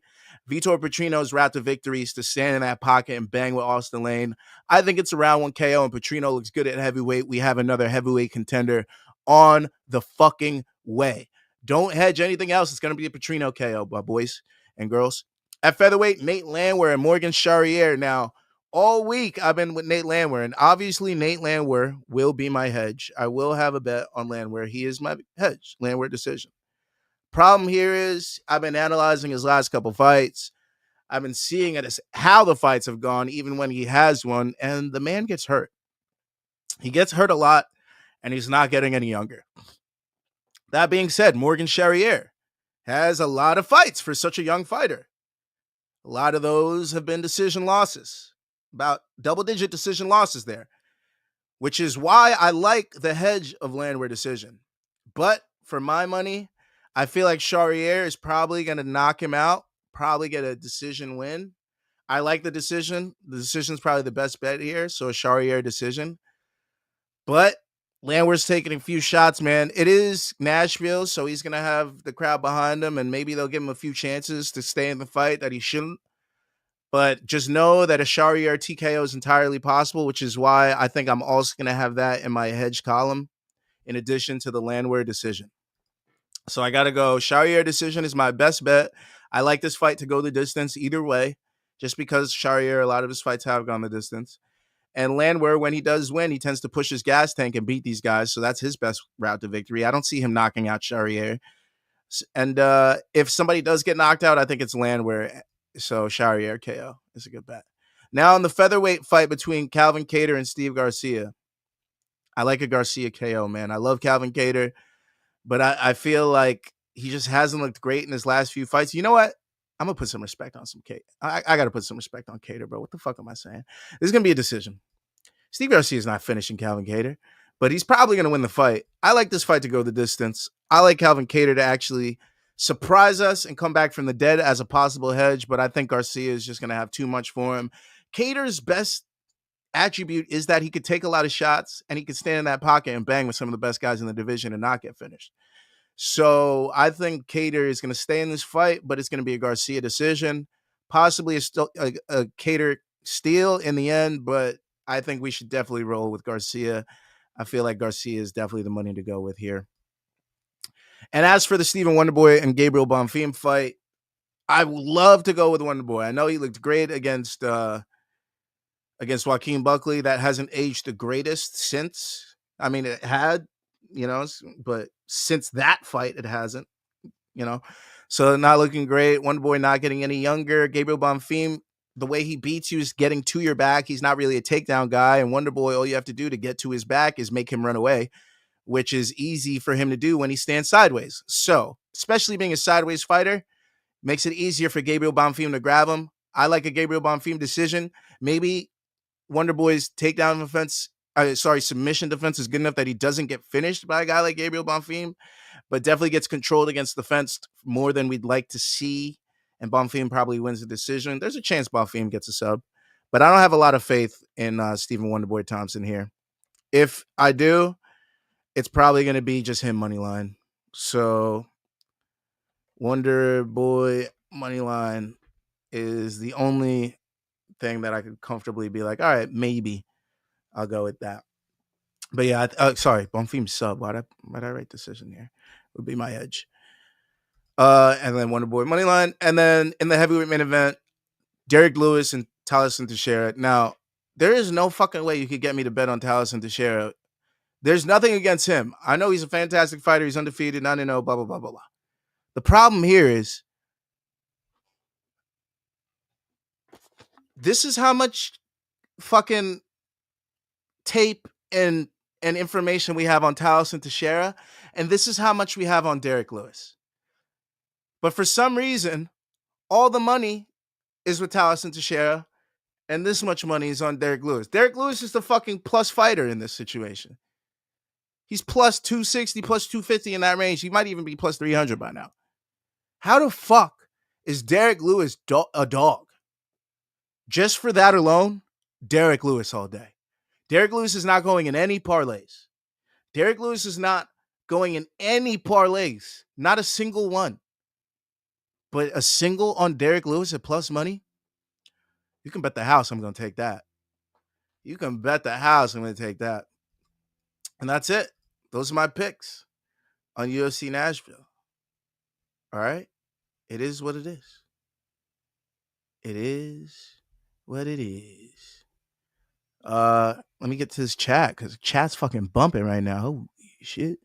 Vitor Petrino's route to victory is to stand in that pocket and bang with Austin Lane. I think it's a round 1 KO, and Petrino looks good at heavyweight. We have another heavyweight contender on the fucking way. Don't hedge anything else. It's going to be a Petrino KO, my boys and girls. At featherweight, Nate Landwehr and Morgan Charrier. Now, all week I've been with Nate Landwehr, and obviously Nate Landwehr will be my hedge. I will have a bet on Landwehr. He is my hedge. Landwehr decision. Problem here is I've been analyzing his last couple fights. I've been seeing how the fights have gone, even when he has won, and the man gets hurt. He gets hurt a lot, and he's not getting any younger. That being said, Morgan Charrier has a lot of fights for such a young fighter. A lot of those have been decision losses, about double-digit decision losses there, which is why I like the hedge of Landwehr decision. But for my money, I feel like Charrier is probably going to knock him out, probably get a decision win. I like the decision. The decision is probably the best bet here, so a Charrier decision. But Landwehr's taking a few shots, man. It is Nashville, so he's going to have the crowd behind him, and maybe they'll give him a few chances to stay in the fight that he shouldn't. But just know that a Charrier TKO is entirely possible, which is why I think I'm also going to have that in my hedge column in addition to the Landwehr decision. So I got to go. Charrier decision is my best bet. I like this fight to go the distance either way, just because Charrier, a lot of his fights have gone the distance. And Landwehr, when he does win, he tends to push his gas tank and beat these guys. So that's his best route to victory. I don't see him knocking out Charrier. And if somebody does get knocked out, I think it's Landwehr. So Charrier KO is a good bet. Now in the featherweight fight between Calvin Kattar and Steve Garcia. I like a Garcia KO, man. I love Calvin Kattar, but I feel like he just hasn't looked great in his last few fights. You know what? I'm going to put some respect on some Kattar. I got to put some respect on Kattar, bro. What the fuck am I saying? This is going to be a decision. Steve Garcia is not finishing Calvin Kattar, but he's probably going to win the fight. I like this fight to go the distance. I like Calvin Kattar to actually surprise us and come back from the dead as a possible hedge, but I think Garcia is just going to have too much for him. Kattar's best attribute is that he could take a lot of shots and he could stand in that pocket and bang with some of the best guys in the division and not get finished. So I think Kattar is going to stay in this fight, but it's going to be a Garcia decision, possibly a Kattar steal in the end, but I think we should definitely roll with Garcia. I feel like Garcia is definitely the money to go with here. And as for the Stephen Wonderboy and Gabriel Bonfim fight, I would love to go with Wonderboy. I know he looked great against Joaquin Buckley. That hasn't aged the greatest since. I mean, it had, but since that fight, it hasn't, So not looking great. Wonderboy not getting any younger. Gabriel Bonfim, the way he beats you is getting to your back. He's not really a takedown guy. And Wonderboy, all you have to do to get to his back is make him run away, which is easy for him to do when he stands sideways. So, especially being a sideways fighter, makes it easier for Gabriel Bonfim to grab him. I like a Gabriel Bonfim decision. Maybe Wonderboy's takedown defense, submission defense is good enough that he doesn't get finished by a guy like Gabriel Bonfim, but definitely gets controlled against the fence more than we'd like to see. And Bonfim probably wins the decision. There's a chance Bonfim gets a sub, but I don't have a lot of faith in Stephen Wonderboy Thompson here. If I do, it's probably going to be just him money line. So Wonderboy money line is the only thing that I could comfortably be like, all right, maybe I'll go with that. But yeah, Bonfim sub. Why'd I write decision here? Would be my edge. And then Wonderboy moneyline. And then in the heavyweight main event, Derek Lewis and Taliesin Teixeira. Now, there is no fucking way you could get me to bet on Taliesin Teixeira. There's nothing against him. I know he's a fantastic fighter. He's undefeated, 9-0, blah, blah, blah, blah, blah. The problem here is this is how much fucking tape and information we have on Taliesin Teixeira, and this is how much we have on Derek Lewis. But for some reason, all the money is with Taliesin Teixeira, and this much money is on Derek Lewis. Derek Lewis is the fucking plus fighter in this situation. He's plus 260, plus 250 in that range. He might even be plus 300 by now. How the fuck is Derek Lewis a dog? Just for that alone, Derek Lewis all day. Derek Lewis is not going in any parlays. Derek Lewis is not going in any parlays. Not a single one. But a single on Derek Lewis at plus money? You can bet the house I'm going to take that. You can bet the house I'm going to take that. And that's it. Those are my picks on UFC Nashville. All right? It is what it is. It is what it is. Let me get to this chat because chat's fucking bumping right now. Holy shit.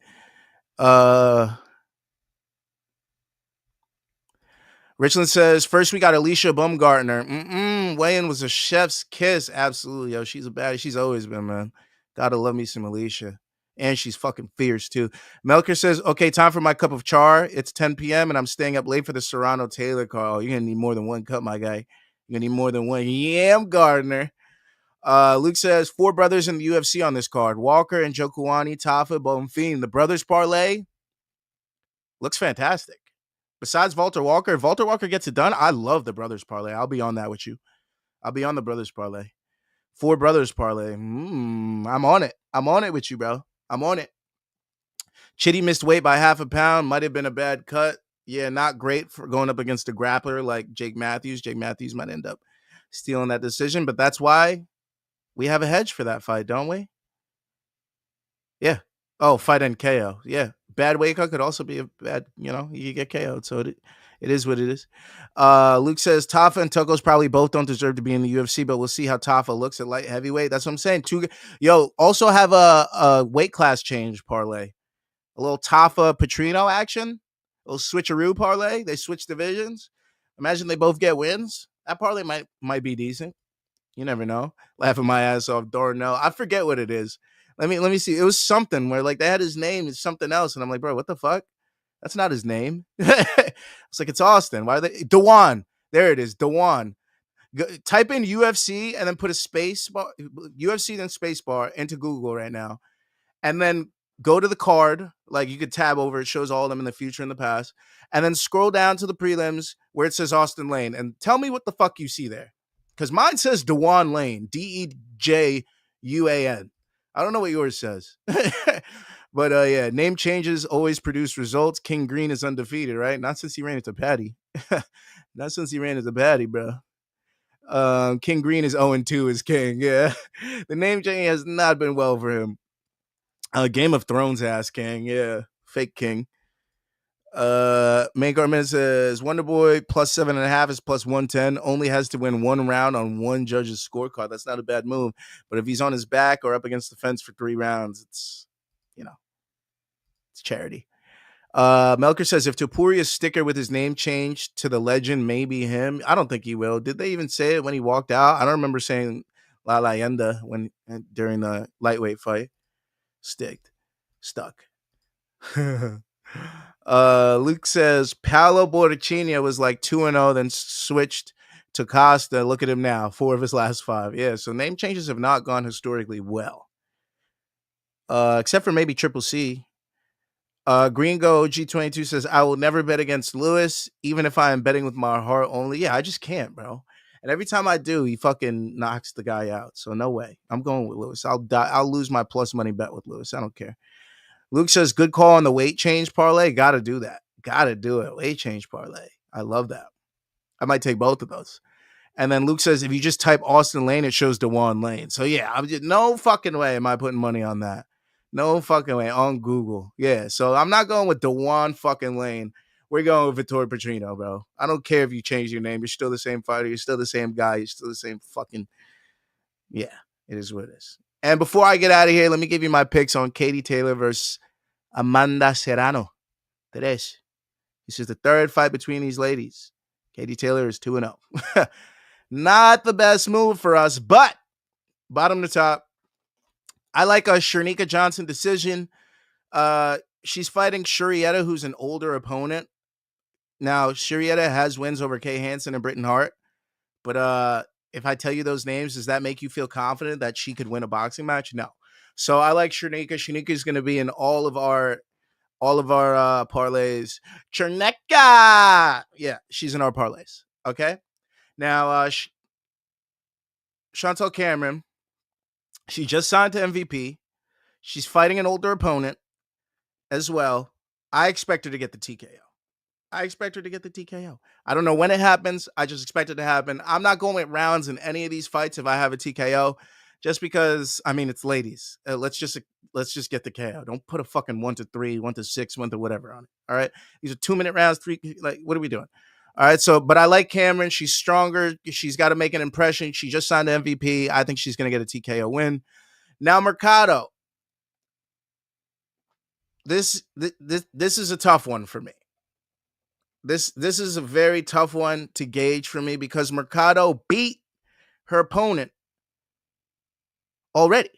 Richland says, first we got Alicia Baumgartner. Weigh-in was a chef's kiss. Absolutely, yo. She's a baddie. She's always been, man. Gotta love me some Alicia. And she's fucking fierce, too. Melker says, okay, time for my cup of char. It's 10 p.m. and I'm staying up late for the Serrano Taylor call. You're going to need more than one cup, my guy. You're going to need more than one. Yam Gardner. Luke says, 4 brothers in the UFC on this card. Walker and Jokuani, Tafa, Bonfim. The brothers parlay looks fantastic. Besides Walter Walker, if Walter Walker gets it done, I love the brothers parlay. I'll be on that with you. I'll be on the brothers parlay. 4 brothers parlay. I'm on it. I'm on it with you, bro. I'm on it. Chitty missed weight by half a pound. Might have been a bad cut. Yeah, not great for going up against a grappler like Jake Matthews. Jake Matthews might end up stealing that decision, but that's why we have a hedge for that fight, don't we? Yeah. Oh, fight and KO. Yeah. Bad weight cut could also be a bad, you get KO'd. So it is what it is. Luke says Tafa and Tokos probably both don't deserve to be in the UFC, but we'll see how Tafa looks at light heavyweight. That's what I'm saying. Also have a weight class change parlay. A little Tafa Petrino action. A little switcheroo parlay. They switch divisions. Imagine they both get wins. That parlay might be decent. You never know. Laughing my ass off. Darnell. I forget what it is. Let me see. It was something where like they had his name and something else, and I'm like, bro, what the fuck? That's not his name. It's like it's Austin. Why are they Dewan? There it is, Dewan. Type in UFC and then put a space bar, UFC then space bar into Google right now, and then go to the card. Like you could tab over. It shows all of them in the future and the past, and then scroll down to the prelims where it says Austin Lane, and tell me what the fuck you see there, because mine says Dewan Lane, Dejuan. I don't know what yours says. But yeah, name changes always produce results. King Green is undefeated, right? Not since he ran into Patty. Not since he ran into Patty, bro. King Green is 0-2 as king. Yeah. The name change has not been well for him. Game of Thrones ass king. Yeah. Fake king. Main Garment says Wonderboy plus 7.5 is plus 110. Only has to win one round on one judge's scorecard. That's not a bad move. But if he's on his back or up against the fence for 3 rounds, it's charity. Melker says if Topuria's sticker with his name changed to the legend, maybe him. I don't think he will. Did they even say it when he walked out? I don't remember saying La Leyenda during the lightweight fight. Stuck. Luke says Paolo Borrachino was like 2-0, then switched to Costa. Look at him now, 4 of his last 5. Yeah, so name changes have not gone historically well. Except for maybe Triple C. Gringo G22 says, I will never bet against Lewis, even if I am betting with my heart only. Yeah, I just can't, bro. And every time I do, he fucking knocks the guy out. So no way. I'm going with Lewis. I'll lose my plus money bet with Lewis. I don't care. Luke says, good call on the weight change parlay. Got to do that. Got to do it. Weight change parlay. I love that. I might take both of those. And then Luke says, if you just type Austin Lane, it shows Dewan Lane. So yeah, I'm just no fucking way am I putting money on that. No fucking way on Google. Yeah, so I'm not going with Dewan fucking Lane. We're going with Vittorio Petrino, bro. I don't care if you change your name. You're still the same fighter. You're still the same guy. You're still the same fucking... Yeah, it is what it is. And before I get out of here, let me give you my picks on Katie Taylor versus Amanda Serrano. This is the third fight between these ladies. Katie Taylor is 2-0. Not the best move for us, but bottom to top, I like a Shernika Johnson decision. She's fighting Shurietta, who's an older opponent. Now, Shurietta has wins over Kay Hansen and Britton Hart. But if I tell you those names, does that make you feel confident that she could win a boxing match? No. So I like Shernika. Shernika is going to be in all of our parlays. Cherneka! Yeah, she's in our parlays. Okay? Now, Chantel Cameron, she just signed to MVP. She's fighting an older opponent as well. I expect her to get the TKO. I don't know when it happens. I just expect it to happen. I'm not going with rounds in any of these fights if I have a TKO, just because, I mean, it's ladies. Let's just get the KO. Don't put a fucking 1-3, 1-6, 1 to whatever on it. All right. These are 2-minute rounds, 3. Like, what are we doing? All right. So, but I like Cameron. She's stronger. She's got to make an impression. She just signed the MVP. I think she's going to get a TKO win. Now, Mercado. This is a tough one for me. This is a very tough one to gauge for me because Mercado beat her opponent already.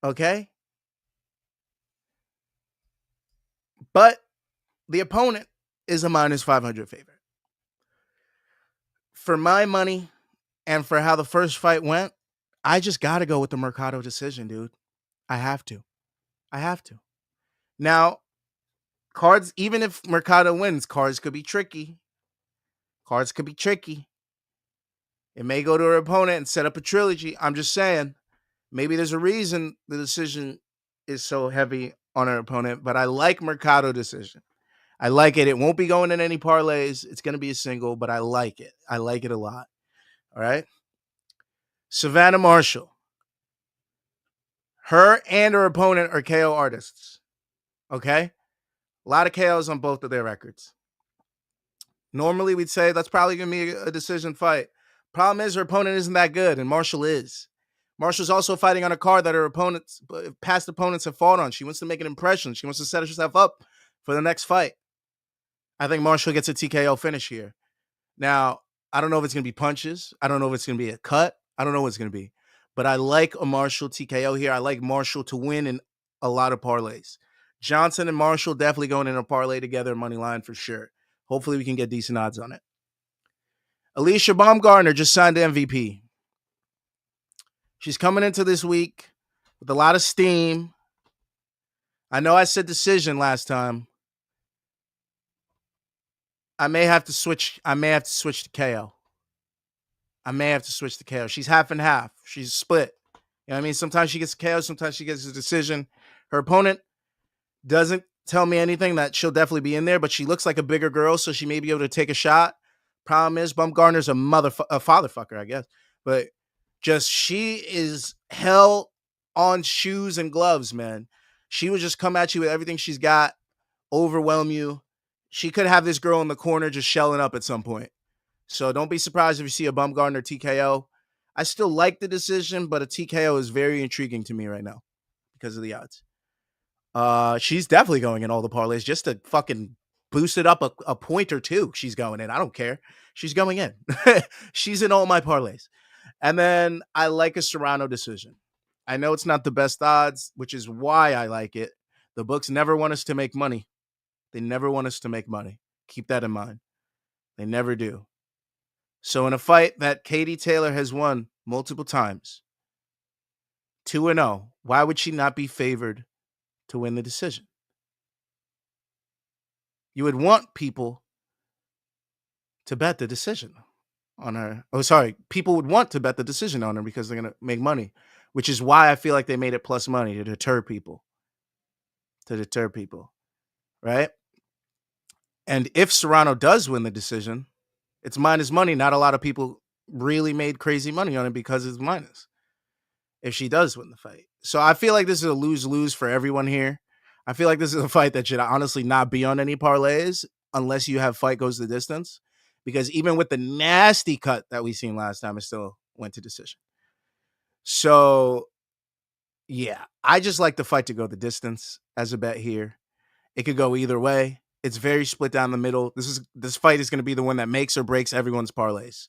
Okay? But the opponent is a -500 favorite. For my money and for how the first fight went, I just got to go with the Mercado decision, dude. I have to. Now, cards, even if Mercado wins, cards could be tricky. It may go to her opponent and set up a trilogy. I'm just saying, maybe there's a reason the decision is so heavy on her opponent, but I like Mercado decision. I like it. It won't be going in any parlays. It's going to be a single, but I like it. I like it a lot. All right. Savannah Marshall. Her and her opponent are KO artists. Okay. A lot of KOs on both of their records. Normally, we'd say that's probably going to be a decision fight. Problem is, her opponent isn't that good, and Marshall is. Marshall's also fighting on a card that her past opponents have fought on. She wants to make an impression. She wants to set herself up for the next fight. I think Marshall gets a TKO finish here. Now, I don't know if it's going to be punches. I don't know if it's going to be a cut. I don't know what it's going to be. But I like a Marshall TKO here. I like Marshall to win in a lot of parlays. Johnson and Marshall definitely going in a parlay together, money line for sure. Hopefully we can get decent odds on it. Alicia Baumgartner just signed to MVP. She's coming into this week with a lot of steam. I know I said decision last time. I may have to switch to KO. She's half and half. She's split. You know what I mean? Sometimes she gets KO, sometimes she gets a decision. Her opponent doesn't tell me anything that she'll definitely be in there, but she looks like a bigger girl, so she may be able to take a shot. Problem is, Baumgartner's a fatherfucker, I guess. But just she is hell on shoes and gloves, man. She would just come at you with everything she's got, overwhelm you. She could have this girl in the corner just shelling up at some point. So don't be surprised if you see a Baumgartner TKO. I still like the decision, but a TKO is very intriguing to me right now because of the odds. She's definitely going in all the parlays just to fucking boost it up a point or two. She's going in. I don't care. She's going in. She's in all my parlays. And then I like a Serrano decision. I know it's not the best odds, which is why I like it. The books never want us to make money. They never want us to make money. Keep that in mind. They never do. So in a fight that Katie Taylor has won multiple times, 2-0, why would she not be favored to win the decision? You would want people to bet the decision on her. Oh, sorry. People would want to bet the decision on her because they're going to make money, which is why I feel like they made it plus money to deter people. Right? And if Serrano does win the decision, it's minus money. Not a lot of people really made crazy money on it because it's minus. If she does win the fight. So I feel like this is a lose-lose for everyone here. I feel like this is a fight that should honestly not be on any parlays unless you have fight goes the distance. Because even with the nasty cut that we seen last time, it still went to decision. So, yeah, I just like the fight to go the distance as a bet here. It could go either way. It's very split down the middle. This fight is going to be the one that makes or breaks everyone's parlays.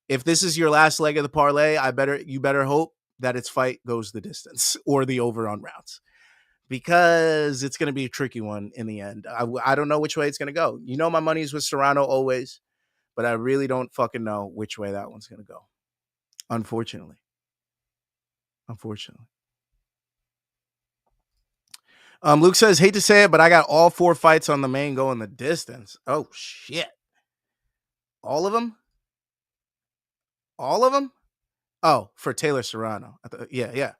If this is your last leg of the parlay, you better hope that its fight goes the distance or the over on rounds, because it's going to be a tricky one in the end. I don't know which way it's going to go. You know, my money's with Serrano always, but I really don't fucking know which way that one's going to go. Unfortunately. Luke says, hate to say it, but I got all 4 fights on the main going the distance. Oh, shit. All of them? Oh, for Taylor Serrano. Yeah.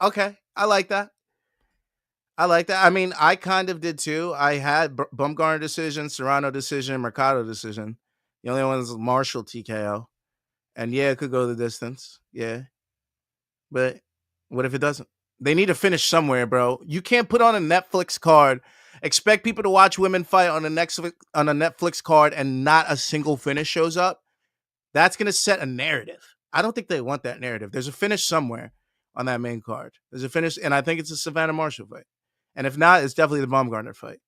Okay. I like that. I mean, I kind of did too. I had Bumgarner decision, Serrano decision, Mercado decision. The only one was Marshall TKO. And yeah, it could go the distance. Yeah. But what if it doesn't? They need to finish somewhere, bro. You can't put on a Netflix card, expect people to watch women fight on a Netflix card, and not a single finish shows up. That's going to set a narrative. I don't think they want that narrative. There's a finish somewhere on that main card. There's a finish, and I think it's a Savannah Marshall fight. And if not, it's definitely the Baumgartner fight.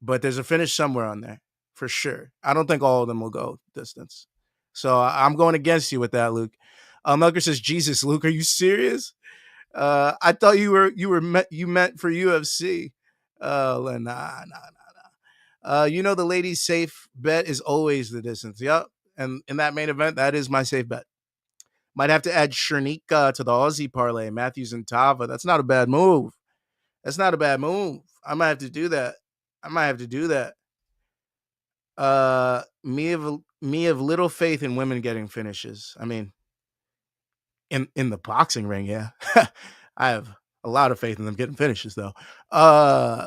But there's a finish somewhere on there, for sure. I don't think all of them will go distance. So I'm going against you with that, Luke. Melker says, Jesus, Luke, are you serious? I thought you meant for UFC. Nah. You know the ladies' safe bet is always the distance. Yep. And in that main event, that is my safe bet. Might have to add Chernika to the Aussie parlay, Matthews and Tava. That's not a bad move. I might have to do that. Me of little faith in women getting finishes. I mean, in the boxing ring, yeah. I have a lot of faith in them getting finishes, though.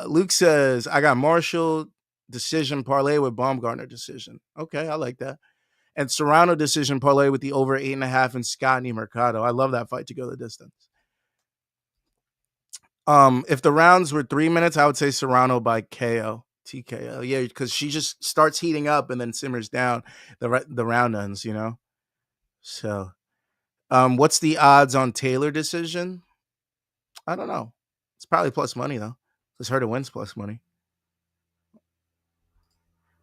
Luke says, I got Marshall decision parlay with Baumgartner decision. Okay, I like that. And Serrano decision parlay with the over 8.5 and Scotty Mercado. I love that fight to go the distance. If the rounds were 3 minutes, I would say Serrano by KO, TKO. Yeah, because she just starts heating up and then simmers down. The round ends, you know. So, what's the odds on Taylor decision? I don't know. It's probably plus money though. It's her to wins plus money.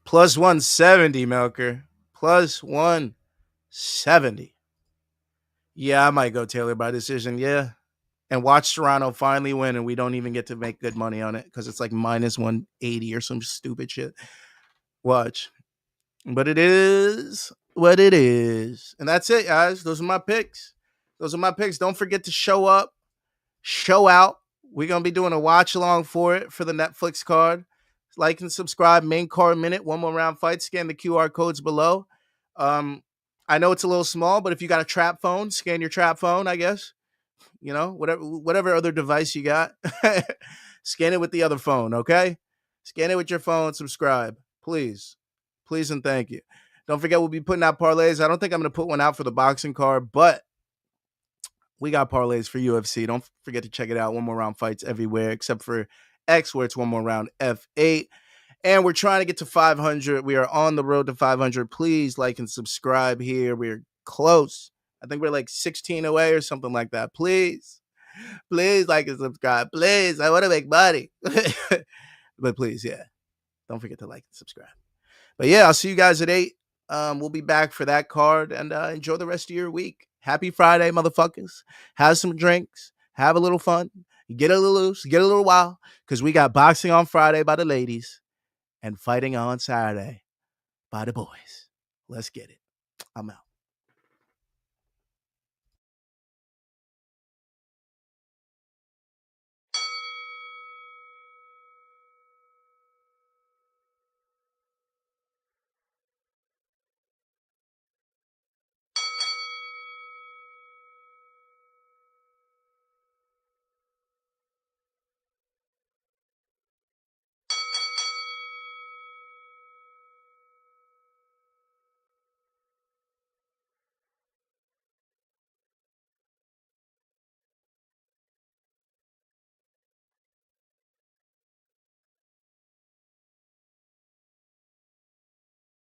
Plus 170, Melker. Plus 170. Yeah, I might go Taylor by decision. Yeah. And watch Serrano finally win, and we don't even get to make good money on it because it's like minus 180 or some stupid shit. Watch. But it is what it is. And that's it, guys. Those are my picks. Don't forget to show up, show out. We're going to be doing a watch along for it for the Netflix card. Like and subscribe. Main card minute. One more round fight. Scan the QR codes below. I know it's a little small, but if you got a trap phone, scan your trap phone, I guess. You know, whatever other device you got, scan it with the other phone, okay? Scan it with your phone, subscribe. Please, and thank you. Don't forget, we'll be putting out parlays. I don't think I'm going to put one out for the boxing card, but we got parlays for UFC. Don't forget to check it out. One more round fights everywhere, except for X, where it's one more round F8. And we're trying to get to 500. We are on the road to 500. Please like and subscribe here. We're close. I think we're like 16 away or something like that. Please like and subscribe. Please, I want to make money. But please, yeah, don't forget to like and subscribe. But yeah, I'll see you guys at 8. We'll be back for that card, and enjoy the rest of your week. Happy Friday, motherfuckers. Have some drinks. Have a little fun. Get a little loose. Get a little wild, because we got boxing on Friday by the ladies and fighting on Saturday by the boys. Let's get it. I'm out.